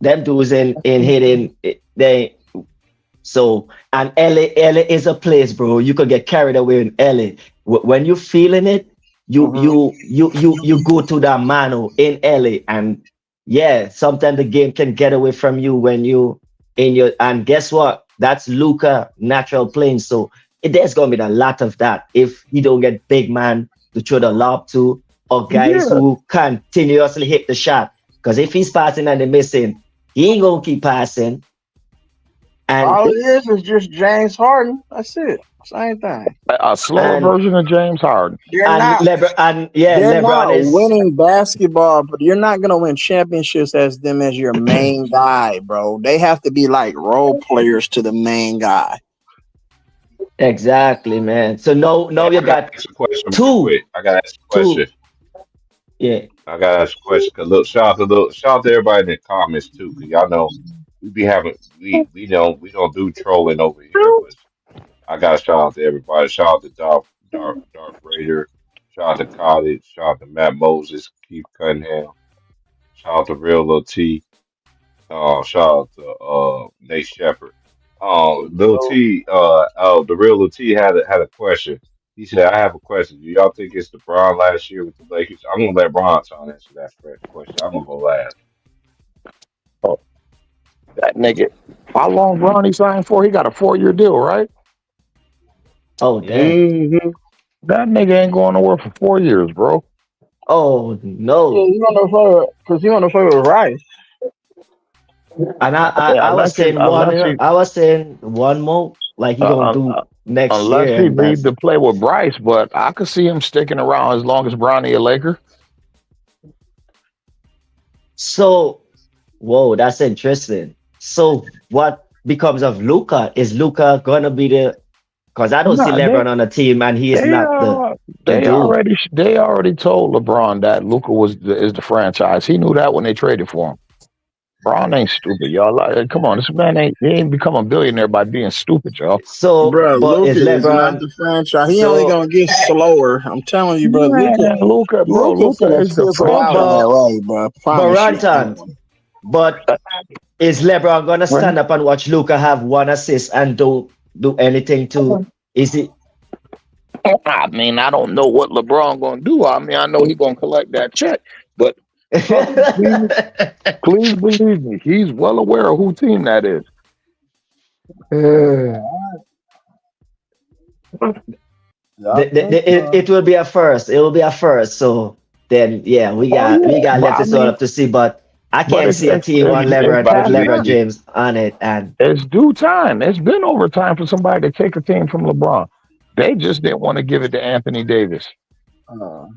Speaker 2: them dudes in hitting they so and LA is a place, bro. You could get carried away in LA. When you're feeling it,
Speaker 3: Uh-huh.
Speaker 2: you go to that mano in LA, and yeah, sometimes the game can get away from you when you in your and guess what? That's Luca natural playing. So there's gonna be a lot of that if he don't get big man to throw the lob to or guys
Speaker 4: Yeah,
Speaker 2: who continuously hit the shot. Because if he's passing and they're missing, he ain't gonna keep passing. And
Speaker 3: All it is just James Harden. That's it. Same thing.
Speaker 4: a slower
Speaker 2: and
Speaker 4: version of James Harden.
Speaker 3: They're not. They're
Speaker 2: LeBron
Speaker 3: not
Speaker 2: is
Speaker 3: winning basketball, but you're not gonna win championships as them as your main guy, bro. They have to be like role players to the main guy.
Speaker 2: exactly, man. So no,
Speaker 1: Hey,
Speaker 2: you
Speaker 1: I gotta
Speaker 2: got
Speaker 1: ask a question real
Speaker 2: two,
Speaker 1: quick. I gotta ask a question.
Speaker 2: two, yeah.
Speaker 1: I gotta ask a question. Cause look, shout out to everybody in the comments too. Cause y'all know we be having we don't do trolling over here, but I gotta shout out to everybody. Shout out to Darth Raider. Shout out to Cottage. Shout out to Matt Moses, Keith Cunningham. Shout out to Real Lil T. Shout out to Nate Shepard. Lil T. The Real Lil T had a question. He said, "I have a question. Do y'all think it's LeBron last year with the Lakers?" I'm gonna let Bron answer that question. I'm gonna go last.
Speaker 4: Oh, that nigga. How long Bronny signed for? He got a 4-year deal, right?
Speaker 2: Oh damn.
Speaker 1: Hmm.
Speaker 4: That nigga ain't going nowhere for 4 years, bro.
Speaker 2: Oh
Speaker 3: Yeah,
Speaker 2: no.
Speaker 3: you want to play because you want to play with Rice.
Speaker 2: And
Speaker 4: Yeah,
Speaker 2: I was saying one more, like he gonna do next
Speaker 4: unless
Speaker 2: year,
Speaker 4: he
Speaker 2: and
Speaker 4: leave
Speaker 2: that's
Speaker 4: to play with Bryce, but I could see him sticking around as long as Bronny a Laker.
Speaker 2: so. Whoa, that's interesting. So what becomes of Luca? Is Luca gonna be the? Because I don't see
Speaker 4: Nah,
Speaker 2: LeBron on the team, and he is
Speaker 4: they
Speaker 2: not
Speaker 4: uh
Speaker 2: the dude.
Speaker 4: they already told LeBron that Luca is the franchise. He knew that when they traded for him. Bron ain't stupid, y'all. Like, come on, this man ain't become a billionaire by being stupid, y'all.
Speaker 2: So,
Speaker 3: Bro,
Speaker 2: but
Speaker 3: Luca
Speaker 2: is
Speaker 3: is not
Speaker 2: LeBron?
Speaker 3: the franchise. He only
Speaker 2: So,
Speaker 3: gonna get slower. I'm telling you, bro.
Speaker 4: Man,
Speaker 3: Luca
Speaker 4: Luca
Speaker 3: finna
Speaker 4: is the
Speaker 3: fizzle out in
Speaker 4: franchise.
Speaker 3: LA, bro.
Speaker 2: but
Speaker 3: Promise you on that
Speaker 2: Rantan,
Speaker 3: one.
Speaker 2: but is LeBron gonna
Speaker 4: When
Speaker 2: stand up and watch Luca have one assist and don't do anything to? Is it?
Speaker 4: I mean, I don't know what LeBron gonna do. I mean, I know he gonna collect that check, but trust me, please believe me, he's well aware of who team that is.
Speaker 3: Yeah, I think
Speaker 2: It will be a first. It will be a first. So then, yeah,
Speaker 4: Oh
Speaker 2: we
Speaker 4: yeah,
Speaker 2: got
Speaker 4: but
Speaker 2: left
Speaker 4: I
Speaker 2: this all
Speaker 4: mean,
Speaker 2: up to see. But I
Speaker 4: but
Speaker 2: can't see a team on
Speaker 4: it's
Speaker 2: LeBron with
Speaker 1: Everybody
Speaker 4: past
Speaker 2: LeBron
Speaker 4: time.
Speaker 1: busy.
Speaker 2: James on it, and
Speaker 4: It's due time. It's been over time for somebody to take a team from LeBron. They just didn't want to give it to Anthony Davis.
Speaker 3: uh,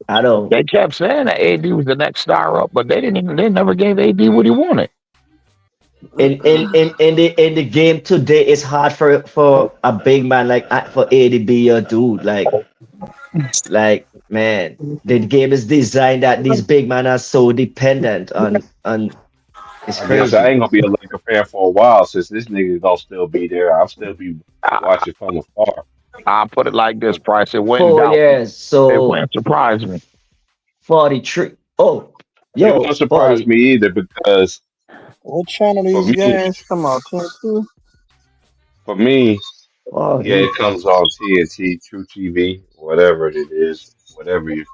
Speaker 2: I don't.
Speaker 4: They kept saying that AD was the next star up, but they never gave AD what he wanted.
Speaker 2: In the game today, it's hard for a big man like for A to be your dude. Like man, the game is designed that these big men are so dependent on. It's
Speaker 1: I guess I
Speaker 2: crazy.
Speaker 1: ain't gonna be a Laker fan for a while since this nigga gonna still be there. I'll still be
Speaker 4: I,
Speaker 1: watching from afar.
Speaker 4: I'll put it like this, Price. It went and doubtful.
Speaker 2: Four years,
Speaker 4: It
Speaker 2: so
Speaker 4: went surprise me.
Speaker 2: 43. Oh,
Speaker 1: It won't
Speaker 2: yo,
Speaker 1: surprise
Speaker 2: 40.
Speaker 1: me either because
Speaker 3: what channel
Speaker 1: for
Speaker 3: these
Speaker 1: me,
Speaker 3: games come on? 10-2?
Speaker 1: for me, yeah, it
Speaker 2: 40.
Speaker 1: comes on TNT, True TV, whatever it is, whatever your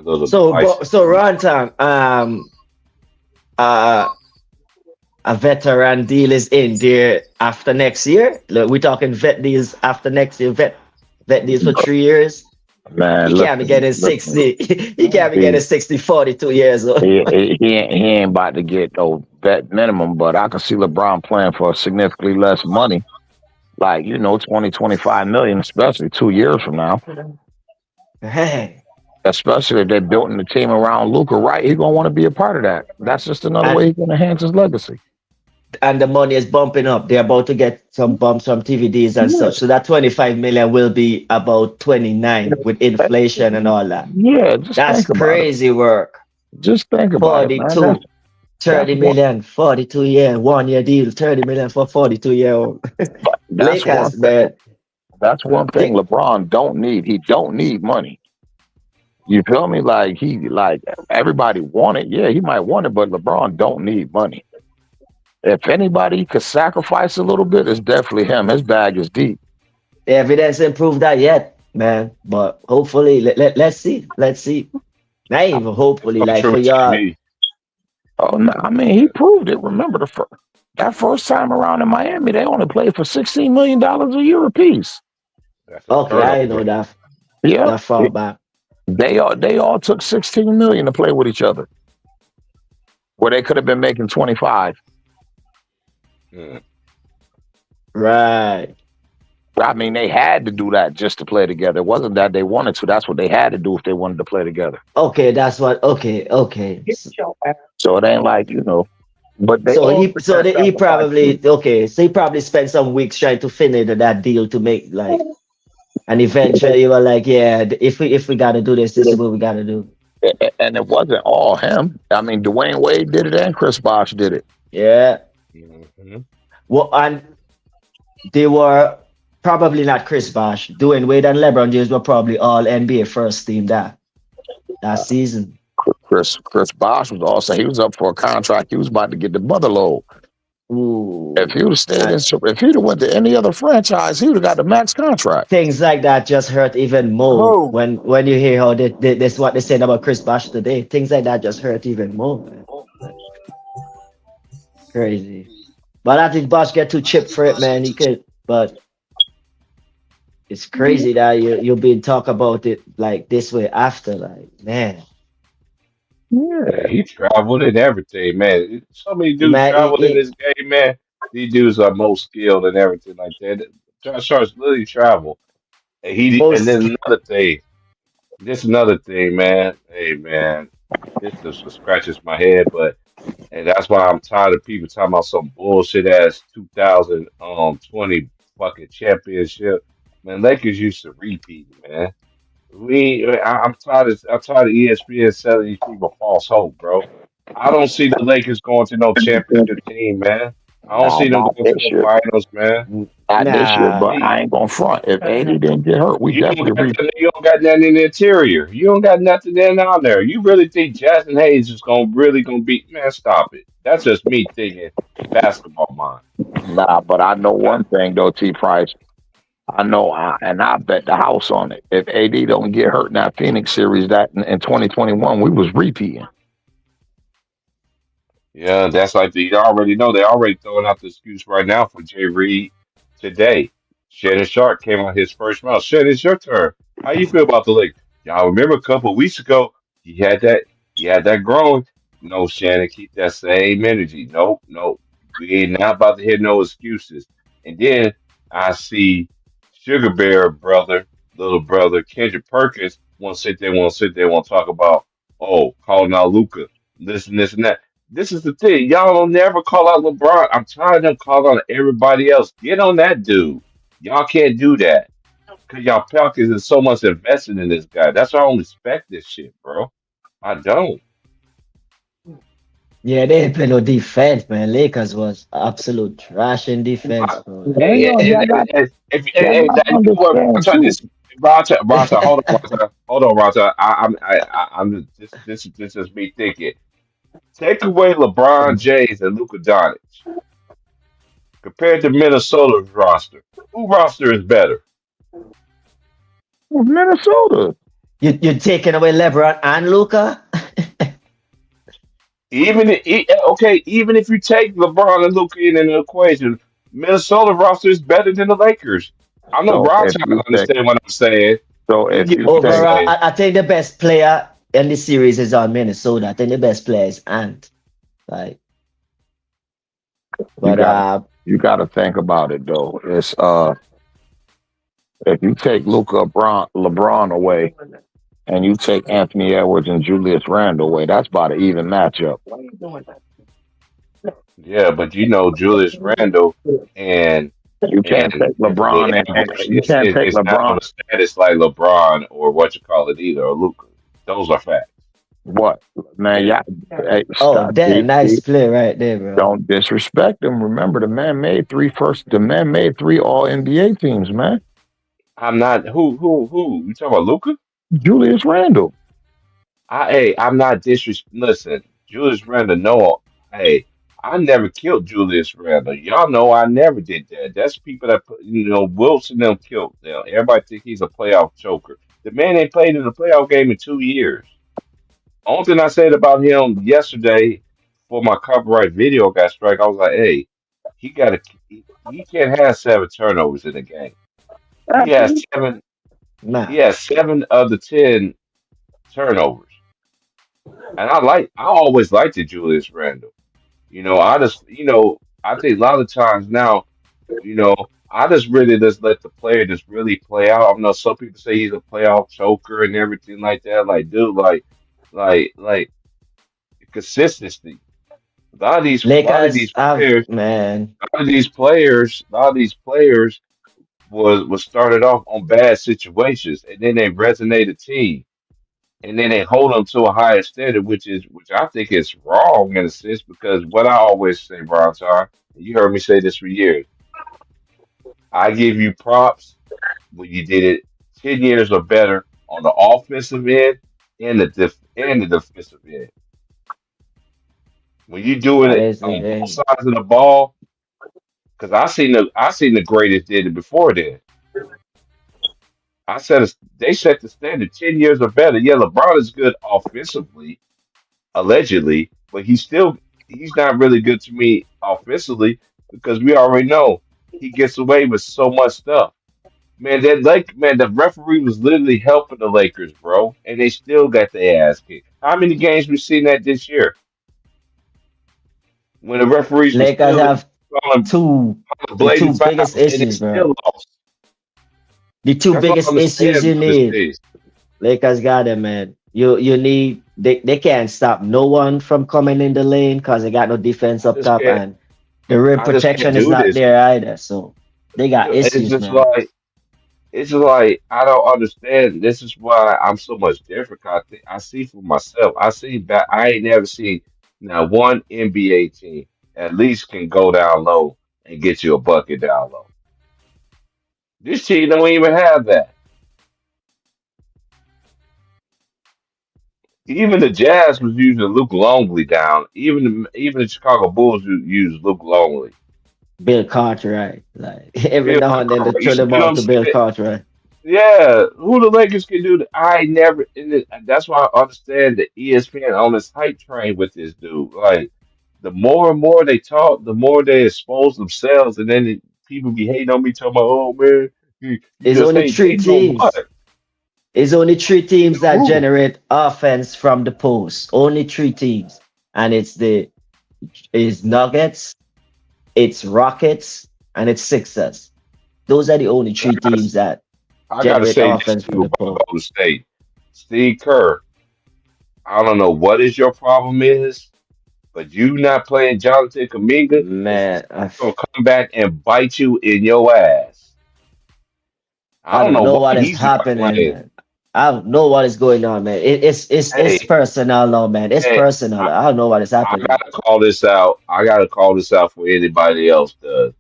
Speaker 1: little devices
Speaker 2: So
Speaker 1: use.
Speaker 2: Rantan, uh, a veteran deal is in there after next year. Look, we're talking vet deals after next year. Vet deals for 3 years.
Speaker 4: Man,
Speaker 2: He can't be getting
Speaker 4: listen.
Speaker 2: 60. He can't be getting
Speaker 4: He,
Speaker 2: 60, 42 years old.
Speaker 4: he ain't about to get no vet minimum, but I can see LeBron playing for significantly less money, like 20, 25 million, especially 2 years from now.
Speaker 2: Hey.
Speaker 4: Especially if they're building the team around Luca, right? He's gonna want to be a part of that. That's just another
Speaker 2: And
Speaker 4: way he can enhance his legacy.
Speaker 2: and the money is bumping up. They're about to get some bumps from TVDs and
Speaker 4: Yeah,
Speaker 2: such. So that 25 million will be about 29 with inflation and all that.
Speaker 4: yeah. Just
Speaker 2: That's
Speaker 4: think about it.
Speaker 2: crazy work.
Speaker 4: Just think about it, man. That's
Speaker 2: 42,
Speaker 4: that's
Speaker 2: 30
Speaker 4: one.
Speaker 2: million, 42 year, 1 year deal, 30 million for 42-year-old.
Speaker 4: That's one
Speaker 2: Lakers,
Speaker 4: thing.
Speaker 2: man.
Speaker 4: That's one thing
Speaker 2: They,
Speaker 4: LeBron don't need. He don't need money. You feel me? Like everybody want it. Yeah, he might want it, but LeBron don't need money. If anybody could sacrifice a little bit, it's definitely him. His bag is deep.
Speaker 2: the evidence ain't proved that yet, man. But hopefully, let's see. Let's see. Not even
Speaker 1: It's
Speaker 2: hopefully,
Speaker 1: gonna
Speaker 2: like for
Speaker 1: true
Speaker 2: y'all.
Speaker 1: TV.
Speaker 4: Oh, no, I mean, he proved it. Remember that first time around in Miami, they only played for $16 million a year apiece.
Speaker 1: That's
Speaker 2: Okay,
Speaker 1: unheard of,
Speaker 2: I know
Speaker 1: bro.
Speaker 4: Yeah,
Speaker 2: that far back.
Speaker 4: they all took 16 million to play with each other, where they could have been making 25.
Speaker 1: Mm.
Speaker 2: Right.
Speaker 4: I mean, they had to do that just to play together. It wasn't that they wanted to. That's what they had to do if they wanted to play together.
Speaker 2: Okay, that's what. Okay, okay.
Speaker 4: So it ain't like but they
Speaker 2: So
Speaker 4: all
Speaker 2: he,
Speaker 4: took
Speaker 2: so
Speaker 4: that
Speaker 2: he
Speaker 4: sacrifice
Speaker 2: probably
Speaker 4: too.
Speaker 2: okay. So he probably spent some weeks trying to finish that deal to make like, and eventually you were like, yeah, if we gotta do this, this is what we gotta do.
Speaker 4: And it wasn't all him. I mean, Dwayne Wade did it and Chris Bosh did it.
Speaker 2: Yeah.
Speaker 1: Hmm.
Speaker 2: Well, and they were probably not Chris Bosh. Dwayne Wade and LeBron James were probably all NBA first team that season.
Speaker 4: Chris Bosh was also he was up for a contract. He was about to get the mother load. If he would
Speaker 2: Ooh,
Speaker 4: have stayed in, if he'd have went to any other franchise, he would have got the max contract.
Speaker 2: things like that just hurt even more
Speaker 3: Who?
Speaker 2: when you hear how this what they said about Chris Bosh today. Things like that just hurt even more, man. Like, crazy. But I think Bosh get too chipped for it, man. He could, but it's crazy that you're being talk about it like this way after, like, man.
Speaker 1: Yeah,
Speaker 4: Yeah,
Speaker 1: he traveled and everything, man. So many dudes
Speaker 2: Man,
Speaker 1: traveled in this game, man. These dudes are most skilled and everything like that. Josh Hart's literally travel. And
Speaker 2: most
Speaker 1: then another thing. This another thing, man. Hey, man. This just scratches my head, but and that's why I'm tired of people talking about some bullshit ass 2020 fucking championship. Man, Lakers used to repeat, man. I'm tired of ESPN selling these people false hope, bro. I don't see the Lakers going to no championship team, man. I don't
Speaker 4: now
Speaker 1: see them
Speaker 4: not
Speaker 1: going to
Speaker 4: this
Speaker 1: no
Speaker 4: year,
Speaker 1: finals, man.
Speaker 4: not this year,
Speaker 2: nah.
Speaker 4: but
Speaker 1: Hey,
Speaker 4: I ain't gonna front. If AD didn't get hurt, we definitely
Speaker 1: you don't got nothing in the interior. You don't got nothing in down there. You really think Jackson Hayes is gonna beat? Man, stop it. That's just me thinking basketball mind.
Speaker 4: nah. But I know
Speaker 1: Uh,
Speaker 4: one thing though, T Price. I know, and I bet the house on it. If AD don't get hurt in that Phoenix series, that in 2021, we was repeating.
Speaker 1: Yeah, that's like you already know. They already throwing out the excuse right now for Jay Reed today. Shannon Sharp came on his first round. Shannon, it's your turn. How you feel about the Lakers? Y'all remember a couple of weeks ago, he had that growing. No, Shannon, keep that same energy. Nope, nope. We ain't not about to hear no excuses. And then I see Sugar Bear brother, little brother, Kendrick Perkins, want to sit there, want to talk about, oh, calling out Luca, this, and that. This is the thing. Y'all don't never call out LeBron. I'm tired of them calling out everybody else. Get on that dude. Y'all can't do that. Because y'all Pelicans is so much invested in this guy. That's why I don't respect this shit, bro. I don't.
Speaker 2: Yeah, they ain't play no defense, man. Lakers was absolute trash in defense,
Speaker 1: I,
Speaker 2: bro. Like,
Speaker 4: Hang on, y'all got to
Speaker 1: you know what,
Speaker 4: understand
Speaker 1: Rata,
Speaker 4: too.
Speaker 1: Hold on, Rata. I'm this is me thinking. Take away LeBron James and Luka Doncic compared to Minnesota's roster. Who roster is better?
Speaker 4: Minnesota.
Speaker 2: you're taking away LeBron and Luca?
Speaker 1: Even if you take LeBron and Luka in the equation, Minnesota roster is better than the Lakers. I know
Speaker 4: So
Speaker 1: Ron
Speaker 4: if
Speaker 1: trying
Speaker 4: you
Speaker 1: to
Speaker 4: take
Speaker 1: understand what I'm saying.
Speaker 4: So if you
Speaker 1: You could
Speaker 4: take,
Speaker 2: Overall,
Speaker 1: say,
Speaker 2: I think the best player in the series is on Minnesota. I think the best player is Ant. Like,
Speaker 4: you
Speaker 2: but
Speaker 4: gotta think about it though. It's if you take LeBron away and you take Anthony Edwards and Julius Randle away, that's about an even matchup.
Speaker 1: yeah, but Julius Randle and
Speaker 4: You can't
Speaker 1: and
Speaker 4: take
Speaker 1: Anthony
Speaker 4: LeBron
Speaker 1: Edwards
Speaker 4: you can't take
Speaker 1: is not on
Speaker 4: LeBron.
Speaker 1: a status like LeBron or what you call it either, or Luka. Those are facts.
Speaker 4: What man? Yeah, hey,
Speaker 2: oh,
Speaker 4: stop.
Speaker 2: damn, nice play right there, bro.
Speaker 4: Don't disrespect him. Remember, the man made three All NBA teams, man.
Speaker 1: I'm not who you talking about Luka?
Speaker 4: Julius Randle.
Speaker 1: I'm not disres. Listen, Julius Randle. No, hey, I never killed Julius Randle. Y'all know I never did that. That's people that Wilson them killed them. Everybody think he's a playoff choker. The man ain't played in a playoff game in 2 years. Only thing I said about him yesterday for my copyright video got strike. I was like, hey, he got to. He can't have 7 turnovers in a game. He has
Speaker 4: Absolutely.
Speaker 1: seven. He
Speaker 2: Nah,
Speaker 1: has 7 of the 10 turnovers. And I always liked the Julius Randle. I think a lot of times now, I just really just let the player just really play out. I know some people say he's a playoff choker and everything like that. Like, dude, like consistency.
Speaker 2: Lakers have man.
Speaker 1: A lot of these players was started off on bad situations, and then they resonate a team, and then they hold them to a higher standard, which I think is wrong in a sense because what I always say, Brian Tar, and you heard me say this for years, I give you props when you did it 10 years or better on the offensive end and the defensive end. When you doing
Speaker 2: That
Speaker 1: it
Speaker 2: is the
Speaker 1: on both
Speaker 2: thing.
Speaker 1: sides of the ball, because I seen the greatest did it before then. They set the standard 10 years or better. Yeah, LeBron is good offensively, allegedly, but he's not really good to me offensively because we already know he gets away with so much stuff. Man, the referee was literally helping the Lakers, bro, and they still got their ass kicked. How many games we seen that this year when the referees were
Speaker 2: Lakers
Speaker 1: still
Speaker 2: have
Speaker 1: calling
Speaker 2: two the two
Speaker 1: blatant
Speaker 2: biggest
Speaker 1: fouls and they
Speaker 2: issues, bro.
Speaker 1: still lost?
Speaker 2: The two
Speaker 1: That's what I
Speaker 2: biggest issues
Speaker 1: understand
Speaker 2: you
Speaker 1: about this
Speaker 2: need.
Speaker 1: case.
Speaker 2: Lakers got them, man. You need they can't stop no one from coming in the lane because they got no defense
Speaker 1: I
Speaker 2: up
Speaker 1: just
Speaker 2: top
Speaker 1: can't.
Speaker 2: and the rim
Speaker 1: I just can't
Speaker 2: protection is
Speaker 1: do
Speaker 2: not
Speaker 1: this.
Speaker 2: there either. So they got
Speaker 1: It's
Speaker 2: issues,
Speaker 1: just
Speaker 2: man.
Speaker 1: like I don't understand. This is why I'm so much different. 'Cause I see for myself. I see that I ain't never seen now one NBA team at least can go down low and get you a bucket down low. This team don't even have that. Even the Jazz was using Luke Longley down. Even the Chicago Bulls use Luke Longley.
Speaker 2: Bill Cartwright. Like every
Speaker 1: Bill
Speaker 2: now and then they throw the
Speaker 1: You know
Speaker 2: ball
Speaker 1: what
Speaker 2: to
Speaker 1: I'm
Speaker 2: Bill
Speaker 1: saying?
Speaker 2: Cartwright.
Speaker 1: Yeah, who the Lakers can do that? I never, and that's why I understand the ESPN on this hype train with this dude. Like, the more and more they talk, the more they expose themselves, and then people be hating on me, talking about, "Oh man, you
Speaker 2: It's
Speaker 1: just
Speaker 2: only
Speaker 1: hate."
Speaker 2: three
Speaker 1: Hating on
Speaker 2: teams.
Speaker 1: what?
Speaker 2: It's only three
Speaker 1: Hating
Speaker 2: teams
Speaker 1: on
Speaker 2: that
Speaker 1: who?
Speaker 2: generate offense from the post. Only three teams. And it's Nuggets, it's Rockets, and it's Sixers. Those are the only
Speaker 1: And
Speaker 2: three teams that
Speaker 1: I gotta
Speaker 2: generate
Speaker 1: say this
Speaker 2: offense from
Speaker 1: too
Speaker 2: the
Speaker 1: about
Speaker 2: post.
Speaker 1: Golden State. Steve Kerr, I don't know what is your problem is, but you not playing Jonathan Kaminga is
Speaker 2: Man,
Speaker 1: gonna come back and bite you in your ass. I
Speaker 2: I
Speaker 1: don't
Speaker 2: don't
Speaker 1: know
Speaker 2: know
Speaker 1: why
Speaker 2: what is
Speaker 1: he's not
Speaker 2: happening,
Speaker 1: playing.
Speaker 2: man. I don't know what is going on, man. It's
Speaker 1: Hey,
Speaker 2: personal now, man. It's
Speaker 1: man,
Speaker 2: personal.
Speaker 1: I,
Speaker 2: I don't know what is
Speaker 1: I
Speaker 2: happening.
Speaker 1: gotta call this out. I gotta call this out for anybody else does.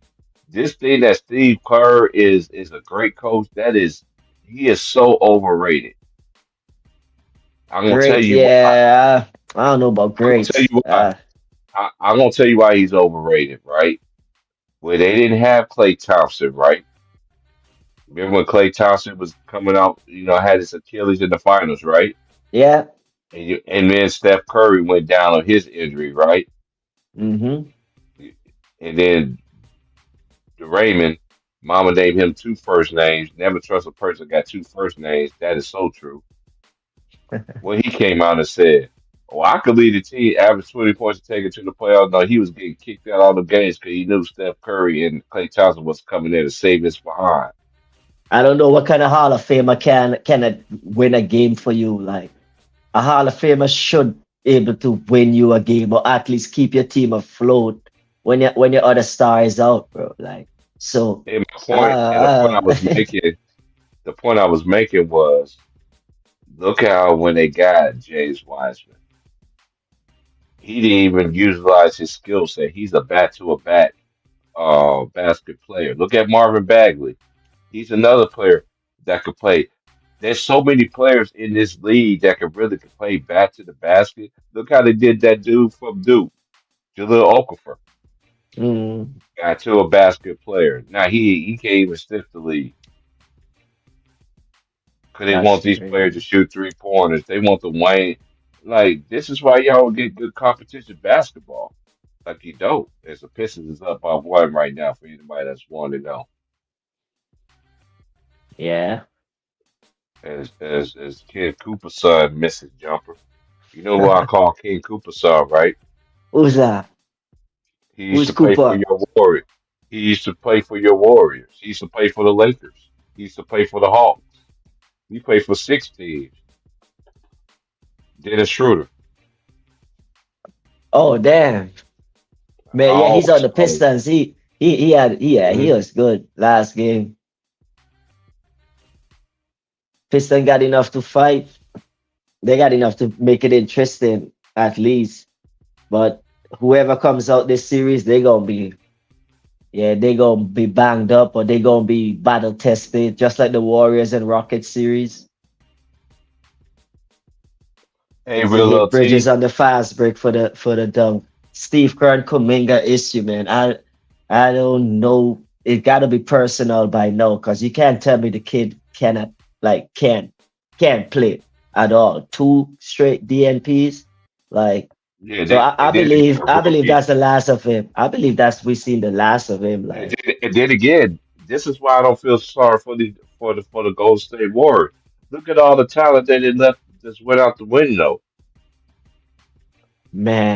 Speaker 1: This thing that Steve Kerr is a great coach. He is so overrated. I'm gonna tell
Speaker 2: Great,
Speaker 1: you why.
Speaker 2: yeah. I don't know about
Speaker 1: I'm gonna tell
Speaker 2: great.
Speaker 1: you why. I'm gonna tell you why he's overrated, right? Where they didn't have Klay Thompson, right? Remember when Klay Thompson was coming out, had his Achilles in the finals, right?
Speaker 2: Yeah.
Speaker 1: And then Steph Curry went down on his injury, right?
Speaker 2: Mm-hmm.
Speaker 1: And then Raymond Mama named him two first names. Never trust a person got two first names. That is so true. When he came out and said, "Oh, I could lead the team, average 20 points to take it to the playoffs." No, he was getting kicked out of all the games because he knew Steph Curry and Klay Thompson was coming in to save his behind.
Speaker 2: I don't know what kind of Hall of Famer can win a game for you. Like a Hall of Famer should able to win you a game or at least keep your team afloat when your other star is out, bro. Like so.
Speaker 1: And my point, and the point
Speaker 2: Uh,
Speaker 1: I was making, the point I was making was, look how when they got James Wiseman, he didn't even utilize his skill set. He's a bat to a bat basket player. Look at Marvin Bagley. He's another player that could play. There's so many players in this league that could play back to the basket. Look how they did that dude from Duke, Jaleel Okafor,
Speaker 2: mm,
Speaker 1: got to a basket player. Now he can't even stiff the league because they
Speaker 2: that's
Speaker 1: want these players to
Speaker 2: crazy.
Speaker 1: shoot 3 pointers. They want the Wayne. Like this is why y'all don't get good competition basketball. Like you don't. As the Pistons is up by one right now for anybody that's wanting to know.
Speaker 2: Yeah.
Speaker 1: As Kid Cooper's son misses jumper. You know who I call King Cooper's son, right?
Speaker 2: Who's that?
Speaker 1: He used
Speaker 2: Who's
Speaker 1: to play for
Speaker 2: Cooper?
Speaker 1: your Warriors. He used to play for your Warriors. He used to play for the Lakers. He used to play for the Hawks. He played for six teams. Dennis Schroeder.
Speaker 2: Oh damn.
Speaker 1: I
Speaker 2: Man, yeah, he's on
Speaker 1: always
Speaker 2: the
Speaker 1: call him.
Speaker 2: Pistons. He had yeah, he
Speaker 1: Mhm.
Speaker 2: was good last game. Piston got enough to fight. They got enough to make it interesting at least. But whoever comes out this series, they gonna be banged up or they gonna be battle tested, just like the Warriors and Rockets series.
Speaker 1: Hey,
Speaker 2: If they
Speaker 1: real little
Speaker 2: hit Bridges
Speaker 1: T.
Speaker 2: on the fast break for the dunk. Steve Kerr and Kuminga issue, man. I don't know. It gotta be personal by now, because you can't tell me the kid cannot like can't play at all. Two straight DNPs. Like
Speaker 1: Yeah,
Speaker 2: so
Speaker 1: and then again,
Speaker 2: I believe
Speaker 1: rookie.
Speaker 2: that's the last of him. I believe that's we seen the last of him. Like
Speaker 1: And then again, this is why I don't feel sorry for the Golden State Warriors. Look at all the talent that they left just went out the window.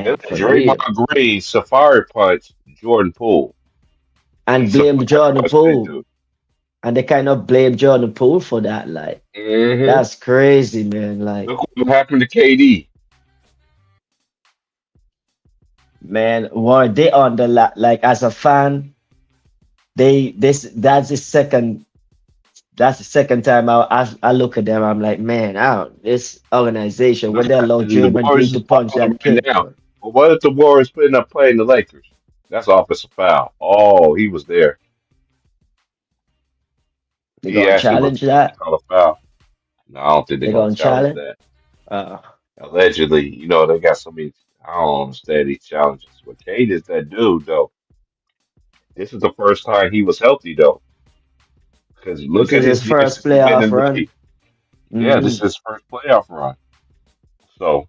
Speaker 1: They
Speaker 2: man,
Speaker 1: let
Speaker 2: for real.
Speaker 1: Draymond Green safari punch Jordan Poole. He
Speaker 2: And blame
Speaker 1: safari
Speaker 2: Jordan
Speaker 1: punched that
Speaker 2: Poole.
Speaker 1: dude.
Speaker 2: And they kind of blame Jordan Poole for that. Like
Speaker 1: Hmm.
Speaker 2: that's crazy, man. Like
Speaker 1: Look what happened to KD.
Speaker 2: man, were they on the like as a fan, they this that's the second time I look at them. I'm like, man, this organization when they allow
Speaker 1: And the
Speaker 2: Draymond Green
Speaker 1: Warriors
Speaker 2: to
Speaker 1: is
Speaker 2: punch
Speaker 1: balling
Speaker 2: that
Speaker 1: right
Speaker 2: kid,
Speaker 1: now.
Speaker 2: bro.
Speaker 1: But what if the Warriors putting up playing the Lakers? That's offensive foul. Oh, he was there.
Speaker 2: They
Speaker 1: He
Speaker 2: gonna
Speaker 1: actually was
Speaker 2: challenge that.
Speaker 1: called a foul. No, I don't think they're
Speaker 2: They
Speaker 1: gonna
Speaker 2: gonna
Speaker 1: challenge
Speaker 2: challenge.
Speaker 1: that.
Speaker 2: Uh,
Speaker 1: Allegedly, they got so many. I don't understand these challenges. But Cade is that dude, though. This is the first time he was healthy, though. Because
Speaker 2: this
Speaker 1: look at
Speaker 2: is his
Speaker 1: his years
Speaker 2: first
Speaker 1: since he's been
Speaker 2: playoff
Speaker 1: in the
Speaker 2: run.
Speaker 1: league. Yeah, this
Speaker 2: Hmm.
Speaker 1: is his first playoff run. So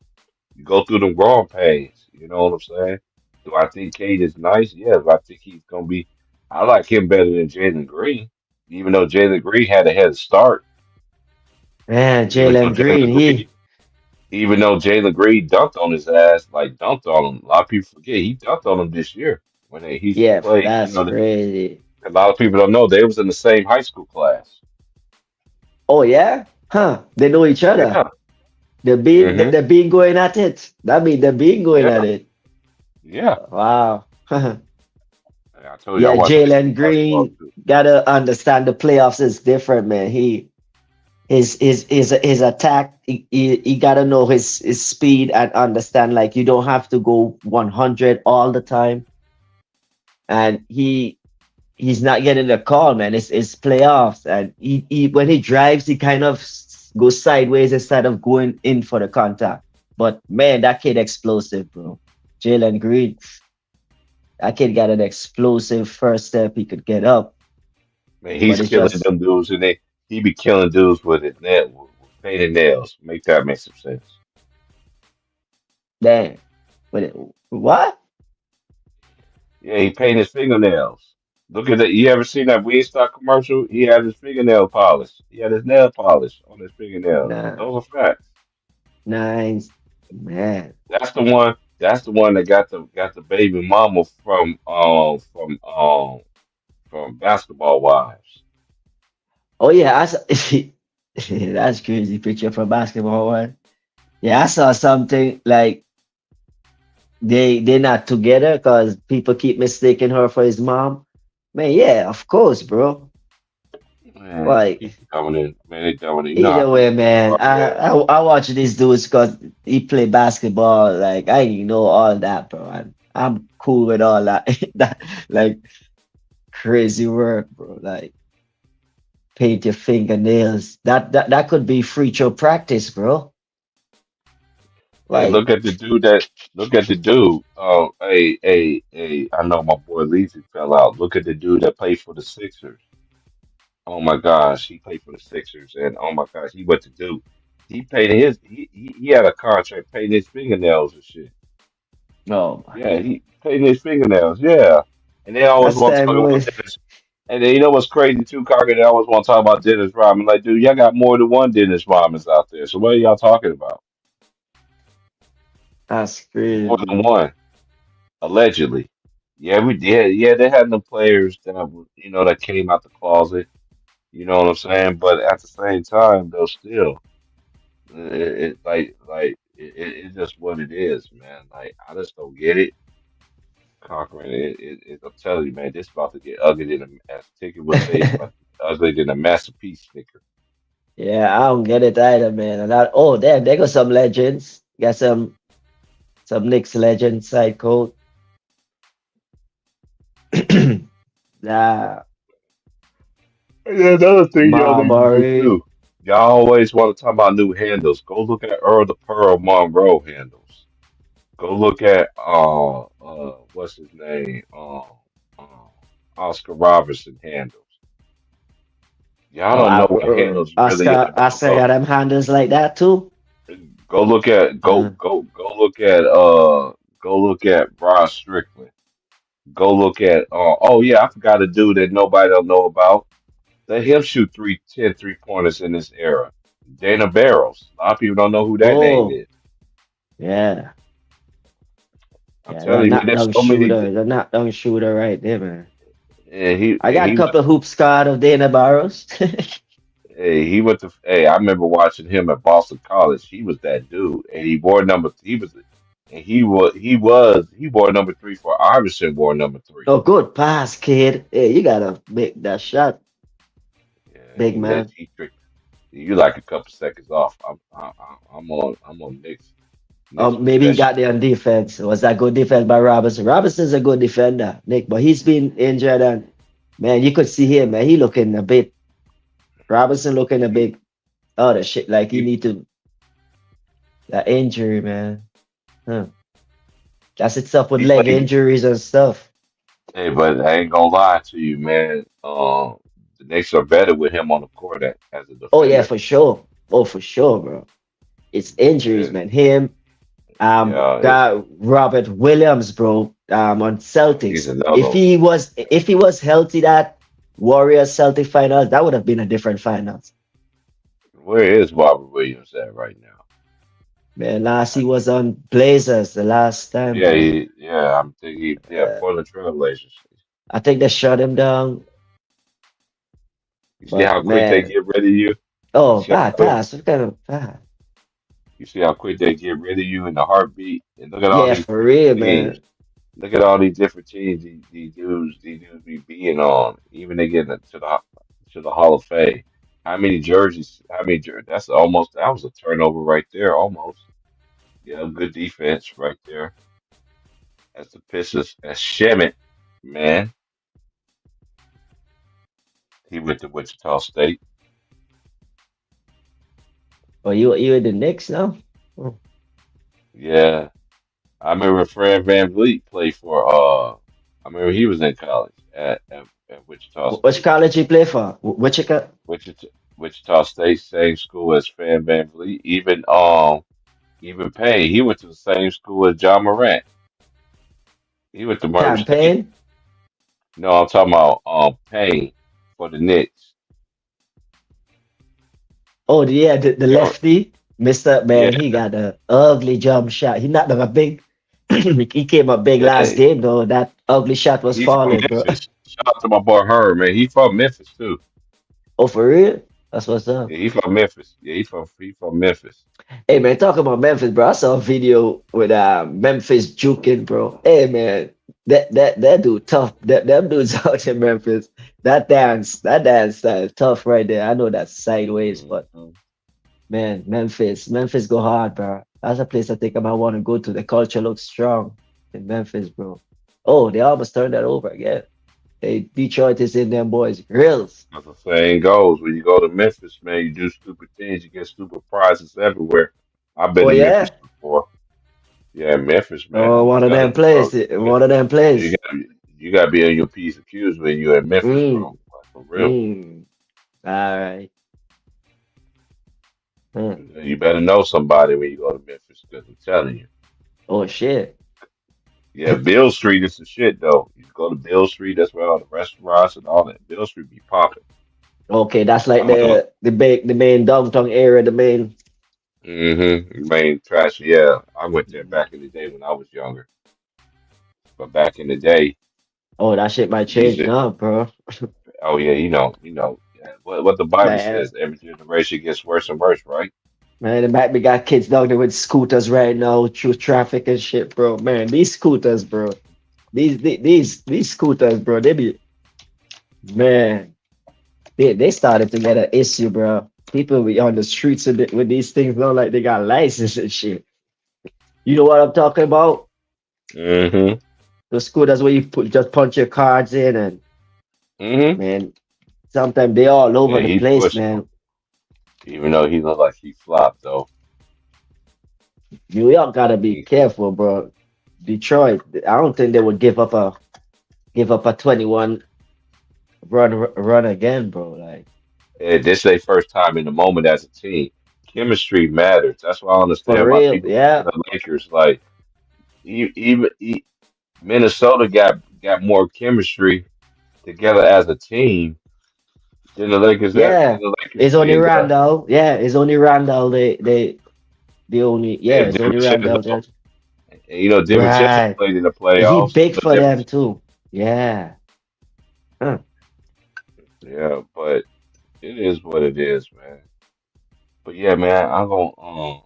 Speaker 1: you go through the growing pains. You know what I'm saying? Do I think Cade is nice? Yes, I think he's gonna be. I like him better than Jalen Green, even though Jalen Green had a head start.
Speaker 2: Man,
Speaker 1: Even though
Speaker 2: Jalen
Speaker 1: Jalen
Speaker 2: Green,
Speaker 1: Green, even though Jalen Green dunked on his ass, like dunked on him. A lot of people forget he dunked on him this year when he
Speaker 2: yeah,
Speaker 1: played.
Speaker 2: that's crazy.
Speaker 1: A lot of people don't know they was in the same high school class.
Speaker 2: Oh yeah, huh? They know each other.
Speaker 1: Yeah. Hmm.
Speaker 2: They've been going at it. That means they've been going
Speaker 1: Yeah.
Speaker 2: at it.
Speaker 1: Yeah.
Speaker 2: Wow.
Speaker 1: And I told you I
Speaker 2: Yeah,
Speaker 1: watch high school
Speaker 2: Jalen
Speaker 1: basketball
Speaker 2: Green
Speaker 1: too.
Speaker 2: gotta understand the playoffs is different, man. His attack. He gotta know his speed and understand like you don't have to go 100 all the time. And he's not getting the call, man. It's playoffs, and he when he drives, he kind of goes sideways instead of going in for the contact. But man, that kid explosive, bro. Jalen Green, that kid got an explosive first step. He could get up,
Speaker 1: Man,
Speaker 2: but
Speaker 1: he's
Speaker 2: it's
Speaker 1: killing
Speaker 2: just
Speaker 1: them dudes, and he be killing dudes with his net with painted nails. Make some sense.
Speaker 2: damn. But what?
Speaker 1: Yeah, he paint his fingernails. Look at that. You ever seen that Wingstop commercial? He had his fingernail polish. He had his nail polish on his fingernails.
Speaker 2: Nah,
Speaker 1: Those are facts.
Speaker 2: nines, man.
Speaker 1: That's the one. That's the one that got the baby mama from Basketball Wives.
Speaker 2: Oh yeah, I saw, that's crazy picture from basketball one. Yeah, I saw something like they're not together because people keep mistaking her for his mom. Man, yeah, of course, bro.
Speaker 1: Man,
Speaker 2: Like
Speaker 1: people coming in. Man, they coming in. You know how
Speaker 2: either way,
Speaker 1: people
Speaker 2: man.
Speaker 1: are, man.
Speaker 2: I watch these dudes because he play basketball. Like I know all that, bro. I'm cool with all that. That like crazy work, bro. Like paint your fingernails. That could be free throw practice, bro.
Speaker 1: Hey,
Speaker 2: Like
Speaker 1: look at the dude. I know my boy Leezy fell out. Look at the dude that played for the Sixers. Oh my gosh, he played for the Sixers, and oh my gosh, he went to Duke. He had a contract painting his fingernails and shit.
Speaker 2: oh my
Speaker 1: Yeah,
Speaker 2: god.
Speaker 1: he painting his fingernails. Yeah, and they always
Speaker 2: That's
Speaker 1: want to talk
Speaker 2: time
Speaker 1: about
Speaker 2: with
Speaker 1: Dennis. And then, you know what's crazy too, Carter? They always want to talk about Dennis Rodman. Like, dude, y'all got more than one Dennis Rodmans out there. So what are y'all talking about?
Speaker 2: that's
Speaker 1: More
Speaker 2: crazy.
Speaker 1: than one, allegedly. Yeah, we did. Yeah, they had them players that that came out the closet. You know what I'm saying? But at the same time, though, still. It's just what it is, man. Like I just don't get it, Cochran. I'm telling you, man, this about to get ugly than as Ticket would say, it's about to get ugly than a masterpiece snicker.
Speaker 2: Yeah, I don't get it either, man. And oh damn, there go some legends. Got some Knicks legend side code. Nah,
Speaker 1: And then another thing y'all need to do
Speaker 2: Marbury.
Speaker 1: too. Y'all always want to talk about new handles. Go look at Earl the Pearl Monroe handles. Go look at what's his name? Oscar Robertson handles. Y'all
Speaker 2: Oh,
Speaker 1: don't know what handles really
Speaker 2: Oscar
Speaker 1: about.
Speaker 2: got them handles like that too.
Speaker 1: Go look at
Speaker 2: Uh,
Speaker 1: go look at Ross Strickland. Go look at oh yeah, I forgot a dude that nobody don't know about. Let him shoot 3 pointers in this era. Dana Barros. A lot of people don't know who that name
Speaker 2: oh,
Speaker 1: is.
Speaker 2: yeah.
Speaker 1: I'm
Speaker 2: Yeah, that
Speaker 1: telling you, man, there's
Speaker 2: knockdown
Speaker 1: so many.
Speaker 2: shooter. The knockdown shooter right there, man.
Speaker 1: And
Speaker 2: I got a
Speaker 1: he went
Speaker 2: couple hoops card of Dana Barros.
Speaker 1: he went to I remember watching him at Boston College. He was that dude, and he wore number. He was and he wore number 3 for Iverson wore number 3.
Speaker 2: Oh, good pass, kid. Hey, you gotta make that shot,
Speaker 1: Yeah,
Speaker 2: big man.
Speaker 1: he tricked you like a couple seconds off. I'm on Nick's
Speaker 2: Maybe he
Speaker 1: possession.
Speaker 2: got there on defense. Was that good defense by Robinson? Robinson's a good defender, Nick, but he's been injured and man, you could see him, man. He looking a bit Robinson looking a
Speaker 1: He,
Speaker 2: bit oh the shit like he
Speaker 1: he,
Speaker 2: need to that injury, man. Huh. That's it stuff with
Speaker 1: he
Speaker 2: leg
Speaker 1: played.
Speaker 2: injuries and stuff.
Speaker 1: Hey, but I ain't gonna lie to you, man. The Knicks are better with him on the court as a
Speaker 2: Oh yeah,
Speaker 1: defender.
Speaker 2: for sure. Oh, for sure, bro. It's injuries,
Speaker 1: Yeah,
Speaker 2: man. Him,
Speaker 1: yeah,
Speaker 2: got Robert Williams, bro, on
Speaker 1: he's
Speaker 2: Celtics.
Speaker 1: another.
Speaker 2: If he was healthy that Warriors Celtic finals, that would have been a different finals.
Speaker 1: Where is Robert Williams at right now?
Speaker 2: Man, last
Speaker 1: I
Speaker 2: he was
Speaker 1: think.
Speaker 2: on Blazers the last time,
Speaker 1: Yeah,
Speaker 2: bro.
Speaker 1: I'm thinking. Yeah,
Speaker 2: Uh,
Speaker 1: Portland Trailblazers.
Speaker 2: I think they shut him down,
Speaker 1: You see
Speaker 2: but
Speaker 1: how quick they
Speaker 2: man,
Speaker 1: get rid of you. You
Speaker 2: oh,
Speaker 1: see how
Speaker 2: bad
Speaker 1: quick.
Speaker 2: pass. What kind of pass?
Speaker 1: You see how quick they get rid of you in the heartbeat. And look at all
Speaker 2: Yeah,
Speaker 1: these
Speaker 2: for
Speaker 1: different
Speaker 2: real,
Speaker 1: teams.
Speaker 2: man.
Speaker 1: Look at all these different teams these dudes be being on. Even they get to the Hall of Fame. How many jerseys? How many jerseys? That was a turnover right there, almost. Yeah, good defense right there. That's the Pistons. That's Shemet, man. He went to Wichita State.
Speaker 2: Oh, you in the Knicks now? Oh.
Speaker 1: Yeah, I remember Fred Van Vliet played for. I remember he was in college at Wichita
Speaker 2: Which
Speaker 1: State.
Speaker 2: college you play for?
Speaker 1: Wichita, Wichita State, same school as Fred Van Vliet. Even Payne, he went to the same school as John Morant. He went to Murray State.
Speaker 2: Campaign?
Speaker 1: No, I'm talking about Payne for the Knicks.
Speaker 2: Oh yeah, the
Speaker 1: Yo,
Speaker 2: lefty, Mister
Speaker 1: yeah,
Speaker 2: Man, he got a ugly jump shot. He not a big. He came up big last
Speaker 1: yeah.
Speaker 2: game though. That ugly shot was
Speaker 1: He from
Speaker 2: falling, bro.
Speaker 1: Memphis. Shout out to my boy Herb, man. He from Memphis too.
Speaker 2: Oh, for real? That's what's up.
Speaker 1: Yeah, he from Memphis. Yeah, he from Memphis.
Speaker 2: Hey man, talking about Memphis, bro. I saw a video with Memphis juking, bro. Hey man, that dude tough. Them dudes out in Memphis. That dance tough right there. I know that's sideways, but
Speaker 1: Mhm.
Speaker 2: man, Memphis go hard, bro. That's a place I think I might want to go to. The culture looks strong in Memphis, bro. Oh, they almost turned that over again. Hey, Detroit is in them boys' grills.
Speaker 1: As the saying goes, when you go to Memphis, man, you do stupid things, you get stupid prizes everywhere. I've been
Speaker 2: Oh
Speaker 1: to Memphis
Speaker 2: yeah.
Speaker 1: before. Yeah, Memphis, man.
Speaker 2: Oh,
Speaker 1: I'm
Speaker 2: one of
Speaker 1: telling
Speaker 2: them
Speaker 1: you, bro.
Speaker 2: places. One of them
Speaker 1: You
Speaker 2: places.
Speaker 1: got you got to be on your P's and Q's when you're in Memphis,
Speaker 2: Mm,
Speaker 1: bro. Like, for real.
Speaker 2: mm. All right. Mm.
Speaker 1: You better know somebody when you go to Memphis, because I'm telling you.
Speaker 2: Oh shit.
Speaker 1: Yeah, Bill Street is the shit, though. You go to Bill Street, that's where all the restaurants and all that. Bill Street be popping.
Speaker 2: Okay, that's
Speaker 1: I
Speaker 2: like
Speaker 1: don't know.
Speaker 2: the main downtown area, the main.
Speaker 1: Main trash. Yeah, I went there back in the day when I was younger. But back in the day,
Speaker 2: Oh, that shit might change
Speaker 1: music.
Speaker 2: now, bro.
Speaker 1: Oh yeah, yeah, what the Bible
Speaker 2: Man,
Speaker 1: says. Every generation gets worse and worse, right?
Speaker 2: man, it might be got kids down there with scooters right now through traffic and shit, bro. Man, these scooters, bro. These scooters, bro. They be man. They started to get an issue, bro. People be on the streets with these things, not like they got license and shit. You know what I'm talking about?
Speaker 1: Mm-hmm.
Speaker 2: The scooters where you just punch your cards in and
Speaker 1: Mm-hmm.
Speaker 2: man, sometimes they all over
Speaker 1: Yeah,
Speaker 2: the
Speaker 1: he
Speaker 2: place,
Speaker 1: pushing them,
Speaker 2: man.
Speaker 1: even though he looked like he flopped though.
Speaker 2: New York gotta be
Speaker 1: He,
Speaker 2: careful, bro. Detroit, I don't think they would give up a 21 run again, bro. Like
Speaker 1: this is their first time in the moment as a team. Chemistry matters. That's why I
Speaker 2: for
Speaker 1: understand why
Speaker 2: real,
Speaker 1: people get to
Speaker 2: yeah.
Speaker 1: the Lakers. Like even Minnesota got more chemistry together as a team than the Lakers
Speaker 2: Yeah. It's only
Speaker 1: team does.
Speaker 2: Randall. Yeah, it's only Randall. The only yeah,
Speaker 1: Yeah,
Speaker 2: it's only Randall.
Speaker 1: DiVincenzo, and DiVincenzo
Speaker 2: Right.
Speaker 1: played in the
Speaker 2: And he
Speaker 1: playoffs.
Speaker 2: big
Speaker 1: The
Speaker 2: for them
Speaker 1: difference,
Speaker 2: too. Yeah. Huh.
Speaker 1: yeah, but it is what it is, man. But yeah, man, I'm gonna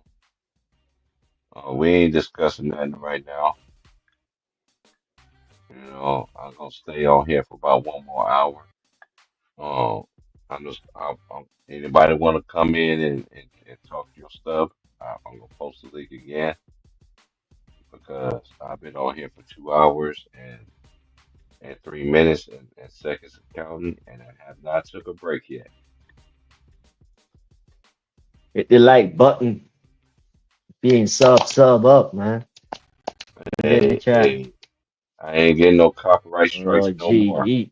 Speaker 1: we ain't discussing nothing right now. I'm gonna stay on here for about 1 more hour. Um, anybody want to come in and talk your stuff? I'm gonna post the link again because I've been on here for 2 hours and 3 minutes and seconds of counting, and I have not took a break yet.
Speaker 2: Hit the like button. Being sub up, man. Put it in the
Speaker 1: Hey,
Speaker 2: chat.
Speaker 1: hey, I ain't getting no copyright strikes
Speaker 2: Oh
Speaker 1: no more.
Speaker 2: GG.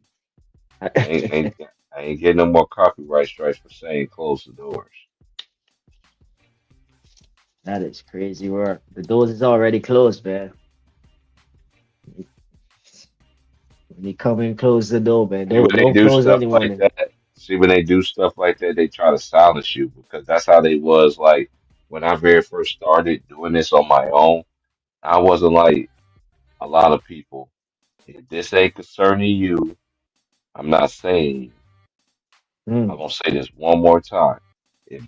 Speaker 1: Ain't I ain't getting no more copyright strikes for saying close the doors.
Speaker 2: That is crazy work. The doors is already closed, man. When you come and close the door, man.
Speaker 1: See, when they
Speaker 2: Don't
Speaker 1: do
Speaker 2: close
Speaker 1: stuff
Speaker 2: anyone
Speaker 1: like
Speaker 2: in.
Speaker 1: that, see when they do stuff like that, they try to silence you because that's how they was like when I very first started doing this on my own. I wasn't like a lot of people. If this ain't concerning you, I'm not saying. I'm
Speaker 2: Mm,
Speaker 1: gonna say this one more time. If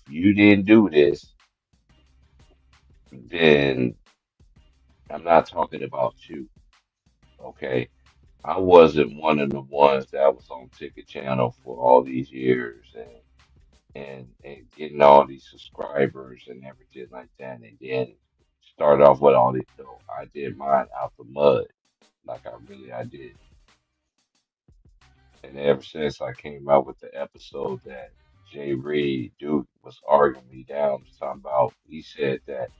Speaker 1: you didn't do this, then I'm not talking about you. Okay? I wasn't one of the ones that was on Ticket Channel for all these years and getting all these subscribers and everything like that. And then start off with all this. So I did mine out the mud, like I did. And ever since I came out with the episode that Jay Reed, Duke, was arguing me down, was talking about, he said that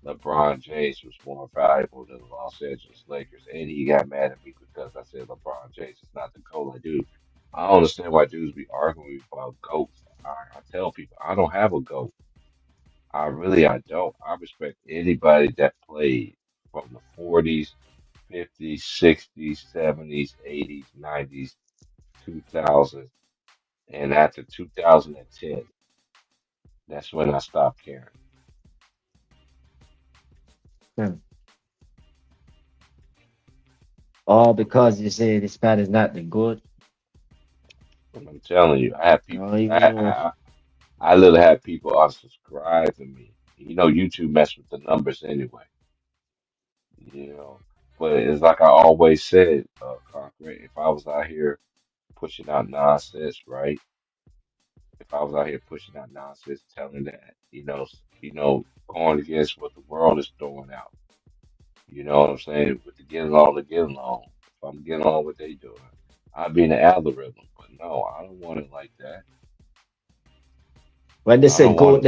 Speaker 1: LeBron James was more valuable than the Los Angeles Lakers, and he got mad at me because I said LeBron James is not the GOAT. Like, dude, I don't understand why dudes be arguing about GOATs. I tell people I don't have a GOAT. I don't. I respect anybody that played from the 40s, 50s, 60s, 70s, 80s, 90s, 2000s, and after 2010, that's when I stopped caring.
Speaker 2: Hmm. All because you say this man is not the good.
Speaker 1: And I'm telling you, I have
Speaker 2: I
Speaker 1: people.
Speaker 2: don't even know.
Speaker 1: I literally have people unsubscribe to me. You know, YouTube mess with the numbers anyway. You know, but it's like I always said, Concrete. If I was out here pushing out nonsense, right? If I was out here pushing out nonsense, telling that, going against what the world is throwing out. You know what I'm saying? With the getting along to get along. If I'm getting on what they doing, I'd be in the algorithm. But no, I don't want it like that.
Speaker 2: When they
Speaker 1: I
Speaker 2: say
Speaker 1: don't want
Speaker 2: goat,
Speaker 1: it.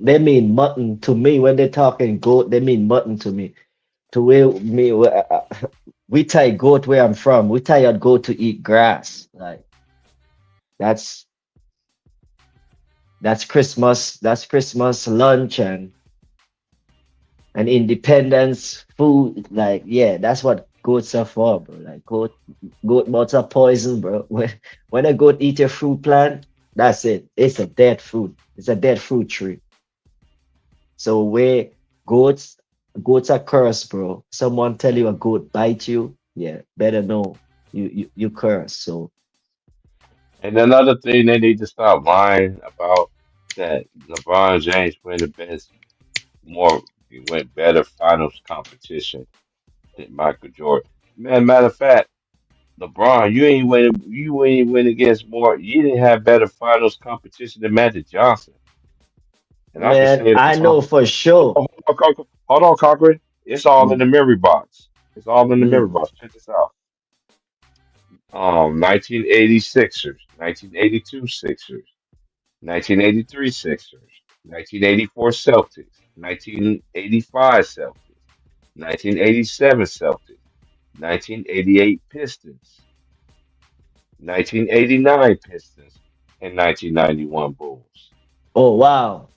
Speaker 2: they mean mutton to me. When they talking goat, they mean mutton to me. To where me, we tie goat where I'm from. We tie out goat to eat grass. Like that's that's Christmas. That's Christmas lunch and independence food. Like yeah, that's what goats are for, bro. Like goat mouths are poison, bro. When a goat eat a fruit plant, that's it. It's a dead fruit. It's a dead fruit tree. So where goats goats are cursed, bro. Someone tell you a goat bite you, yeah, better know you curse. So
Speaker 1: And another thing they need to stop lying about that LeBron James win the best more he went better finals competition than Michael Jordan. Man, matter of fact, LeBron, you ain't win against more you didn't have better finals competition than Magic Johnson. And I can
Speaker 2: man,
Speaker 1: say
Speaker 2: I
Speaker 1: this on
Speaker 2: know for sure.
Speaker 1: hold on, Cochran. It's all in
Speaker 2: Mm,
Speaker 1: the memory box. It's all in the memory
Speaker 2: mm.
Speaker 1: box. Check this out. 1980 Sixers, 1982 Sixers, 1983 Sixers, 1984 Celtics, 1985 Celtics, 1987 Celtics, 1988 Pistons, 1989 Pistons, and 1991 Bulls.
Speaker 2: Oh wow.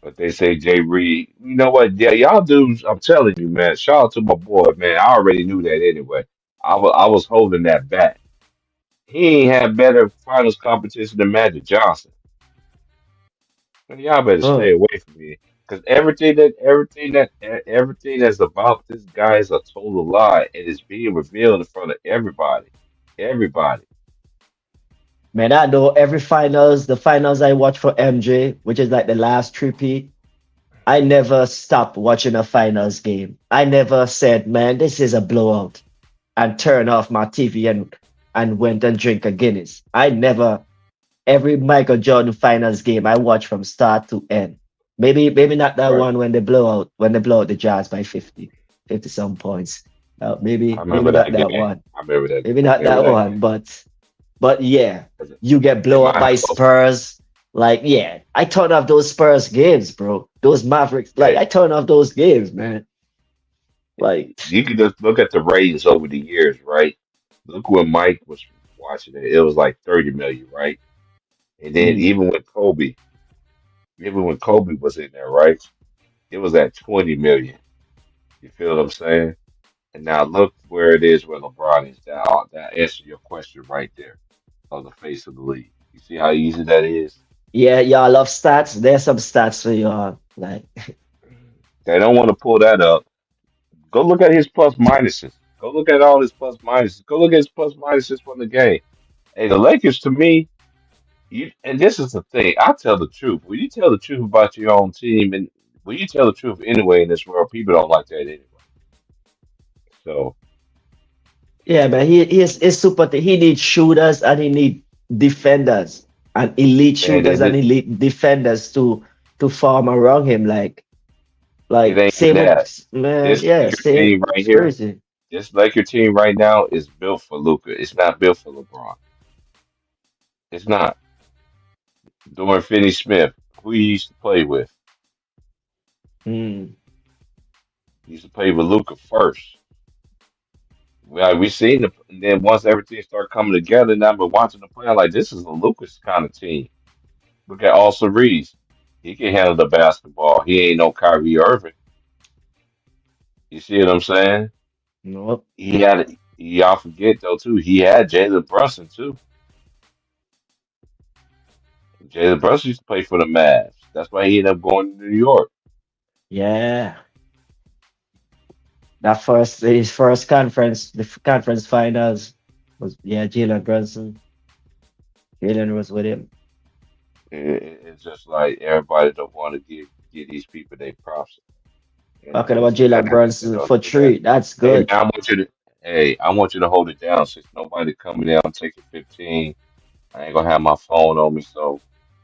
Speaker 1: But they say Jay Reed, you know what? Yeah, y'all dudes, I'm telling you, man. Shout out to my boy, man. I already knew that anyway. I was holding that back. He ain't had better finals competition than Magic Johnson. Man, y'all better stay
Speaker 2: Oh
Speaker 1: away from me. Because everything that's about this guy is a total lie and it's being revealed in front of everybody. Everybody.
Speaker 2: man, I know every finals, the finals I watch for MJ, which is like the last three. I never stopped watching a finals game. I never said, man, this is a blowout and turn off my TV and went and drink a Guinness. I never every Michael Jordan finals game I watch from start to end. Maybe not that
Speaker 1: Right.
Speaker 2: one when they blow out the Jazz by 50 some points.
Speaker 1: I
Speaker 2: Maybe
Speaker 1: remember
Speaker 2: not
Speaker 1: that
Speaker 2: that
Speaker 1: game.
Speaker 2: one.
Speaker 1: I remember that.
Speaker 2: Maybe
Speaker 1: I
Speaker 2: not
Speaker 1: remember
Speaker 2: that
Speaker 1: that
Speaker 2: one,
Speaker 1: game.
Speaker 2: but yeah,
Speaker 1: 'Cause
Speaker 2: you get
Speaker 1: in
Speaker 2: blow up
Speaker 1: my
Speaker 2: by
Speaker 1: house,
Speaker 2: Spurs. Like, yeah, I turn off those Spurs games, bro. Those Mavericks, like
Speaker 1: hey,
Speaker 2: I turn off those games, man. Like,
Speaker 1: you can just look at the ratings over the years, right? Look when Mike was watching it. It was like 30 million, right? And then
Speaker 2: mm,
Speaker 1: even when Kobe was in there, right? It was at 20 million. You feel what I'm saying? And now look where it is where LeBron is. That answers your question right there on the face of the league. You see how easy that is?
Speaker 2: yeah, y'all love stats. There's some stats for y'all. Like,
Speaker 1: They don't want to pull that up. Go look at his plus minuses. Go look at all his plus minuses. Go look at his plus minuses from the game. Hey, the Lakers to me, and this is the thing. I tell the truth. When you tell the truth about your own team, and when you tell the truth anyway in this world, people don't like that anyway. So,
Speaker 2: yeah, man, he's super. He needs shooters and he needs defenders and elite
Speaker 1: man,
Speaker 2: shooters and elite defenders to form around him.
Speaker 1: it
Speaker 2: Like
Speaker 1: ain't
Speaker 2: same
Speaker 1: that.
Speaker 2: with man,
Speaker 1: This
Speaker 2: yeah,
Speaker 1: Laker
Speaker 2: same.
Speaker 1: team right
Speaker 2: It's
Speaker 1: here,
Speaker 2: crazy.
Speaker 1: this Laker team right now is built for Luka. It's not built for LeBron. It's not. Doing Finney Smith, who he used to play with.
Speaker 2: Mm.
Speaker 1: He used to play with Luka first. We seen the and then once everything started coming together, now we're watching the play. I'm like, this is a Lucas kind of team. Look at Austin Reeves. He can handle the basketball. He ain't no Kyrie Irving. You see what I'm saying?
Speaker 2: Nope.
Speaker 1: He had y'all forget though too. He had Jalen Brunson too. Jalen Brunson used to play for the Mavs. That's why he ended up going to New York.
Speaker 2: Yeah. That first his first conference, conference finals was Jalen Brunson. Jalen was with him.
Speaker 1: It's just like everybody don't want to give these people their props,
Speaker 2: Talking
Speaker 1: and
Speaker 2: about
Speaker 1: it's too bad
Speaker 2: Jalen
Speaker 1: they
Speaker 2: Brunson
Speaker 1: don't
Speaker 2: for
Speaker 1: do that.
Speaker 2: three. That's
Speaker 1: Hey man,
Speaker 2: good.
Speaker 1: I want you to hold it down since nobody coming in. I'm taking 15. I ain't gonna have my phone on me, so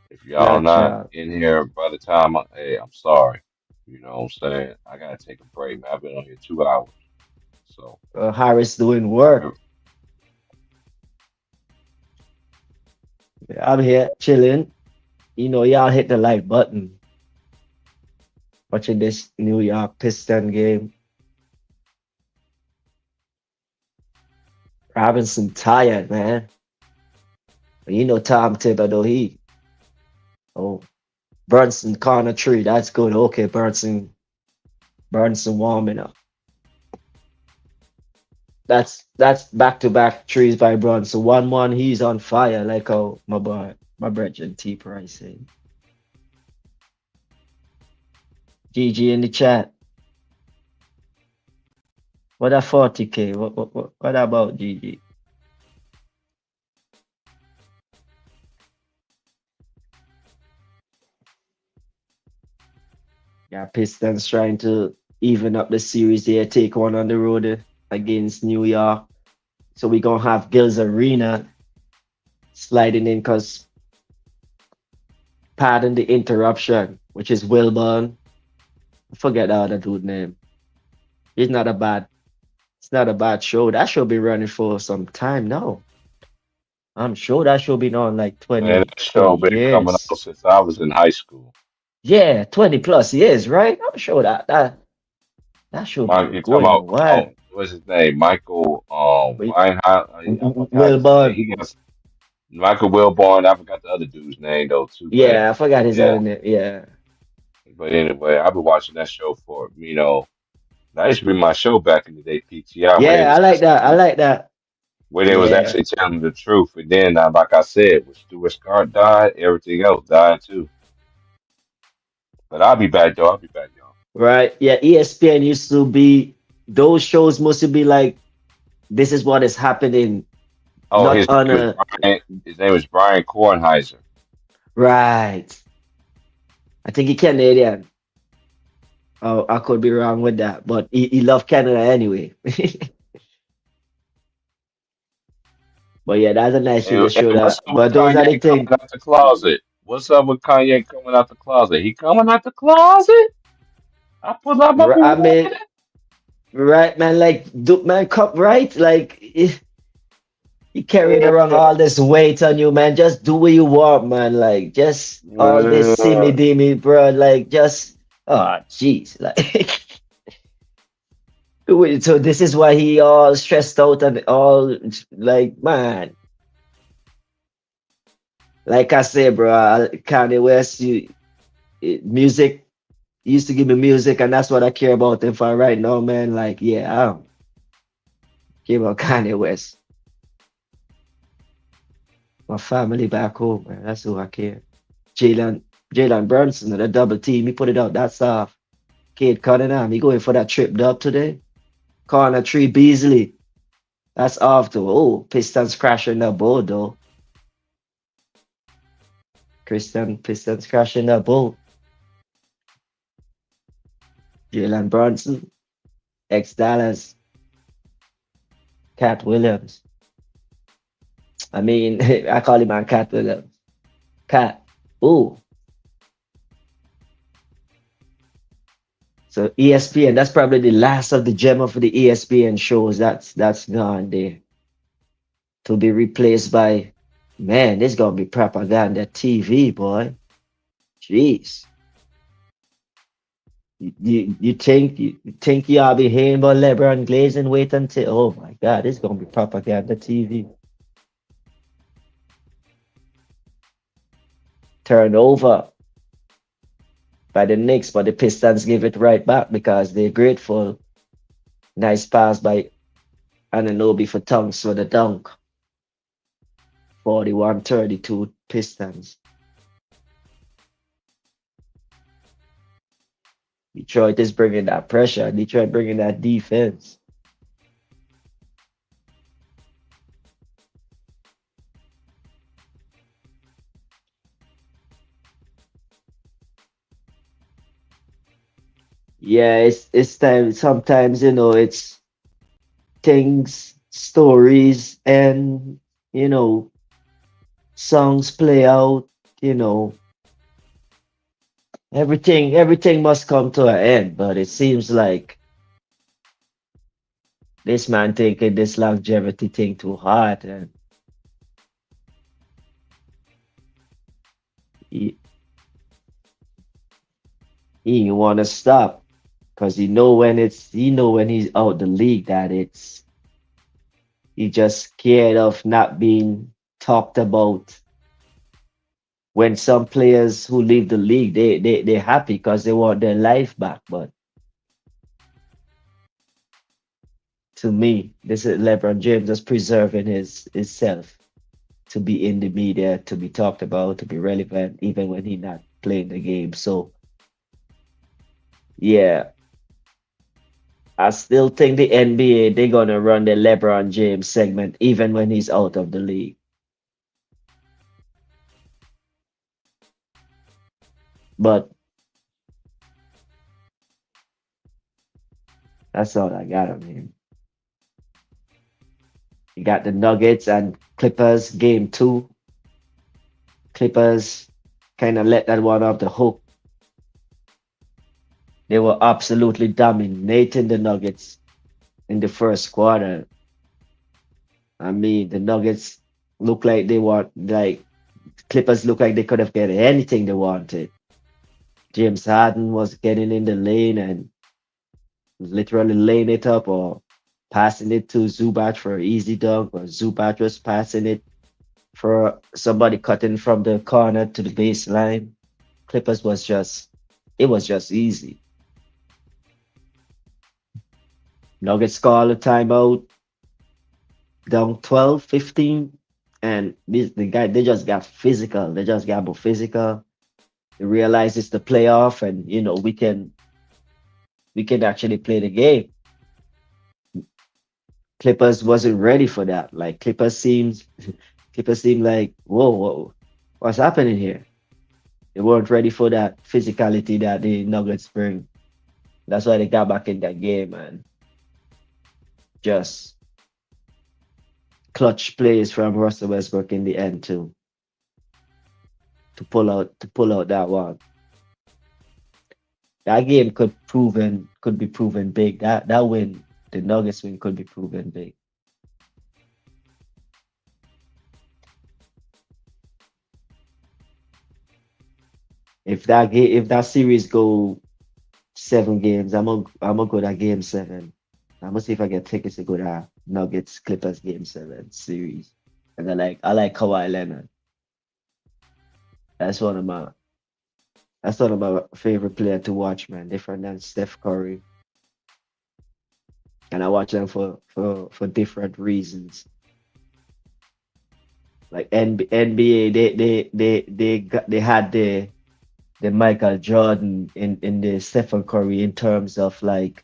Speaker 1: if y'all not
Speaker 2: Gotcha.
Speaker 1: in here by the time, hey, I'm sorry. You know what I'm saying? I gotta take a break, man. I've been on here 2 hours, so
Speaker 2: Harris doing
Speaker 1: I've
Speaker 2: work.
Speaker 1: been.
Speaker 2: I'm here chilling. Y'all hit the like button watching this New York Piston game. Robinson tired, man. But Tom Thibodeau, oh, Brunson corner three. That's good. Okay, Brunson warming up. That's back to back trees by Brunson. 1-1, he's on fire, like how my boy, my brethren T Price said. GG in the chat. What that 40K? What about GG? Yeah, Pistons trying to even up the series here, take one on the road against New York. So we're gonna have Gills Arena sliding in because pardon the interruption, which is Wilburn. I forget the other dude name. It's not a bad it's not a bad show. That should be running for some time now. I'm sure that should be on like
Speaker 1: Man,
Speaker 2: 20,
Speaker 1: that
Speaker 2: 20
Speaker 1: show been coming
Speaker 2: years.
Speaker 1: on since I was in high school.
Speaker 2: Yeah, 20 plus years, right? I'm sure that should be
Speaker 1: You talking
Speaker 2: going a
Speaker 1: about
Speaker 2: while.
Speaker 1: what's his name? Michael
Speaker 2: Wi-
Speaker 1: Weinheim. I forgot his name.
Speaker 2: Wilburn.
Speaker 1: He got Michael Wilbon. I forgot the other dude's name though too. But
Speaker 2: Yeah, I forgot his
Speaker 1: yeah.
Speaker 2: other name. Yeah.
Speaker 1: Anyway, I've been watching that show for that used to be my show back in the day, PTI,
Speaker 2: Yeah, I like that. I like that.
Speaker 1: when they was
Speaker 2: Yeah.
Speaker 1: actually telling the truth. And then, like I said, when Stuart Scott died, everything else died too. But I'll be back though. I'll be back, y'all.
Speaker 2: Right. Yeah, ESPN used to be those shows must be like this is what is happening,
Speaker 1: Oh,
Speaker 2: not on a
Speaker 1: His name is Brian Kornheiser.
Speaker 2: right. I think he Canadian. Oh, I could be wrong with that, but he loved Canada anyway. But yeah, that's a nice show to
Speaker 1: And
Speaker 2: show
Speaker 1: what's
Speaker 2: that.
Speaker 1: up with
Speaker 2: But those are the
Speaker 1: Kanye coming
Speaker 2: things.
Speaker 1: out the closet? What's up with Kanye coming out the closet? He coming out the closet? I pull out my
Speaker 2: I
Speaker 1: boot.
Speaker 2: mean, right, man, like man, cup right, like you carrying around
Speaker 1: Yeah.
Speaker 2: all this weight on you, man. Just do what you want, man. Like just all this simmy
Speaker 1: Uh,
Speaker 2: dimmy, bro. Like just oh jeez, like so this is why he all stressed out and all like man. Like I said, bro, Kanye West, music he used to give me music, and that's what I care about him for right now, man. Like yeah, I don't care about Kanye West. My family back home, man. That's who I care. Jalen Jalen Brunson, the double team, he put it out. That's off. Kate Cunningham, he going for that trip dub today. Corner three Beasley. That's off too. Oh, Pistons crashing the boat though. Pistons crashing the boat. Jalen Brunson, ex Dallas, Cat Williams. I mean, I call him man Cat Williams. Cat. Ooh. So ESPN, that's probably the last of the gem of the ESPN shows. That's gone there. To be replaced by man, this gonna be propaganda TV, boy. Jeez. You think y'all be hearing about LeBron Glazing? Wait until oh my god, this gonna be propaganda TV. Turnover by the Knicks, but the Pistons give it right back because they're grateful. Nice pass by Ananobi for Tonks for the dunk. 41-32 Pistons. Detroit is bringing that pressure. Detroit bringing that defense. Yeah, it's time. Sometimes it's things, stories, and you know songs play out. You know everything must come to an end. But it seems like this man taking this longevity thing too hard, and he he want to stop because he know when he's out the league that he just scared of not being talked about. When some players who leave the league, they're happy because they want their life back. But to me, this is LeBron James just preserving his self to be in the media, to be talked about, to be relevant, even when he's not playing the game. So yeah, I still think the NBA they're gonna run the LeBron James segment even when he's out of the league. But that's all I got on him. You got the Nuggets and Clippers game two. Clippers kind of let that one off the hook. They were absolutely dominating the Nuggets in the first quarter. I mean, the Nuggets look like they want like Clippers look like they could have get anything they wanted. James Harden was getting in the lane and literally laying it up or passing it to Zubac for an easy dunk, or Zubac was passing it for somebody cutting from the corner to the baseline. Clippers was just it was just easy. Nuggets call a timeout, down 12, 15, and the guy they just got physical. They just got more physical. They realize it's the playoff, and we can actually play the game. Clippers wasn't ready for that. Like Clippers seemed like, whoa, what's happening here? They weren't ready for that physicality that the Nuggets bring. That's why they got back in that game and just clutch plays from Russell Westbrook in the end to pull out that one. That game could be proven big. That win, the Nuggets win could be proven big. If that series go 7 games, I'm gonna go that game seven. I'm gonna see if I get tickets to go to Nuggets Clippers game seven series. And I like Kawhi Leonard. That's one of my that's one of my favorite player to watch, man. Different than Steph Curry, and I watch them for different reasons. Like NBA, they had the Michael Jordan in the Stephen Curry in terms of like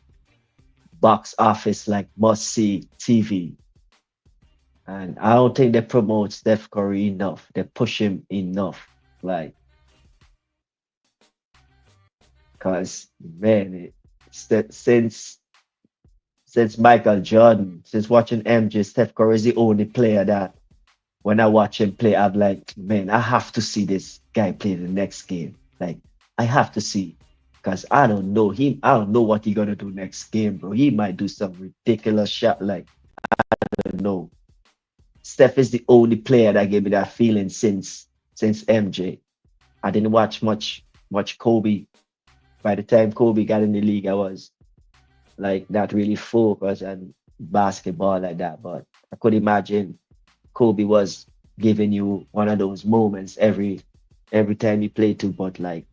Speaker 2: box office, like must see TV. And I don't think they promote Steph Curry enough. They push him enough. Like, cause man, since Michael Jordan, since watching MJ, Steph Curry is the only player that when I watch him play, I'm like, man, I have to see this guy play the next game. Like, I have to see, because I don't know him. I don't know what he gonna do next game, bro. He might do some ridiculous shot. Like, I don't know. Steph is the only player that gave me that feeling since MJ. I didn't watch much Kobe. By the time Kobe got in the league, I was like not really focused on basketball like that. But I could imagine Kobe was giving you one of those moments every time you play too. But like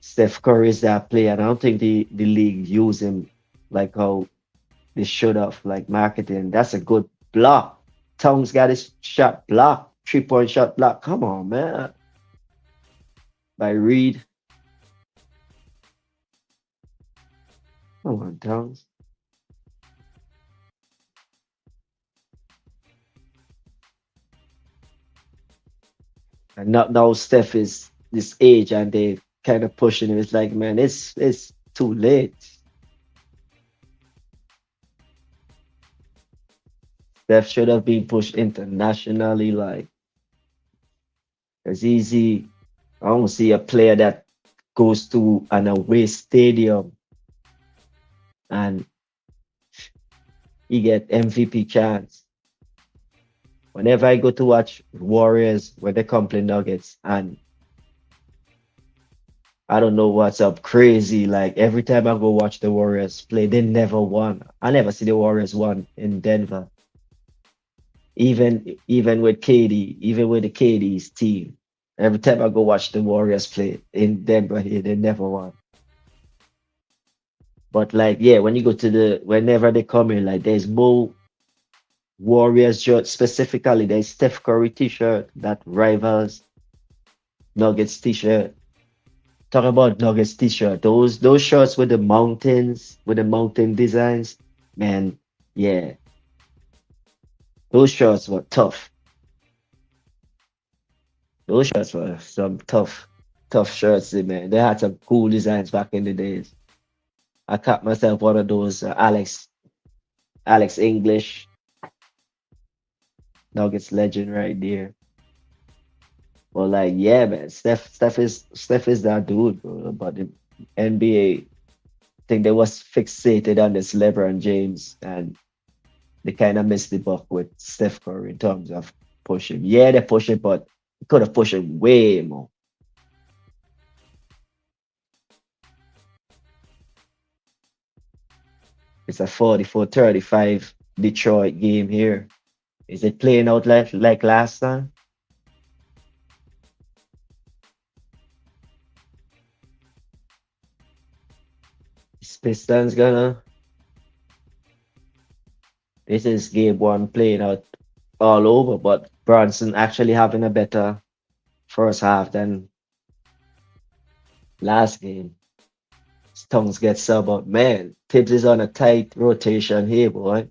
Speaker 2: Steph Curry is that player, and I don't think the league use him. like how they should have, like marketing. That's a good block. Tongues got his shot block, 3 point shot block. Come on, man. By Reed. Come on, Tongues. And not now Steph is this age and they kind of pushing him. It's like, man, it's too late. Steph should have been pushed internationally, like it's easy. I don't see a player that goes to an away stadium and he get MVP chance. Whenever I go to watch Warriors when they come play Nuggets, and I don't know what's up crazy. Like every time I go watch the Warriors play, they never won. I never see the Warriors won in Denver. Even with KD, even with the KD's team. Every time I go watch the Warriors play in Denver here, they never won. But like, yeah, when you go to the whenever they come in, like there's more Warriors shirt specifically. There's Steph Curry t-shirt that rivals Nuggets t-shirt. Talk about Nuggets t-shirt. Those shirts with the mountains, with the mountain designs, man. Yeah, those shirts were tough. Those shirts were some tough shirts, man. They had some cool designs back in the days. I caught myself one of those Alex English Nuggets legend right there. Well, like yeah, man. Steph is that dude, bro. But the NBA think they was fixated on this LeBron James and they kind of missed the buck with Steph Curry in terms of pushing. Yeah, they push it, but could have pushed it way more. It's a 44-35 Detroit game here. Is it playing out like last time? Is Pistons gonna? This is game one playing out all over, but Bronson actually having a better first half than last game. Stones gets sub out. Man, Tibbs is on a tight rotation here, boy.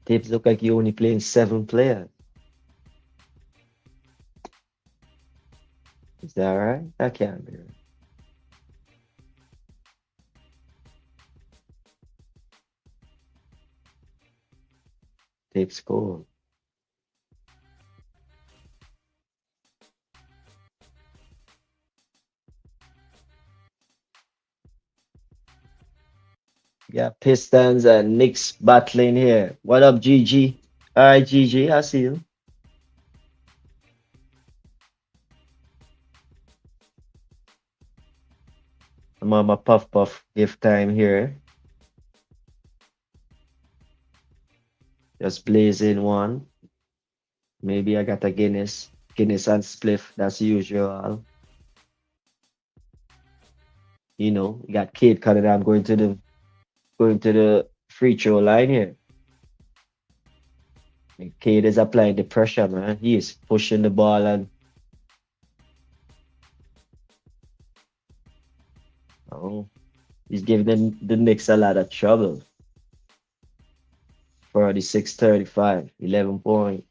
Speaker 2: Tibbs look like you only playing 7 players. Is that right? That can't be right. Tibbs scored. Yeah, Pistons and Knicks battling here. What up, GG? All right, GG, I see you. I'm on my puff puff gift time here. Just blazing one. Maybe I got a Guinness. Guinness and spliff, that's usual. You know, you got Kate Canada. I'm going to the free throw line here. And Cade is applying the pressure, man. He is pushing the ball and oh, he's giving the Knicks a lot of trouble. 46-35, 11 point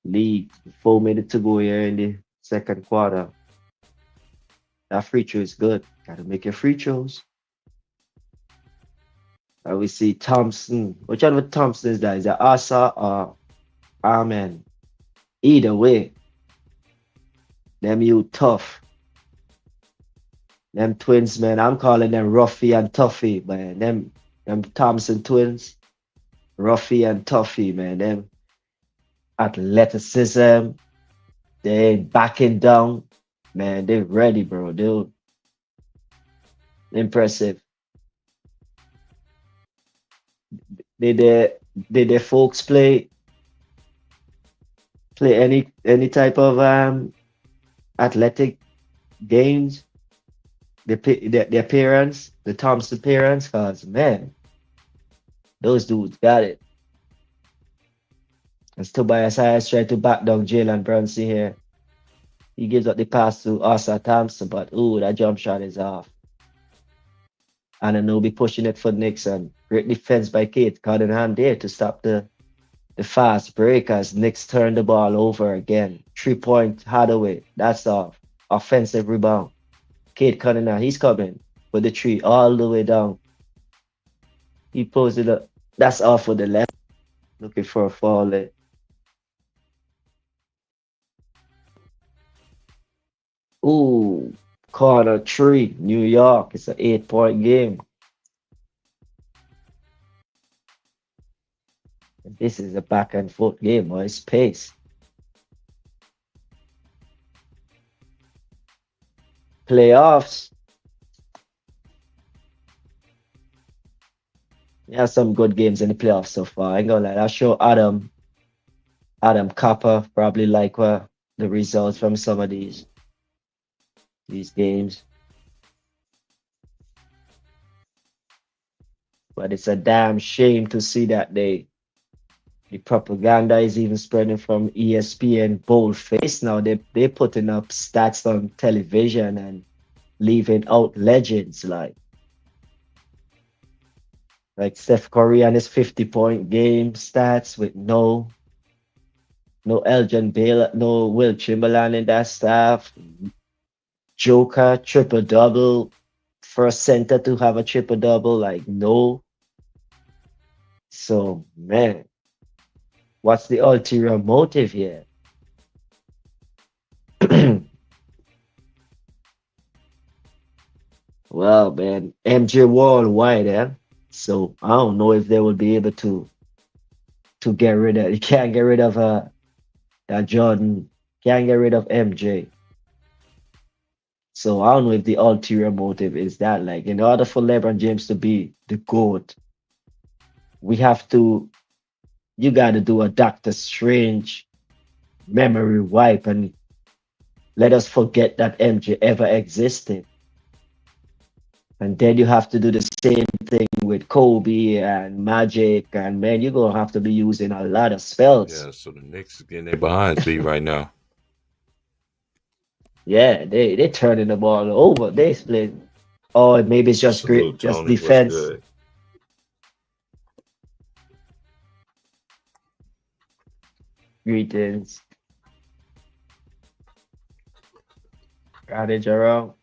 Speaker 2: lead. 4 minutes to go here in the second quarter. That free throw is good. Gotta make your free throws. And we see Thompson. Which one with Thompson is that? Is that Asa or Amen? Either way, them you tough. Them twins, man. I'm calling them Ruffy and Tuffy, man. Them Thompson twins, Ruffy and Tuffy, man. Them athleticism, they ain't backing down. Man, they ready, bro. They're impressive. Did the folks play any type of athletic games? the appearance, the Thompson appearance, cause man, those dudes got it. As Tobias Harris tried to back down Jalen Brunson here. He gives up the pass to Asa Thompson, but ooh, that jump shot is off. Anunoby pushing it for Nixon. Great defense by Kate Cunningham there to stop the fast break as Knicks turned the ball over again. 3-point Hardaway. That's off. Offensive rebound. Kate Cunningham, he's coming for the three all the way down. He pulls it up. That's off for the left. Looking for a fall there. Ooh, corner three, New York. It's an 8-point game. This is a back and forth game, boy. It's pace. Playoffs. Yeah, some good games in the playoffs so far. I ain't gonna lie. I'll show Adam Copper probably like the results from some of these games. But it's a damn shame to see that the propaganda is even spreading from ESPN boldface now. They putting up stats on television and leaving out legends like Steph Curry and his 50-point game stats with no Elgin Baylor, no Will Chamberlain in that staff. Joker triple double, first center to have a triple double, like no. So man, what's the ulterior motive here? Well, man, MJ worldwide, eh? So I don't know if they will be able to get rid of. You can't get rid of that Jordan. Can't get rid of MJ. So I don't know if the ulterior motive is that like in order for LeBron James to be the GOAT, we have to you gotta do a Doctor Strange memory wipe and let us forget that MJ ever existed. And then you have to do the same thing with Kobe and Magic, and man, you're gonna have to be using a lot of spells.
Speaker 1: Yeah, so the Knicks is getting their behinds beat right now.
Speaker 2: Yeah, they turning the ball over. They split. Oh, maybe it's just great,
Speaker 1: Salute,
Speaker 2: just
Speaker 1: Tony. What's
Speaker 2: defense.
Speaker 1: good?
Speaker 2: Greetings. Got it, Jerome.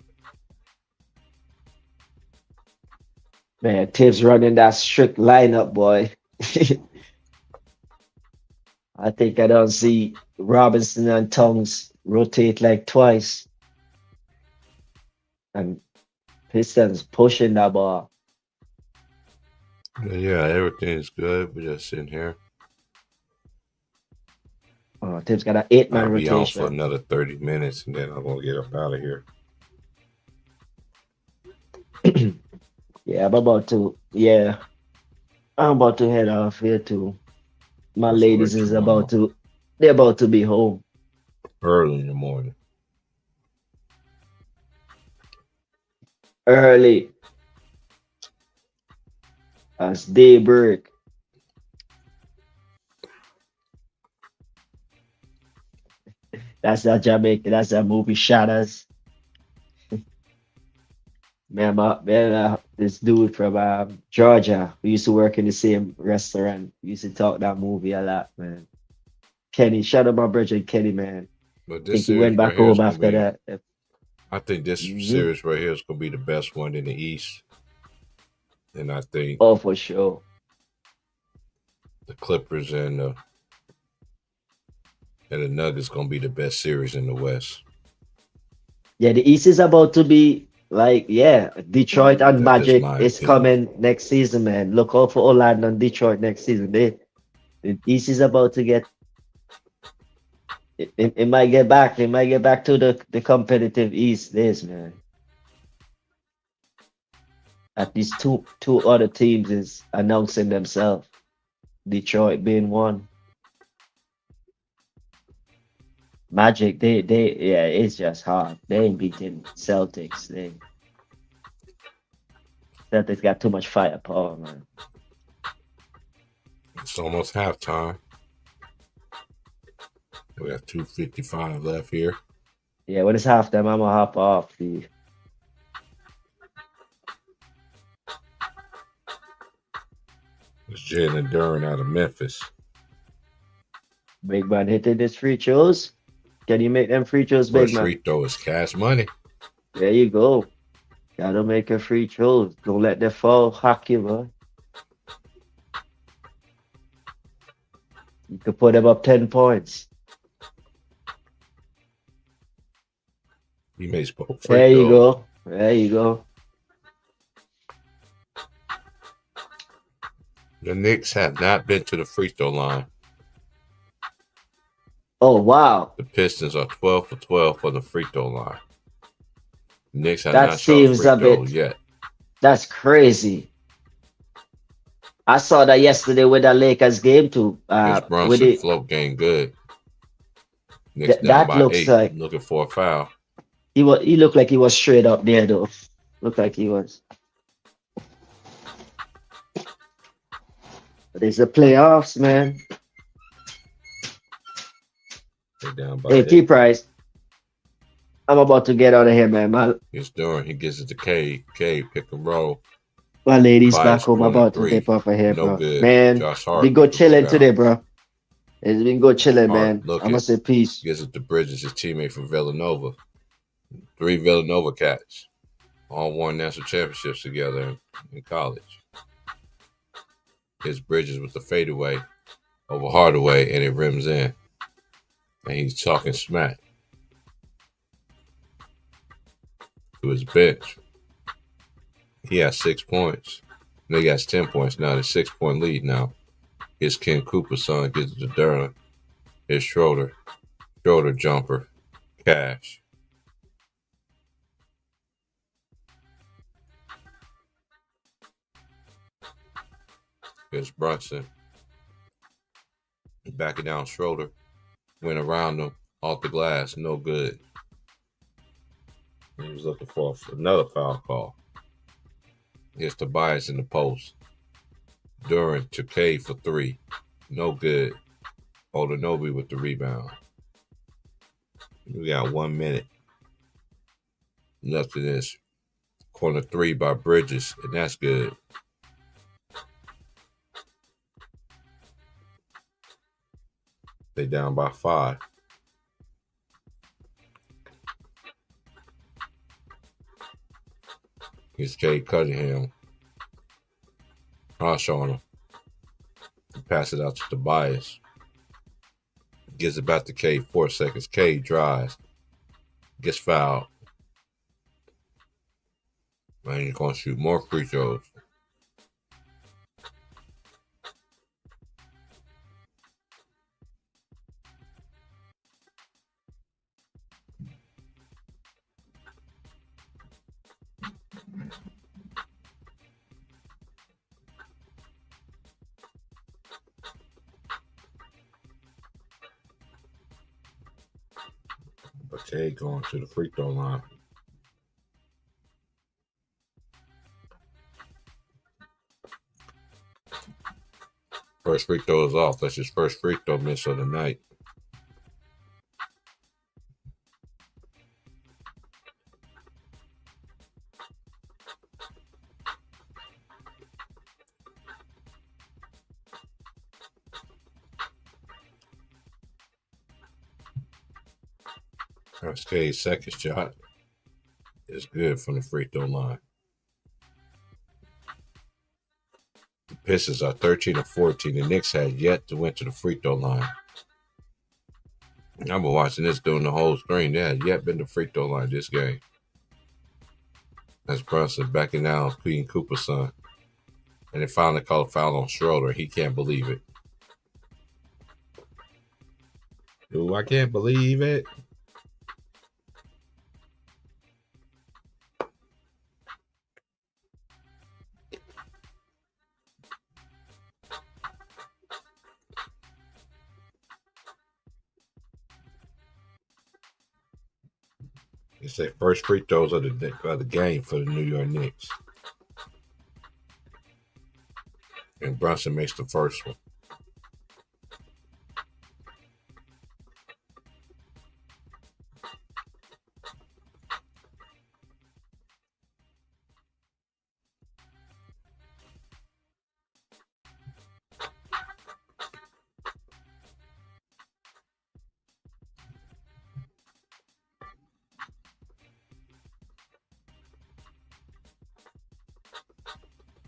Speaker 2: Man, Tibbs running that strict lineup, boy. I think I don't see Robinson and Tongues rotate like twice. And Pistons pushing that ball.
Speaker 1: Yeah, everything's good. We're just sitting here.
Speaker 2: Tibbs got an 8-man
Speaker 1: I'll be on for
Speaker 2: rotation.
Speaker 1: another 30 minutes and then I'm going to get up out of here.
Speaker 2: Yeah, I'm about to head off here too. My
Speaker 1: What's to
Speaker 2: ladies
Speaker 1: let you
Speaker 2: is
Speaker 1: know?
Speaker 2: they're about to be home.
Speaker 1: Early in the morning.
Speaker 2: Early as daybreak. That's that Jamaica. That's that movie Shadows. This dude from Georgia who used to work in the same restaurant. We used to talk that movie a lot, man. Kenny, shout out my brother Kenny, man.
Speaker 1: But
Speaker 2: Think
Speaker 1: this
Speaker 2: he went
Speaker 1: series
Speaker 2: back
Speaker 1: right here is
Speaker 2: home
Speaker 1: going to
Speaker 2: after
Speaker 1: be,
Speaker 2: that.
Speaker 1: I think this
Speaker 2: Hmm.
Speaker 1: series right here is going to be the best one in the East. And I think
Speaker 2: Oh, for sure.
Speaker 1: the Clippers and the Nuggets going to be the best series in the West.
Speaker 2: Yeah, the East is about to be like, yeah, Detroit and
Speaker 1: That's just
Speaker 2: Magic
Speaker 1: my
Speaker 2: is
Speaker 1: opinion.
Speaker 2: coming next season, man. Look out for Orlando and Detroit next season. The East is about to get it might get back. It might get back to the competitive East days, man. At least two other teams is announcing themselves. Detroit being one. Magic, they yeah, it's just hard. They ain't beating Celtics. Celtics got too much firepower, man.
Speaker 1: It's almost halftime. We got 2:55 left here.
Speaker 2: Yeah, when it's halftime, I'm gonna hop off. The
Speaker 1: It's Jalen Duren out of Memphis.
Speaker 2: big man hitting his free throws. Can you make them free throws, big
Speaker 1: First
Speaker 2: man?
Speaker 1: free throw is cash money.
Speaker 2: There you go. Gotta make a free throws. Don't let the fall hack you, man. You could put him up 10 points.
Speaker 1: He makes both
Speaker 2: There
Speaker 1: free
Speaker 2: you
Speaker 1: throws.
Speaker 2: go. There you go.
Speaker 1: The Knicks have not been to the free throw line.
Speaker 2: Oh, wow.
Speaker 1: The Pistons are 12 for 12 on the free throw line. The Knicks have
Speaker 2: That
Speaker 1: not shot a
Speaker 2: seems
Speaker 1: free
Speaker 2: a
Speaker 1: throw
Speaker 2: bit.
Speaker 1: yet.
Speaker 2: That's crazy. I saw that yesterday with the Lakers game too.
Speaker 1: His
Speaker 2: With
Speaker 1: Brunson
Speaker 2: it,
Speaker 1: float game good. Knicks down
Speaker 2: that
Speaker 1: by
Speaker 2: looks
Speaker 1: 8,
Speaker 2: like
Speaker 1: looking for a foul.
Speaker 2: he looked like he was straight up there though. Looked like he was. But it's the playoffs, man.
Speaker 1: They down by
Speaker 2: Hey, T
Speaker 1: 8.
Speaker 2: Price, I'm about to get out of here, man.
Speaker 1: He's doing. He gets it to K. K pick and roll.
Speaker 2: My lady's
Speaker 1: Bias
Speaker 2: back home. I'm
Speaker 1: corner
Speaker 2: about to
Speaker 1: 3.
Speaker 2: dip off of here,
Speaker 1: No
Speaker 2: bro.
Speaker 1: good.
Speaker 2: Man,
Speaker 1: Josh
Speaker 2: we
Speaker 1: Hart
Speaker 2: go
Speaker 1: with the
Speaker 2: chilling
Speaker 1: rebound.
Speaker 2: today, bro. It's been good chilling,
Speaker 1: Hart
Speaker 2: man. I'm
Speaker 1: looking.
Speaker 2: gonna say peace.
Speaker 1: Gives it to Bridges, his teammate from Villanova. 3 Villanova cats. All won national championships together in college. His Bridges with the fadeaway over Hardaway, and it rims in. And he's talking smack to his bench. He has 6 points. And he got 10 points now. There's 6-point lead now. His Ken Cooper's son gets it to Durham. His Schroeder jumper. Cash. Here's Brunson. Backing down Schroeder. Went around him. Off the glass. No good. He was looking for another foul call. Here's Tobias in the post. Duren to K for 3. No good. Oldanobi with the rebound. We got 1 minute left in this. Corner 3 by Bridges, and that's good. They down by 5. Here's Cade Cunningham. Hush on him. He passes it out to Tobias. Gives it back to Cade. 4 seconds. Cade drives. Gets fouled. And he's going to shoot more free throws. But Cade going to the free throw line. First free throw is off. That's his first free throw miss of the night. That's Cade's second shot. It's good from the free throw line. The Pistons are 13 and 14. The Knicks had yet to win to the free throw line. I've been watching this during the whole screen. They had yet been to free throw line this game. That's Brunson backing down Queen Cooper's son. And they finally called a foul on Schroeder. He can't believe it. Ooh, I can't believe it. It's their first free throws of the game for the New York Knicks.
Speaker 5: Brunson makes the first one.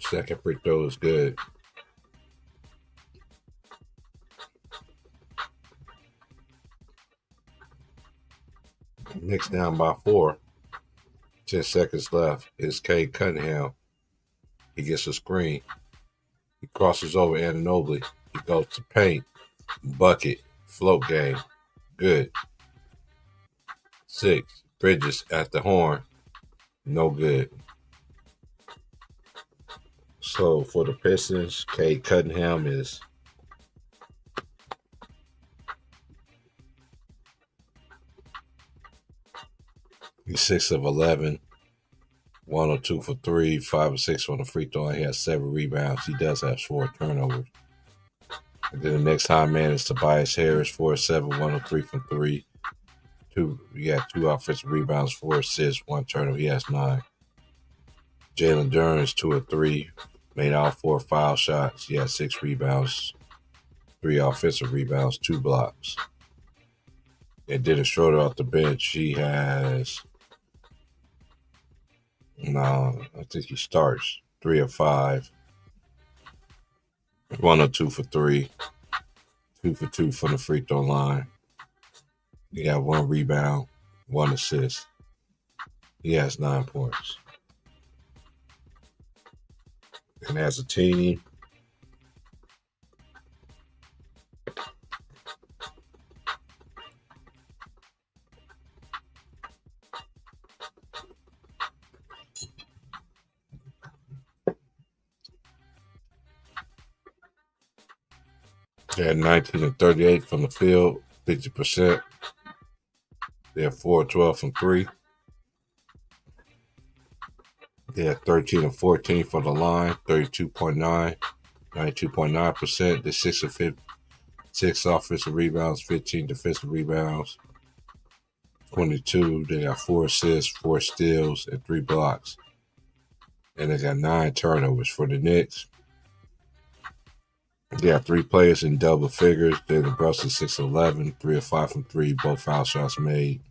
Speaker 5: Second free throw is good. Knicks down by 4. 10 seconds left. It's Cade Cunningham. He gets a screen. He crosses over Anunoby. He goes to paint. Bucket. Float game. Good. 6. Bridges at the horn. No good. So for the Pistons, Cade Cunningham is he's 6 of 11, 1 or 2 for 3, 5 or 6 on the free throw. He has 7 rebounds. He does have 4 turnovers. And then the next high man is Tobias Harris, 4 or 7, 1 or 3 from 3. He had 2 offensive rebounds, 4 assists, 1 turnover. He has 9. Jalen Duren is 2 or 3, made all 4 foul shots. He had 6 rebounds, 3 offensive rebounds, 2 blocks. And Dennis Schroeder off the bench, he has, I think he starts 3 or 5, 1 or 2 for 3, 2 for 2 from the free throw line. He got 1 rebound, 1 assist. He has 9 points. And as a team, they had 19 and 38 from the field, 50%. They had 4 or 12 from 3. They had 13 and 14 for the line, 32.9, 92.9%. They 6 of 6 offensive rebounds, 15 defensive rebounds, 22. They got 4 assists, 4 steals, and 3 blocks. And they got 9 turnovers for the Knicks. They have 3 players in double figures. David Brunson, 6 of 11, 3 of 5 from 3, both foul shots made.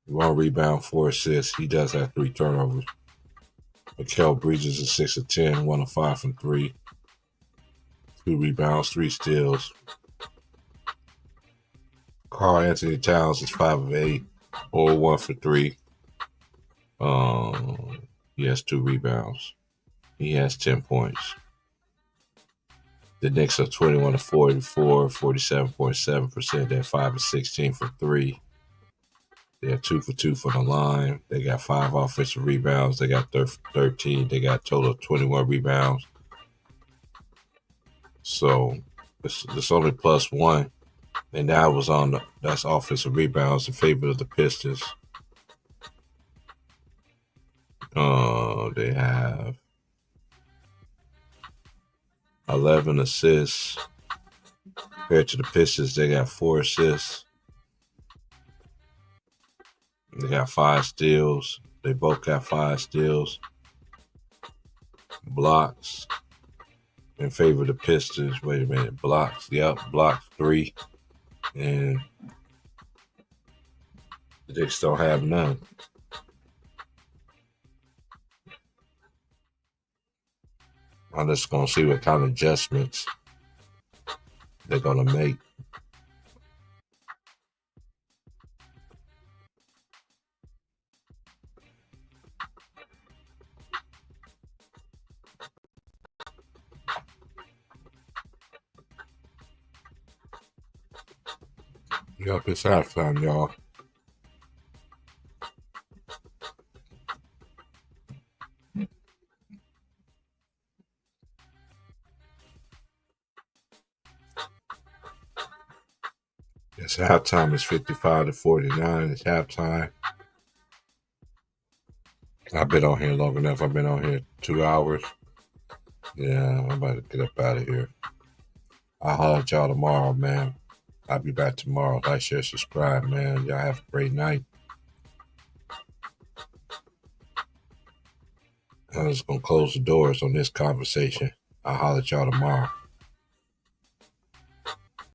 Speaker 5: 1 rebound, 4 assists. He does have 3 turnovers. Mikal Bridges is 6 of 10, 1 of 5 from 3, 2 rebounds, 3 steals. Karl-Anthony Towns is 5 of 8, 0 1 for 3. He has 2 rebounds. He has 10 points. The Knicks are 21 of 44, 47.7%. They're 5 of 16 for 3. They're 2 for 2 for the line. They got 5 offensive rebounds. They got 13. They got a total of 21 rebounds. So it's only plus 1. And that was that's offensive rebounds in favor of the Pistons. They have 11 assists. Compared to the Pistons, they got 4 assists. They got 5 steals. They both got 5 steals. Blocks in favor of the Pistons. Wait a minute. Blocks. Yep. Blocks 3. And the Knicks don't have none. I'm just going to see what kind of adjustments they're going to make. Yep, it's halftime, y'all. It's halftime. It's 55 to 49. It's halftime. I've been on here long enough. I've been on here 2 hours. Yeah, I'm about to get up out of here. I'll holler at y'all tomorrow, man. I'll be back tomorrow. Like, share, subscribe, man. Y'all have a great night. I'm just going to close the doors on this conversation. I'll holler at y'all tomorrow.